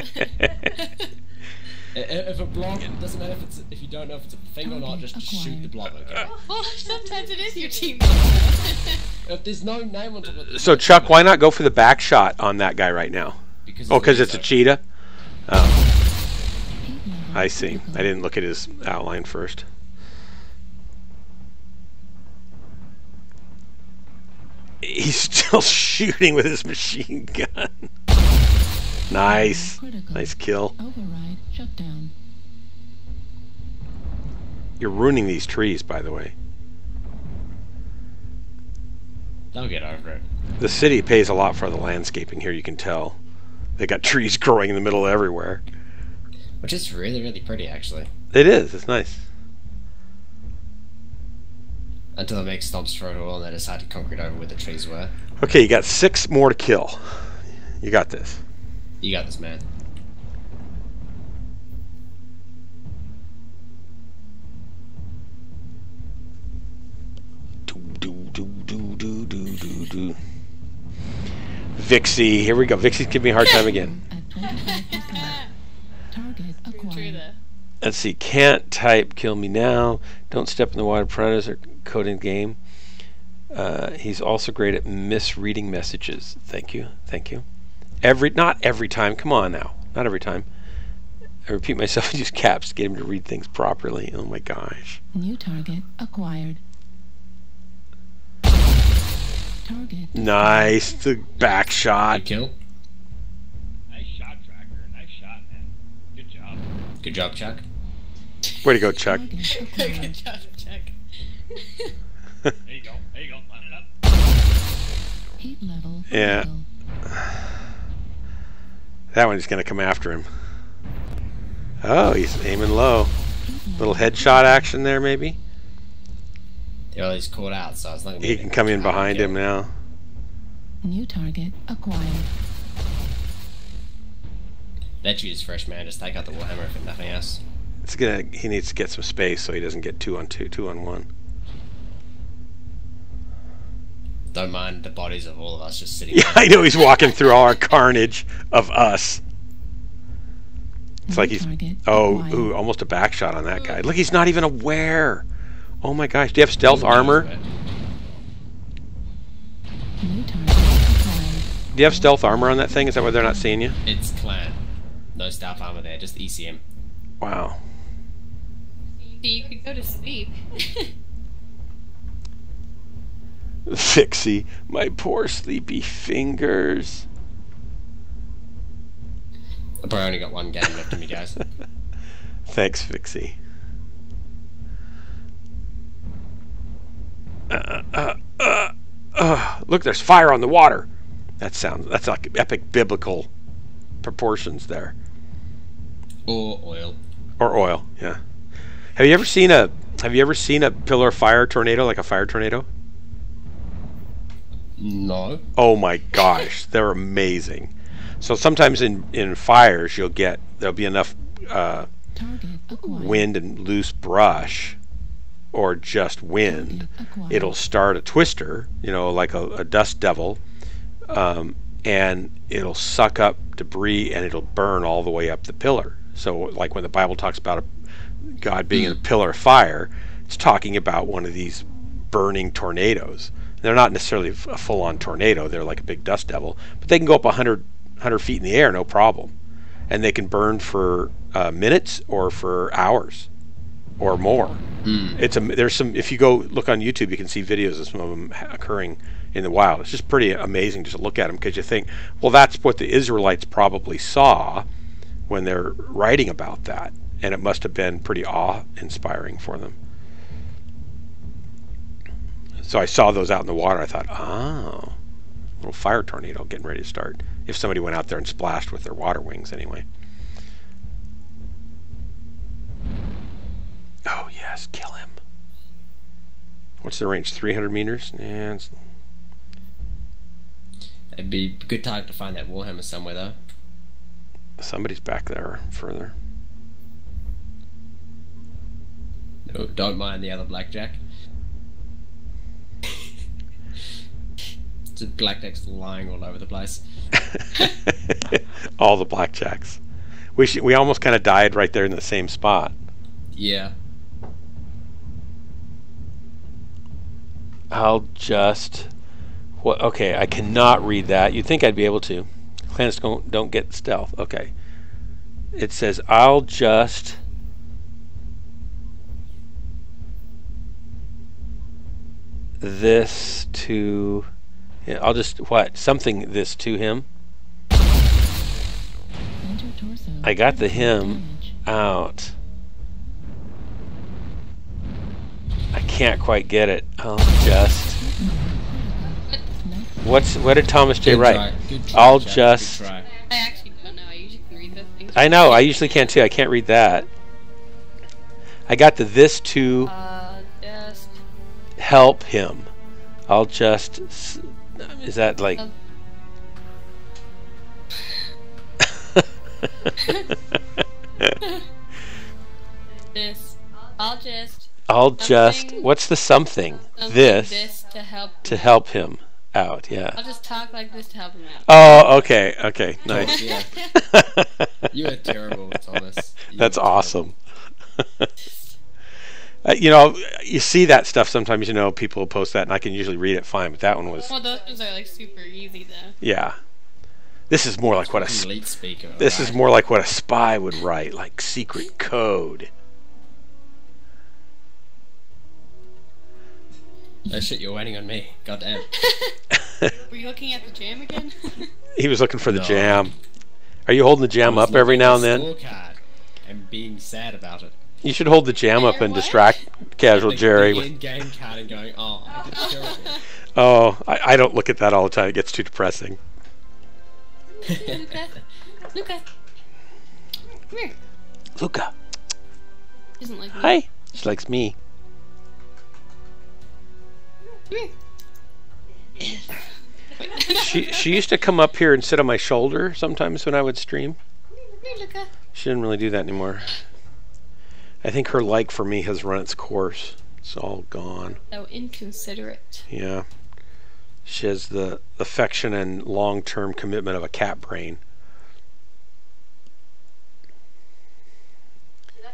If a blob doesn't matter if you don't know if it's a thing or not, just shoot the blob, okay? Well, sometimes it is your team. If there's no name on top of it. So Chuck, why not go for the back shot on that guy right now? Because Because it's a cheetah? Oh. I see. I didn't look at his outline first. He's still shooting with his machine gun. Nice. Nice kill. Override shut down. You're ruining these trees, by the way. They'll get over it. The city pays a lot for the landscaping here, you can tell. They got trees growing in the middle of everywhere. Which is really, really pretty, actually. It is. It's nice. Until it makes stumps throw it all and they decide to concrete over where the trees were. Okay, you got 6 more to kill. You got this. You got this, man. Vixie, here we go. Vixie's giving me a hard time again. Target acquired. Let's see. Can't type. Kill me now. Don't step in the water. Predators are coding game. He's also great at misreading messages. Thank you. Thank you. Not every time. Come on now. Not every time. I repeat myself and use caps to get him to read things properly. Oh my gosh. New target acquired. Target. Nice. The back shot. Good kill. Nice shot, Tracker. Nice shot, man. Good job. Good job, Chuck. Way to go, Chuck. Good job, Chuck. There you go. There you go. Line it up. Heat level. Yeah. That one's going to come after him. Oh, he's aiming low. Little headshot action there, maybe? Yeah, he's caught out, so it's not gonna be He can come in behind him now. New target acquired. That shooter's fresh, man. Just take out the warhammer if nothing else. He needs to get some space so he doesn't get 2 on 2, 2 on 1. Don't mind the bodies of all of us just sitting Yeah, there. I know he's walking through all our carnage of us. It's like he's... Oh, ooh, almost a back shot on that guy. Look, he's not even aware. Oh my gosh. Do you have stealth armor? New target acquired. Do you have stealth armor on that thing? Is that why they're not seeing you? It's clan. No stealth armor there, just ECM. Wow. You could go to sleep. Fixie, my poor sleepy fingers. I've probably only got one game left of me, guys. Thanks, Fixie. Look, there's fire on the water. That's like epic biblical proportions there. Or oil. Or oil, yeah. Have you ever seen a pillar of fire tornado, like a fire tornado? No. Oh my gosh, they're amazing. So sometimes in fires there'll be enough wind and loose brush, or just wind. It'll start a twister, like a dust devil, and it'll suck up debris and it'll burn all the way up the pillar. So, like when the Bible talks about God being in a pillar of fire, it's talking about one of these burning tornadoes. They're not necessarily a full-on tornado. They're like a big dust devil, but they can go up 100 feet in the air, no problem, and they can burn for minutes or for hours or more. There's some. If you go look on YouTube, you can see videos of some of them occurring in the wild. It's just pretty amazing just to look at them, because you think, well, that's what the Israelites probably saw when they're writing about that, and it must have been pretty awe-inspiring for them. So I saw those out in the water. I thought, oh, little fire tornado getting ready to start. If somebody went out there and splashed with their water wings, anyway. Oh yes, kill him. What's the range? 300 meters? Yeah, It'd be a good time to find that Warhammer somewhere, though. Somebody's back there further. No, don't mind the other blackjack. Just blackjacks lying all over the place. All the blackjacks. We almost kind of died right there in the same spot. Yeah. I'll just... What? Okay, I cannot read that. You'd think I'd be able to. Clans don't get stealth. Okay. It says, I'll just... this to... Yeah, I'll just... What? Something this to him. I got the him out. I can't quite get it. I'll just... What did Thomas J. write? I'll just... I actually don't know. I usually can read those things. I know. I usually can too. I can't read that. I got the this to Just... help him. I'll just... Is that like... This. I'll just... What's the something? This to help him out. Yeah. I'll just talk like this to help him out. Oh, okay. Okay. Nice. Yeah. You are terrible, Thomas. That's awesome. You know, you see that stuff sometimes, you know, people post that, and I can usually read it fine, but that one was... Well, those ones are, like, super easy, though. Yeah. This is more like what a... Elite speaker, this right? is more like what a spy would write, like secret code. Oh shit, you're waiting on me. Goddamn. Were you looking at the jam again? He was looking for the jam. Are you holding the jam up every now and then? Scorecard and being sad about it. You should hold the jam up and distract Casual Jerry. The in-game card and going, oh, I did terrible. Oh, I don't look at that all the time. It gets too depressing. Luca. Come here. Luca. She doesn't like me. Hi. She likes me. Come here. She used to come up here and sit on my shoulder sometimes when I would stream. Come here, Luca. She didn't really do that anymore. I think her like for me has run its course. It's all gone. So inconsiderate. Yeah. She has the affection and long-term commitment of a cat brain.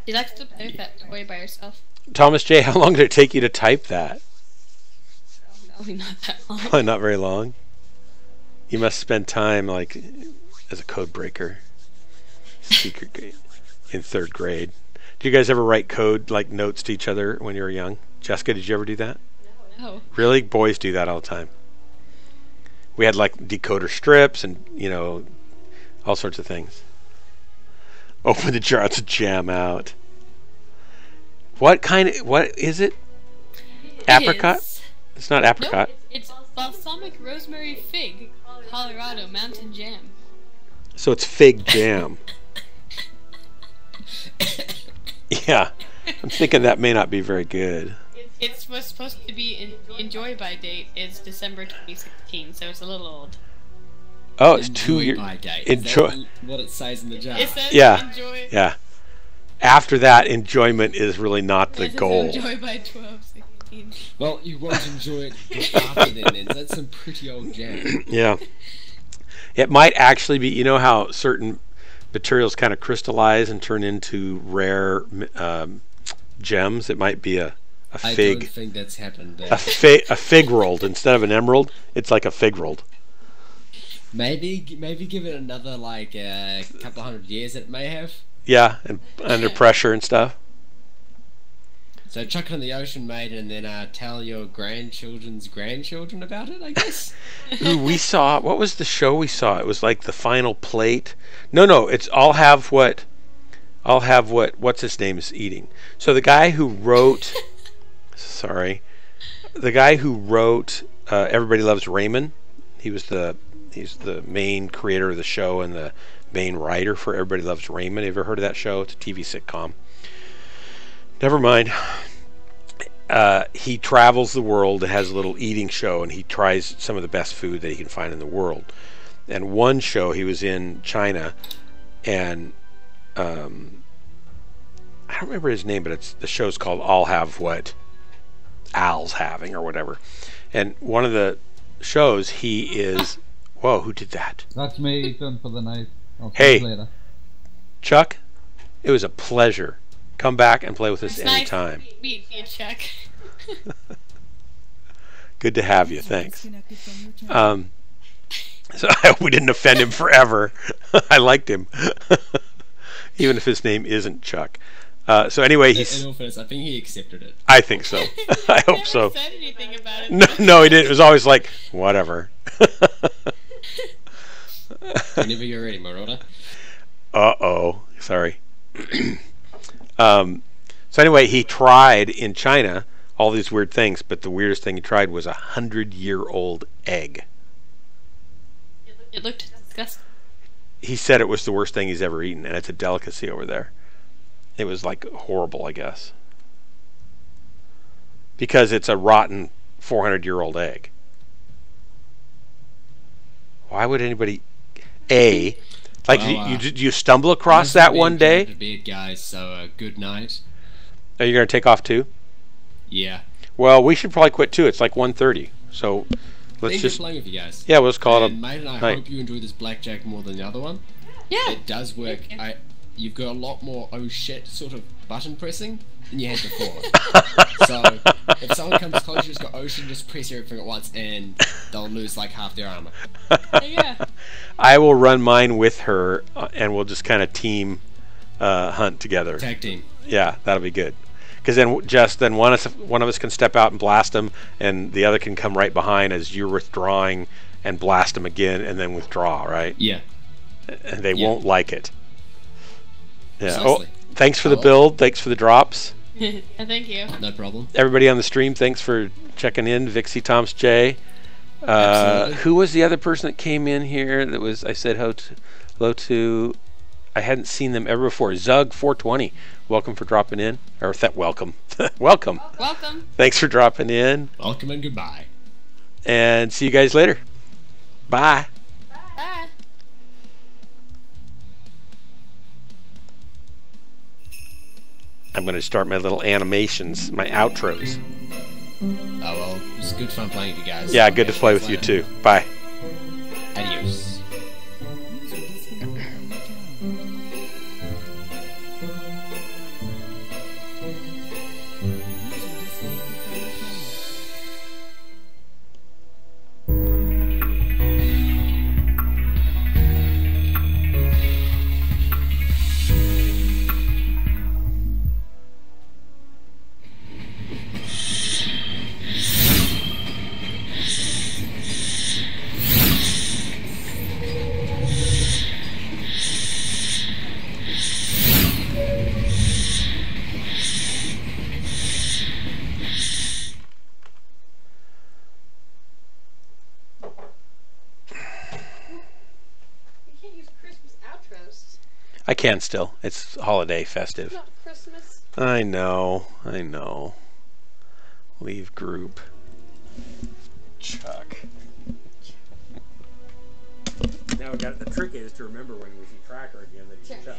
She likes to play with that toy by herself. Thomas J., how long did it take you to type that? Probably not that long. Probably not very long. You must spend time, like, as a code breaker. Secret grade. In 3rd grade. Did you guys ever write code, like, notes to each other when you were young? Jessica, did you ever do that? No. Really? Boys do that all the time. We had, like, decoder strips and, you know, all sorts of things. Open the jar to jam out. What is it? Apricot? It's not apricot. Nope, it's balsamic rosemary fig, Colorado mountain jam. So it's fig jam. Yeah, I'm thinking that may not be very good. It's what's supposed to be the enjoy by date is December 2016, so it's a little old. Oh, it's 2 years. Enjoy. What it says in the jar. It says yeah, enjoy. yeah. After that, enjoyment is really not the goal. Enjoy by 12/16. Well, you won't enjoy it after then. That's some pretty old jam. Yeah. It might actually be. You know how certain materials kind of crystallize and turn into rare gems. It might be a fig. I don't think that's happened. A fig rolled instead of an emerald. It's like a fig rolled. Maybe give it another like couple 100 years. It may have. Yeah, and under pressure and stuff. So chuck it in the ocean, mate, and then tell your grandchildren's grandchildren about it, I guess. Ooh, we saw, what was the show we saw? It was like The Final Plate. No, it's I'll have what what's his name is eating. So the guy who wrote, Everybody Loves Raymond. He's the main creator of the show and the main writer for Everybody Loves Raymond. Have you ever heard of that show? It's a TV sitcom. Never mind. He travels the world and has a little eating show, and he tries some of the best food that he can find in the world. And one show he was in China, and I don't remember his name, but the show's called I'll Have What Al's Having or whatever. And one of the shows he is... Whoa, who did that? That's me done for the night. I'll see Hey, you later. Chuck, it was a pleasure. Come back and play with us anytime. Meet you, Chuck. Good to have you. Thanks. So I hope we didn't offend him forever. I liked him, even if his name isn't Chuck. So anyway, he's. In all fairness, I think he accepted it. I think so. I hope so. Said anything about it. No, he didn't. It was always like whatever. Whenever you're ready, Marauder. Uh-oh. Sorry. So anyway, he tried in China all these weird things, but the weirdest thing he tried was 100-year-old egg. It looked disgusting. He said it was the worst thing he's ever eaten, and it's a delicacy over there. It was like horrible, I guess, because it's a rotten 400-year-old egg. Why would anybody? You stumble across that one day? To bed, guys. So good night. Are you gonna take off too? Yeah. Well, we should probably quit too. It's like 1:30, so let's just playing with you guys. Yeah, we'll just call it a mate, and I night. hope you enjoy this blackjack more than the other one. Yeah. It does work. You've got a lot more oh shit sort of button pressing than you had before. So if someone comes close, you just go oh shit, just press everything at once, and they'll lose like half their armor. Yeah. I will run mine with her, and we'll just kind of team hunt together. Tag team. Yeah, that'll be good. Because then one of us can step out and blast them, and the other can come right behind as you're withdrawing and blast them again, and then withdraw. Right? Yeah. And they won't like it. Yeah. Precisely. Oh, thanks for the build. Thanks for the drops. Thank you. No problem. Everybody on the stream, thanks for checking in. Vixie, Tom's J. Absolutely. Who was the other person that came in here that was I said hello to? I hadn't seen them ever before. Zug420. Welcome for dropping in. Welcome. Welcome. Welcome. Thanks for dropping in. Welcome and goodbye. And see you guys later. Bye. Bye. I'm going to start my little animations, my outros. Oh well, it was good fun playing with you guys. Yeah, good to play with you too. Bye. Adios. I can still. It's holiday festive. Not Christmas. I know. Leave group. Chuck. Now we got the trick is to remember when we see Tracker again that he's Chuck.